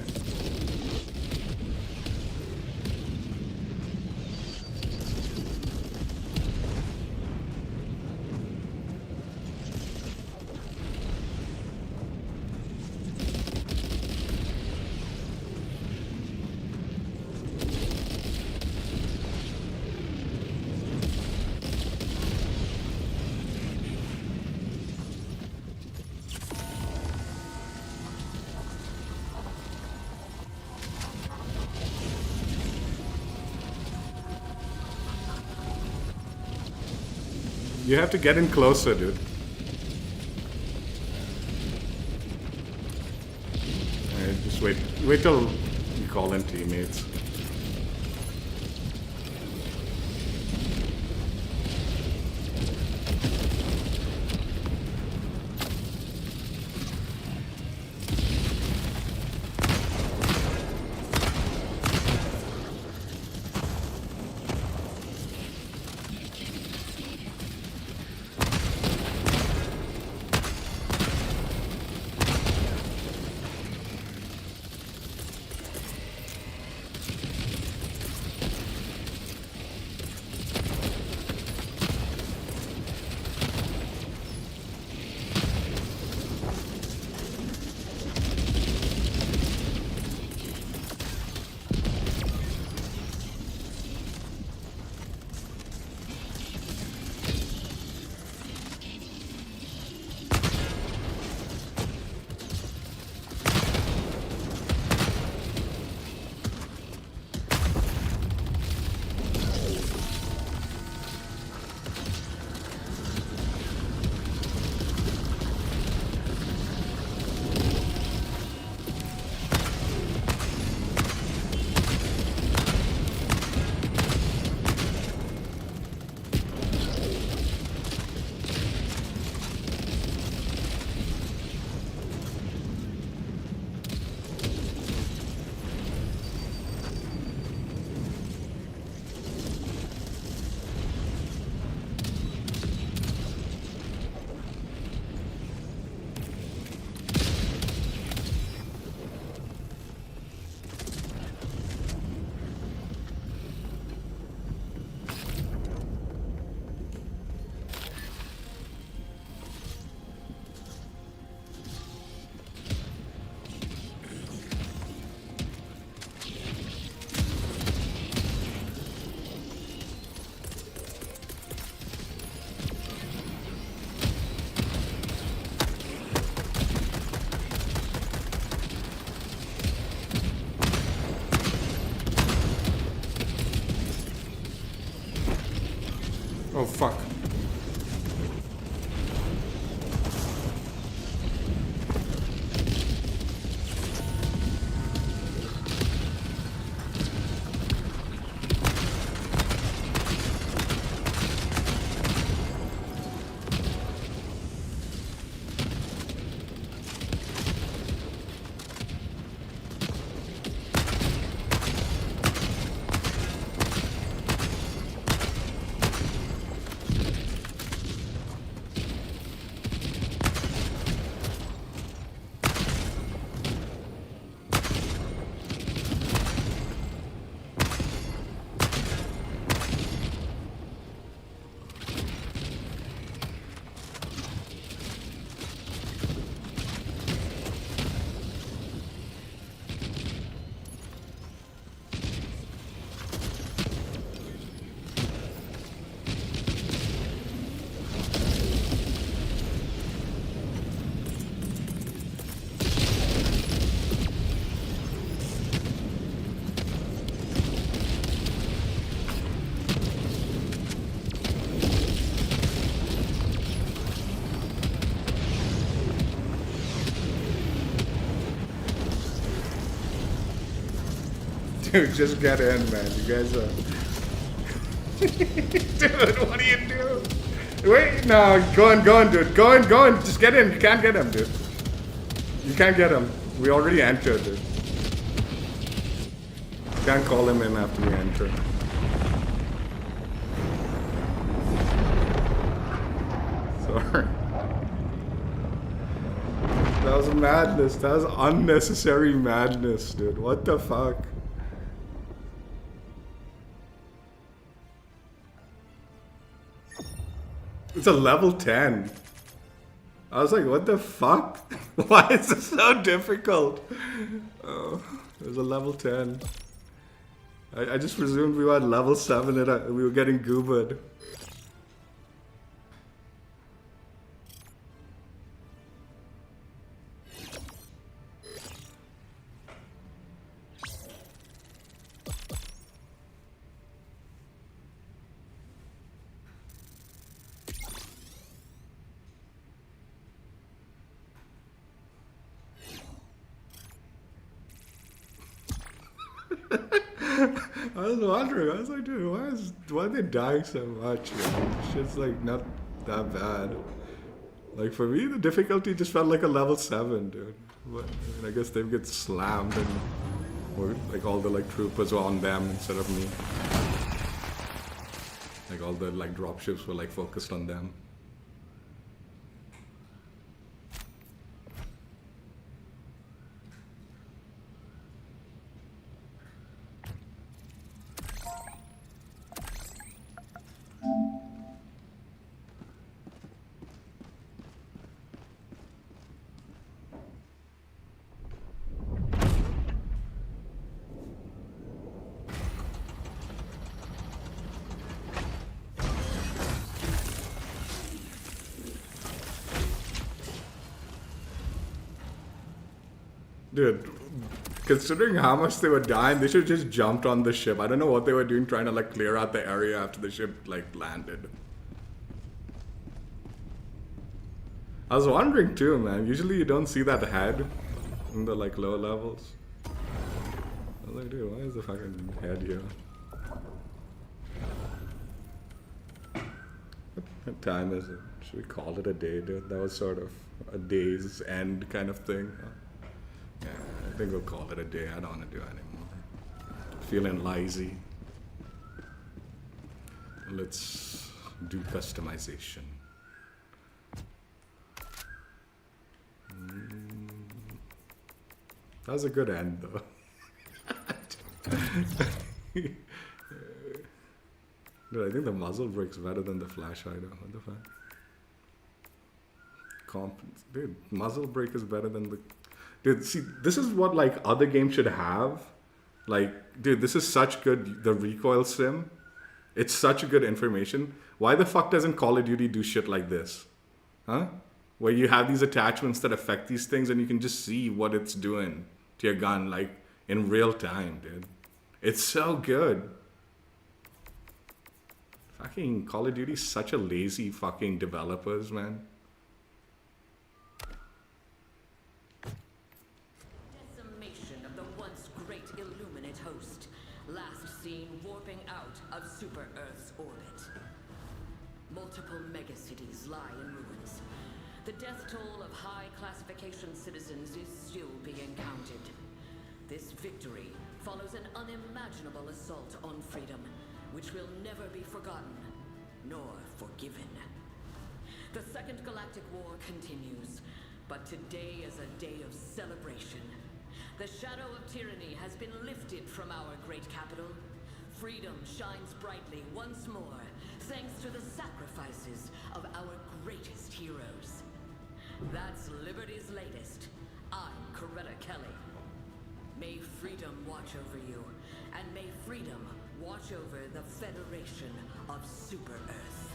You have to get in closer, dude. Alright, just wait till you call in teammates. Oh fuck. Dude, just get in, man. You guys are... Dude, what do you do? Wait, no, go in, dude. Go in. Just get in. You can't get him, dude. You can't get him. We already entered, dude. You can't call him in after we enter. Sorry. That was madness. That was unnecessary madness, dude. What the fuck? It's a level 10. I was like, what the fuck? Why is this so difficult? Oh, it was a level 10. I just presumed we were at level 7 and we were getting goobered. I was wondering. I was like, dude, why are they dying so much? Man? Shit's like not that bad. Like for me, the difficulty just felt like a level 7, dude. But, I mean, I guess they get slammed and or like all the like troopers were on them instead of me. Like all the like dropships were like focused on them. Dude, considering how much they were dying, they should have just jumped on the ship. I don't know what they were doing trying to like clear out the area after the ship like landed. I was wondering too, man. Usually you don't see that head in the like lower levels. I was like, dude, why is the fucking head here? What time is it? Should we call it a day, dude? That was sort of a day's end kind of thing. Yeah, I think we'll call it a day. I don't want to do anymore. Feeling lazy. Let's do customization. That was a good end, though. Dude, I think the muzzle break's better than the flash hider. What the fuck? Dude, muzzle break is better than the... Dude, see, this is what, like, other games should have. Like, dude, this is such good... The recoil sim. It's such good information. Why the fuck doesn't Call of Duty do shit like this? Huh? Where you have these attachments that affect these things and you can just see what it's doing to your gun, like, in real time, dude. It's so good. Fucking Call of Duty is such a lazy fucking developers, man. Decimation of the once great Illuminate host, last seen warping out of Super Earth's orbit. Multiple megacities lie in ruins. The death toll of high classification citizens is still being counted. This victory follows an unimaginable assault on freedom, which will never be forgotten, nor forgiven. The Second Galactic War continues, but today is a day of celebration. The shadow of tyranny has been lifted from our great capital. Freedom shines brightly once more, thanks to the sacrifices of our greatest heroes. That's Liberty's latest. I'm Coretta Kelly. May freedom watch over you, and may freedom watch over the Federation of Super Earth.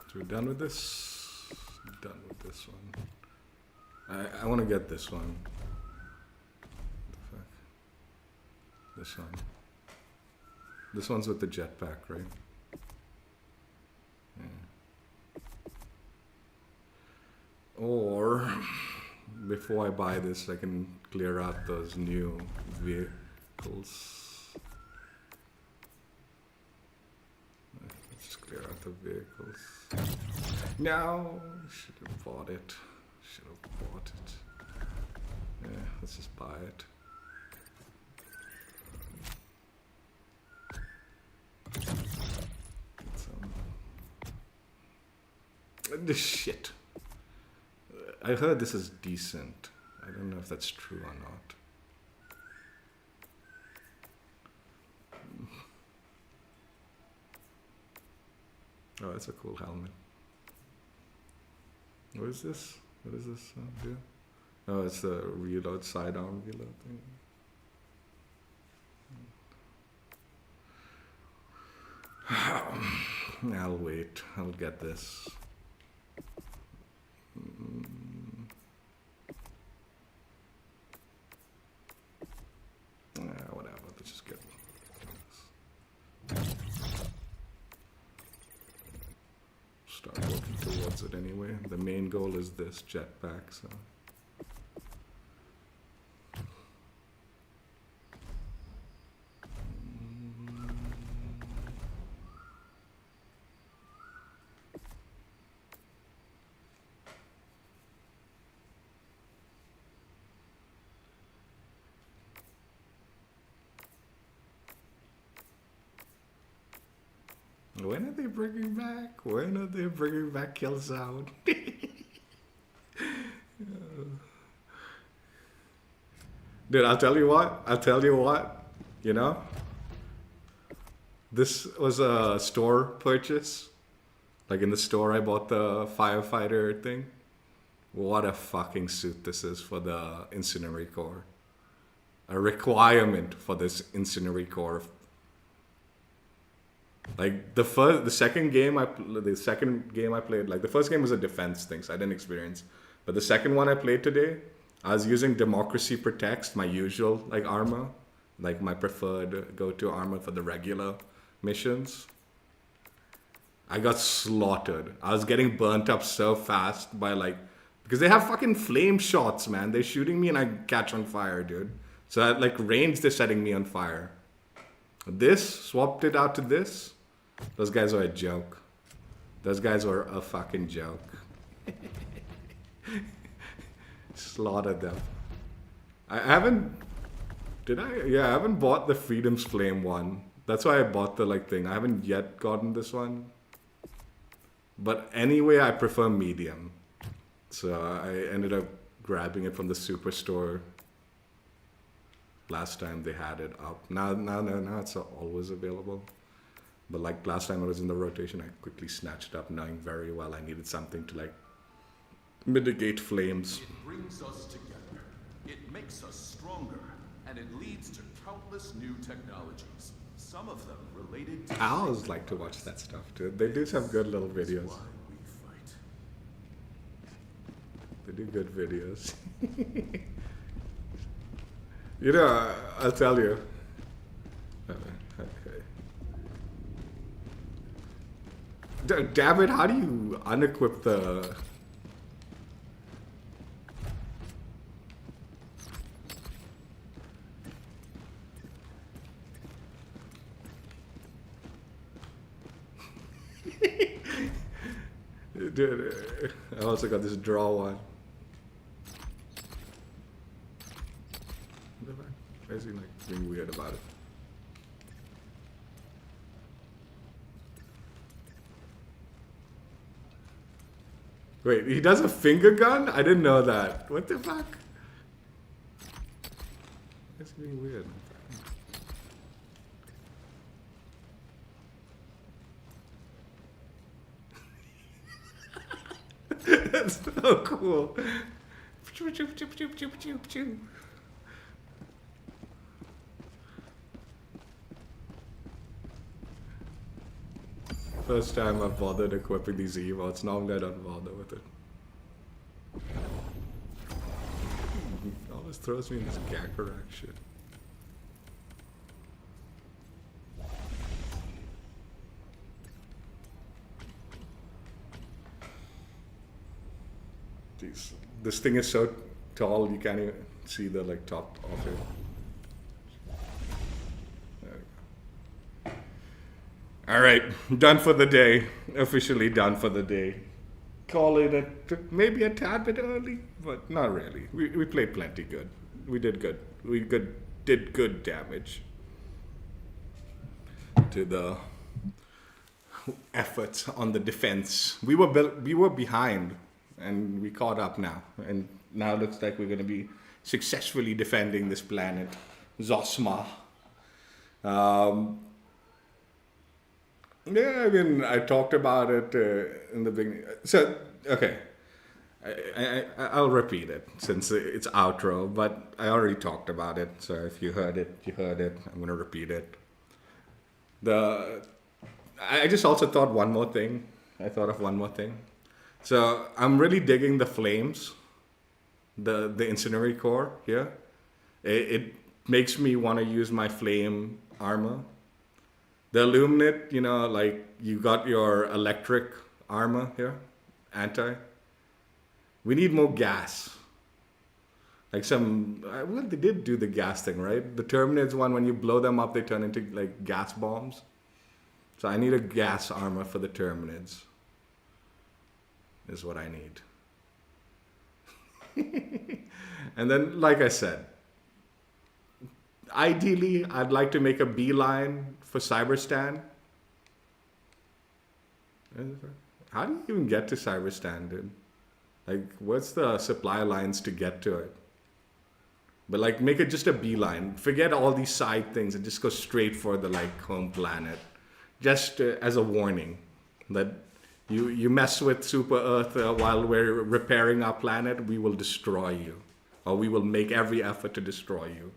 So we're done with this? Done with this one. I want to get this one. What the fuck? This one. This one's with the jetpack, right? Yeah. Or, before I buy this, I can clear out those new vehicles. Let's just clear out the vehicles. No! Should have bought it. Should have bought it. Yeah, let's just buy it. This shit. I heard this is decent. I don't know if that's true or not. Oh, that's a cool helmet. What is this? What is this here? Oh, it's the reload, sidearm reload thing. I'll wait. I'll get this. Whatever. Let's just get this. Start working towards it anyway. The main goal is this jetpack, so. When are they bringing back? When are they bringing back Kill Sound? Dude, I'll tell you what. You know? This was a store purchase. Like in the store I bought the firefighter thing. What a fucking suit this is for the Incendiary Core. A requirement for this Incendiary Core. Like the second game I played, like the first game was a defense thing, so I didn't experience. But the second one I played today, I was using Democracy Protects, my usual like armor, like my preferred go-to armor for the regular missions. I got slaughtered. I was getting burnt up so fast by like, because they have fucking flame shots, man. They're shooting me and I catch on fire, dude. So at like range, they're setting me on fire. This, swapped it out to this. Those guys are a joke. Those guys were a fucking joke. Slaughtered them. I haven't... Did I? Yeah, I haven't bought the Freedom's Flame one. That's why I bought the like thing. I haven't yet gotten this one. But anyway, I prefer medium. So I ended up grabbing it from the Superstore. Last time they had it up. Now it's always available. But like last time I was in the rotation, I quickly snatched it up, knowing very well I needed something to like mitigate flames. It brings us together. It makes us stronger, and it leads to countless new technologies. Some of them related to... I always like to watch that stuff too. They do some good little videos. Why we fight. They do good videos. You know, I'll tell you. Damn it, how do you unequip the... Dude, I also got this draw one. Why is he like being weird about it? Wait, he does a finger gun? I didn't know that. What the fuck? It's being weird. That's so cool. First time I've bothered equipping these emotes. Normally I don't bother with it. It always throws me in this Gakarak shit. Jeez. This thing is so tall you can't even see the like top of it. Alright, done for the day. Officially done for the day. Call it maybe a tad bit early, but not really. We played plenty good. We did good. Did good damage to the efforts on the defense. We were behind, and we caught up now. And now it looks like we're going to be successfully defending this planet, Zosma. Yeah, I mean, I talked about it in the beginning. So, okay. I'll repeat it since it's outro, but I already talked about it. So if you heard it, you heard it. I'm going to repeat it. The I just also thought one more thing. I thought of one more thing. So I'm really digging the flames, the incendiary core here. It makes me want to use my flame armor. The illuminate, you know, like you got your electric armor here, anti. We need more gas. Like well, they did do the gas thing, right? The Terminates one, when you blow them up, they turn into like gas bombs. So I need a gas armor for the Terminates. Is what I need. And then, like I said, ideally, I'd like to make a beeline for Cyberstan. How do you even get to Cyberstan, dude? Like, what's the supply lines to get to it? But like, make it just a beeline. Forget all these side things and just go straight for the like home planet. Just as a warning that you mess with Super Earth while we're repairing our planet, we will destroy you, or we will make every effort to destroy you.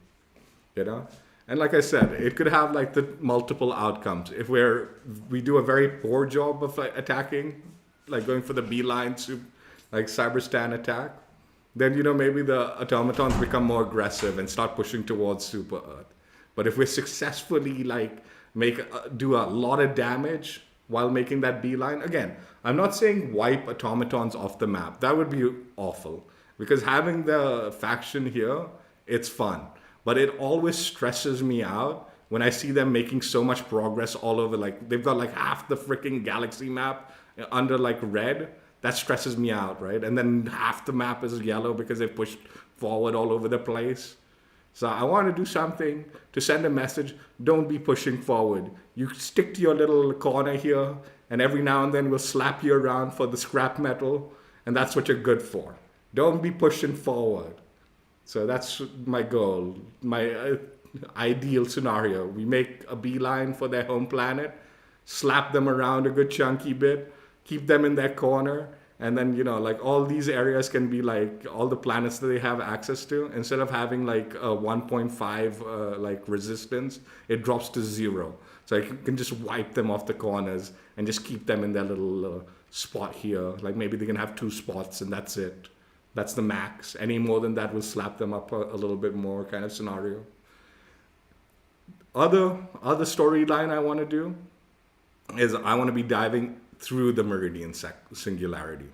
You know. And like I said, it could have like the multiple outcomes. If we do a very poor job of like attacking, like going for the beeline, like Cyberstan attack, then you know maybe the automatons become more aggressive and start pushing towards Super Earth. But if we successfully like do a lot of damage while making that beeline, again, I'm not saying wipe automatons off the map. That would be awful, because having the faction here, it's fun. But it always stresses me out when I see them making so much progress all over. Like they've got like half the freaking galaxy map under like red. That stresses me out, right? And then half the map is yellow because they've pushed forward all over the place. So I want to do something to send a message. Don't be pushing forward. You stick to your little corner here, and every now and then we'll slap you around for the scrap metal, and that's what you're good for. Don't be pushing forward. So that's my goal, my ideal scenario. We make a beeline for their home planet, slap them around a good chunky bit, keep them in their corner, and then, you know, like all these areas can be like all the planets that they have access to. Instead of having like a 1.5 like resistance, it drops to 0. So I can just wipe them off the corners and just keep them in their little spot here. Like maybe they can have 2 spots and that's it. That's the max. Any more than that will slap them up a little bit more kind of scenario. Other storyline I want to do is I want to be diving through the Meridian Singularity.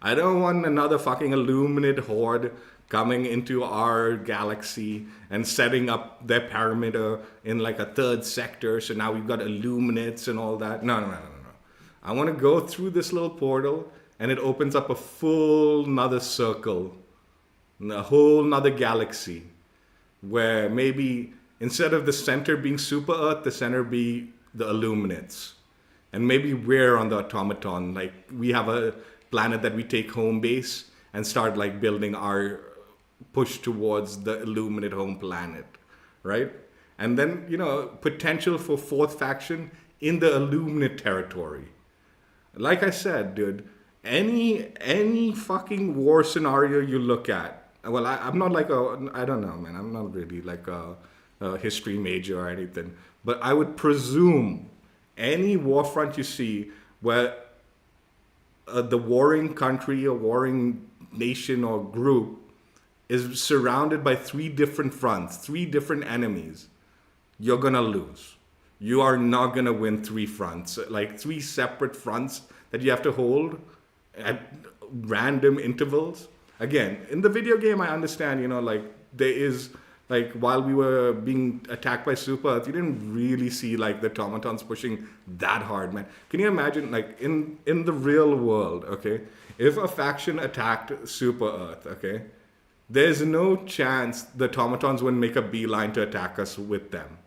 I don't want another fucking Illuminate horde coming into our galaxy and setting up their perimeter in like a 3rd sector. So now we've got Illuminates and all that. No. I want to go through this little portal, and it opens up a full nother circle, a whole nother galaxy, where maybe instead of the center being Super Earth, the center be the Illuminates. And maybe we're on the Automaton, like we have a planet that we take home base and start like building our push towards the Illuminate home planet, right? And then, you know, potential for 4th faction in the Illuminate territory. Like I said, dude, any fucking war scenario you look at, well, I'm not like I don't know, man, I'm not really like a history major or anything, but I would presume any war front you see where the warring country or warring nation or group is surrounded by 3 different fronts, 3 different enemies, you're gonna lose. You are not gonna win 3 fronts, like 3 separate fronts that you have to hold at random intervals. Again, in the video game, I understand, you know, like there is, like while we were being attacked by Super Earth, you didn't really see like the automatons pushing that hard, man. Can you imagine, like in the real world, okay, if a faction attacked Super Earth, okay, there's no chance the automatons wouldn't make a beeline to attack us with them.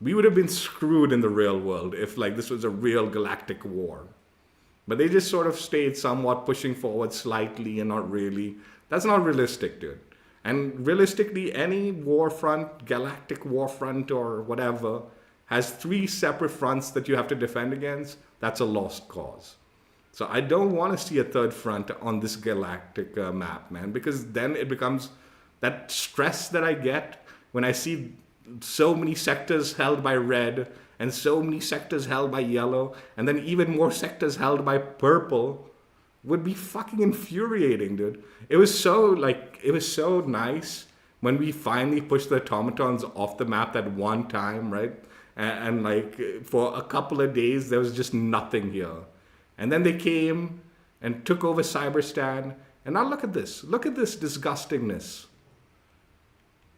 We would have been screwed in the real world if like this was a real galactic war. But they just sort of stayed somewhat pushing forward slightly and not really. That's not realistic, dude. And realistically, any war front, galactic war front or whatever, has 3 separate fronts that you have to defend against. That's a lost cause. So I don't want to see a 3rd front on this galactic map, man, because then it becomes that stress that I get when I see so many sectors held by red and so many sectors held by yellow, and then even more sectors held by purple, would be fucking infuriating, dude. It was so nice when we finally pushed the automatons off the map that one time, right? And like for a couple of days, there was just nothing here. And then they came and took over Cyberstan. And now look at this. Look at this disgustingness.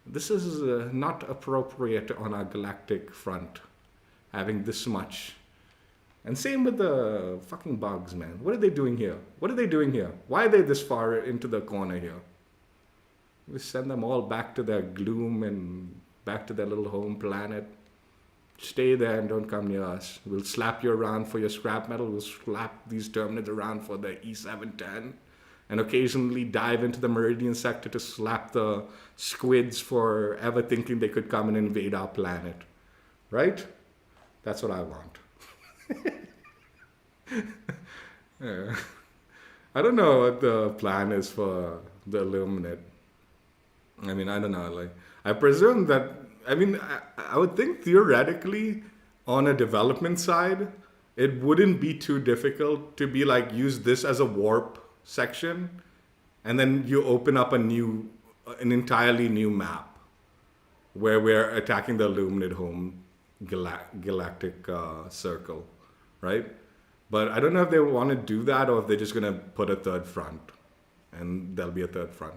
This is not appropriate on our galactic front, having this much. And same with the fucking bugs, man. What are they doing here? What are they doing here? Why are they this far into the corner here? We send them all back to their gloom and back to their little home planet. Stay there and don't come near us. We'll slap you around for your scrap metal. We'll slap these Terminids around for the E710. And occasionally dive into the Meridian sector to slap the squids for ever thinking they could come and invade our planet. Right? That's what I want. Yeah. I don't know what the plan is for the Illuminate. I mean, I don't know. Like, I presume that, I would think theoretically on a development side, it wouldn't be too difficult to be like, use this as a warp section, and then you open up an entirely new map where we're attacking the Illuminate home galactic circle, right? But I don't know if they want to do that or if they're just going to put a third front, and there'll be a third front.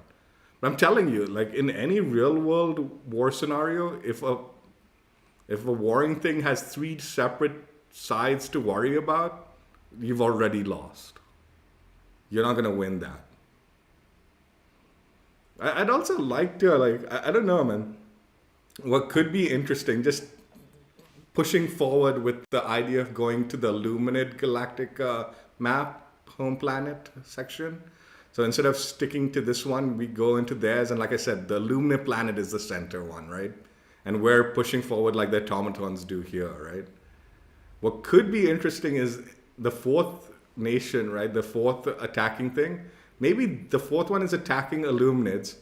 But I'm telling you, like in any real world war scenario, if a warring thing has 3 separate sides to worry about, you've already lost. You're not going to win that. I'd also like to, like, I don't know, man. What could be interesting, just pushing forward with the idea of going to the Illuminate galactic map, home planet section. So instead of sticking to this one, we go into theirs. And like I said, the Illuminate planet is the center one, right? And we're pushing forward like the automatons do here, right? What could be interesting is the 4th nation, right? The 4th attacking thing. Maybe the 4th one is attacking Illuminates,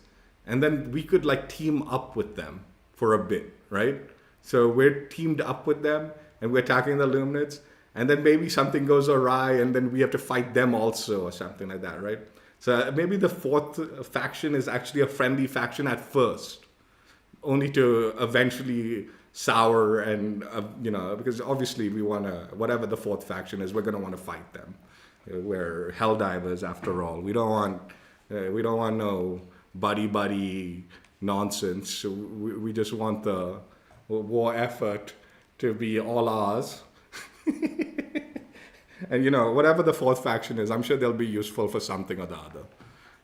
and then we could like team up with them for a bit, right? So we're teamed up with them and we're attacking the Illuminates, and then maybe something goes awry and then we have to fight them also or something like that, right? So maybe the 4th faction is actually a friendly faction at first, only to eventually sour and, because obviously we want to, whatever the 4th faction is, we're going to want to fight them. We're Helldivers after all. We don't want no buddy nonsense. We just want the war effort to be all ours. And whatever the 4th faction is, I'm sure they'll be useful for something or the other.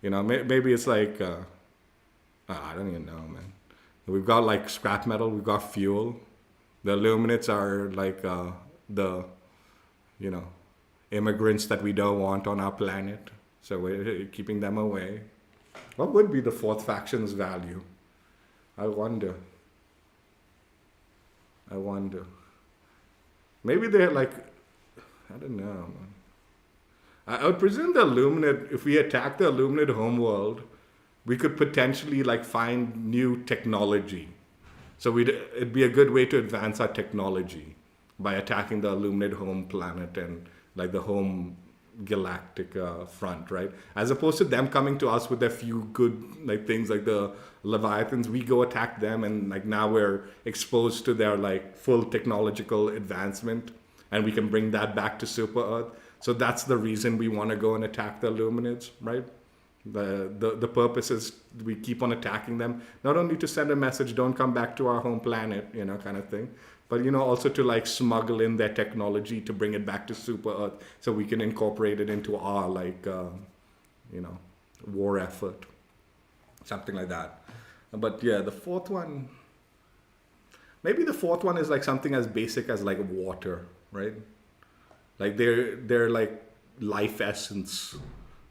Maybe it's like I don't even know, man. We've got like scrap metal, we've got fuel. The Illuminates are like the immigrants that we don't want on our planet, so we're keeping them away. What would be the 4th faction's value? I wonder. Maybe they're like, I don't know, man. I would presume the Illuminate, if we attack the Illuminate homeworld, we could potentially like find new technology. So it'd be a good way to advance our technology by attacking the Illuminate home planet and like the home galactic front, right? As opposed to them coming to us with their few good like things like the Leviathans, we go attack them, and like now we're exposed to their like full technological advancement, and we can bring that back to Super Earth. So that's the reason we want to go and attack the Illuminates, right? The purpose is we keep on attacking them, not only to send a message, don't come back to our home planet, kind of thing, but also to like smuggle in their technology to bring it back to Super Earth so we can incorporate it into our like war effort, something like that. But yeah, the 4th one, maybe the 4th one is like something as basic as like water, right? Like they're like life essence,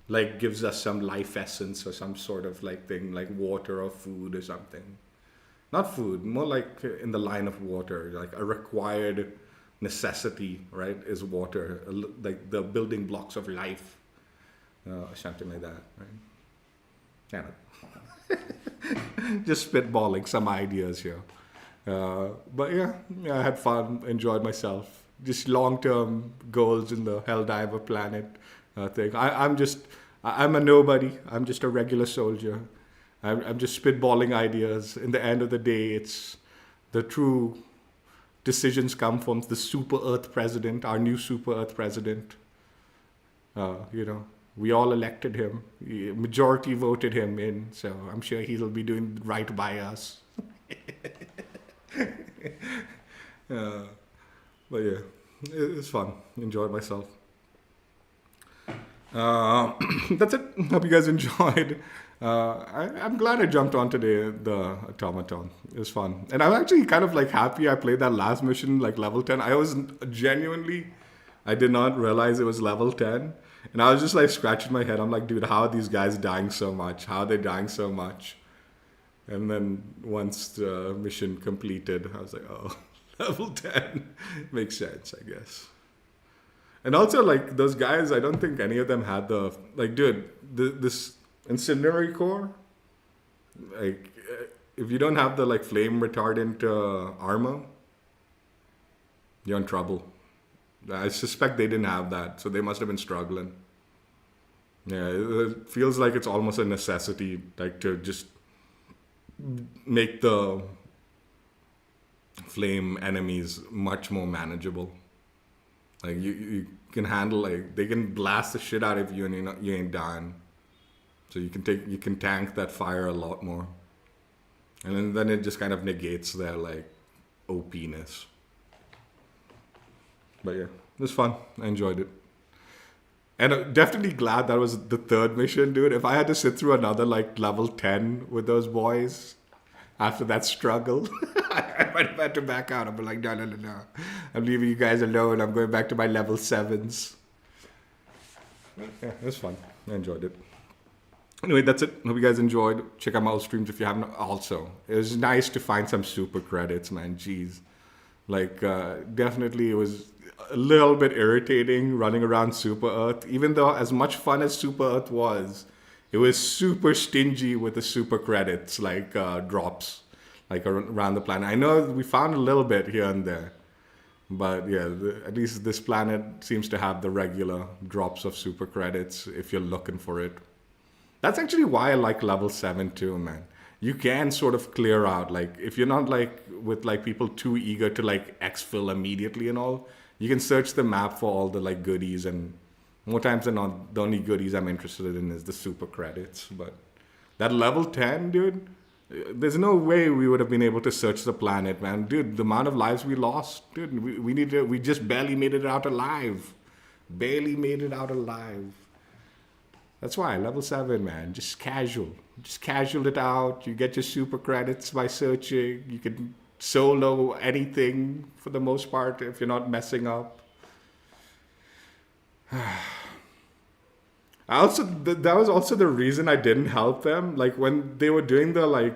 like gives us some life essence or some sort of like thing, like water or food or something. Not food, more like in the line of water, like a required necessity, right, is water, like the building blocks of life, something like that, right? Yeah. Just spitballing some ideas here. But yeah, I had fun, enjoyed myself. Just long-term goals in the Helldiver planet thing. I'm a nobody. I'm just a regular soldier. I'm just spitballing ideas. In the end of the day, it's the true decisions come from the Super Earth president, our new Super Earth president. We all elected him. Majority voted him in, so I'm sure he'll be doing right by us. But yeah, it was fun. Enjoyed myself. That's it. Hope you guys enjoyed. I'm glad I jumped on today, the Automaton. It was fun. And I'm actually kind of like happy I played that last mission, like level 10. I did not realize it was level 10. And I was just like scratching my head. I'm like, dude, how are these guys dying so much? How are they dying so much? And then once the mission completed, I was like, oh, level 10. Makes sense, I guess. And also, like, those guys, I don't think any of them had this incendiary core, like, if you don't have the, like, flame retardant armor, you're in trouble. I suspect they didn't have that, so they must have been struggling. Yeah, it feels like it's almost a necessity, like, to just make the flame enemies much more manageable. Like, you can handle, like, they can blast the shit out of you and you ain't dying. So you can tank that fire a lot more. And then it just kind of negates their, like, OP-ness. But yeah, it was fun. I enjoyed it. And I'm definitely glad that was the third mission, dude. If I had to sit through another, like, level 10 with those boys after that struggle, I might have had to back out. I'd be like, no. I'm leaving you guys alone. I'm going back to my level 7s. Yeah, it was fun. I enjoyed it. Anyway, that's it. Hope you guys enjoyed. Check out my old streams if you haven't. Also, it was nice to find some super credits, man. Jeez. Like, definitely it was a little bit irritating running around Super Earth. Even though as much fun as Super Earth was, it was super stingy with the super credits, like drops, like around the planet. I know we found a little bit here and there. But yeah, at least this planet seems to have the regular drops of super credits if you're looking for it. That's actually why I like level 7 too, man. You can sort of clear out, like, if you're not like with like people too eager to like exfil immediately and all, you can search the map for all the like goodies, and more times than not, the only goodies I'm interested in is the super credits. But that level 10, dude, there's no way we would have been able to search the planet, man. Dude, the amount of lives we lost, dude, we just barely made it out alive. Barely made it out alive. That's why, level 7, man, just casual. Just casual it out. You get your super credits by searching. You can solo anything for the most part if you're not messing up. That was also the reason I didn't help them. Like, when they were doing the, like,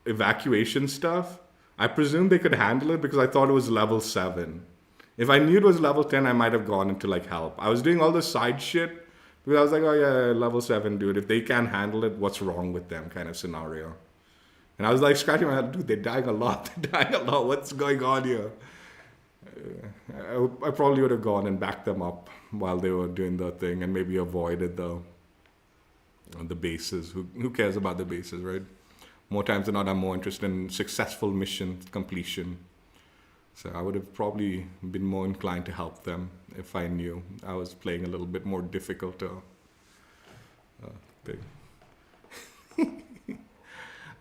evacuation stuff, I presumed they could handle it because I thought it was level 7. If I knew it was level 10, I might have gone into, like, help. I was doing all the side shit because I was like, oh yeah, level 7, dude. If they can't handle it, what's wrong with them kind of scenario. And I was like scratching my head, dude, they're dying a lot. They're dying a lot. What's going on here? I probably would have gone and backed them up while they were doing the thing and maybe avoided the bases. Who cares about the bases, right? More times than not, I'm more interested in successful mission completion. So I would have probably been more inclined to help them if I knew I was playing a little bit more difficult thing.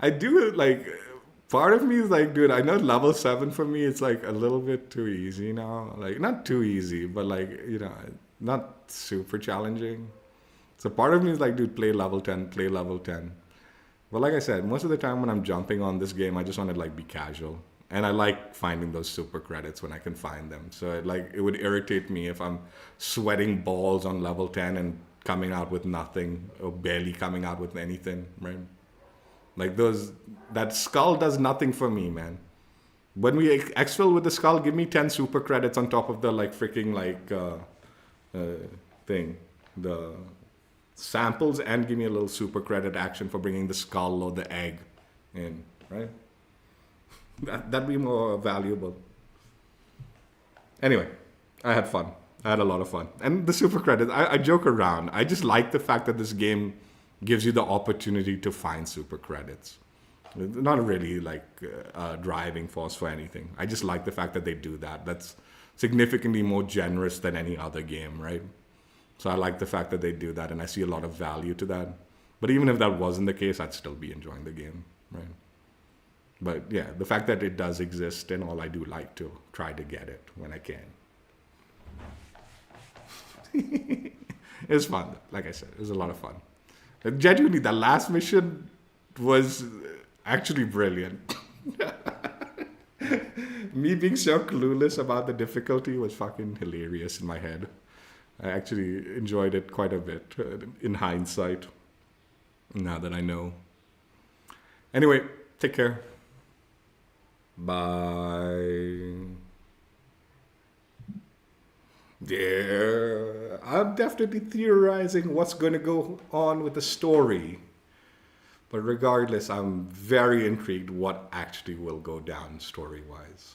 I do, like, part of me is like, dude, I know level 7 for me, it's like a little bit too easy now. Like, not too easy, but like, you know, not super challenging. So part of me is like, dude, play level 10. But like I said, most of the time when I'm jumping on this game, I just want to like be casual. And I like finding those super credits when I can find them. So it would irritate me if I'm sweating balls on level 10 and coming out with nothing or barely coming out with anything, right? Like that skull does nothing for me, man. When we exfil with the skull, give me 10 super credits on top of the like freaking like thing, the samples, and give me a little super credit action for bringing the skull or the egg in, right? That'd be more valuable. Anyway, I had fun. I had a lot of fun. And the super credits, I joke around. I just like the fact that this game gives you the opportunity to find super credits. Not really like a driving force for anything. I just like the fact that they do that. That's significantly more generous than any other game, right? So I like the fact that they do that, and I see a lot of value to that. But even if that wasn't the case, I'd still be enjoying the game, right? But yeah, the fact that it does exist and all, I do like to try to get it when I can. It was fun, like I said. It was a lot of fun. And genuinely, the last mission was actually brilliant. Me being so clueless about the difficulty was fucking hilarious in my head. I actually enjoyed it quite a bit in hindsight, now that I know. Anyway, take care. Bye. Yeah, I'm definitely theorizing what's going to go on with the story. But regardless, I'm very intrigued what actually will go down story-wise.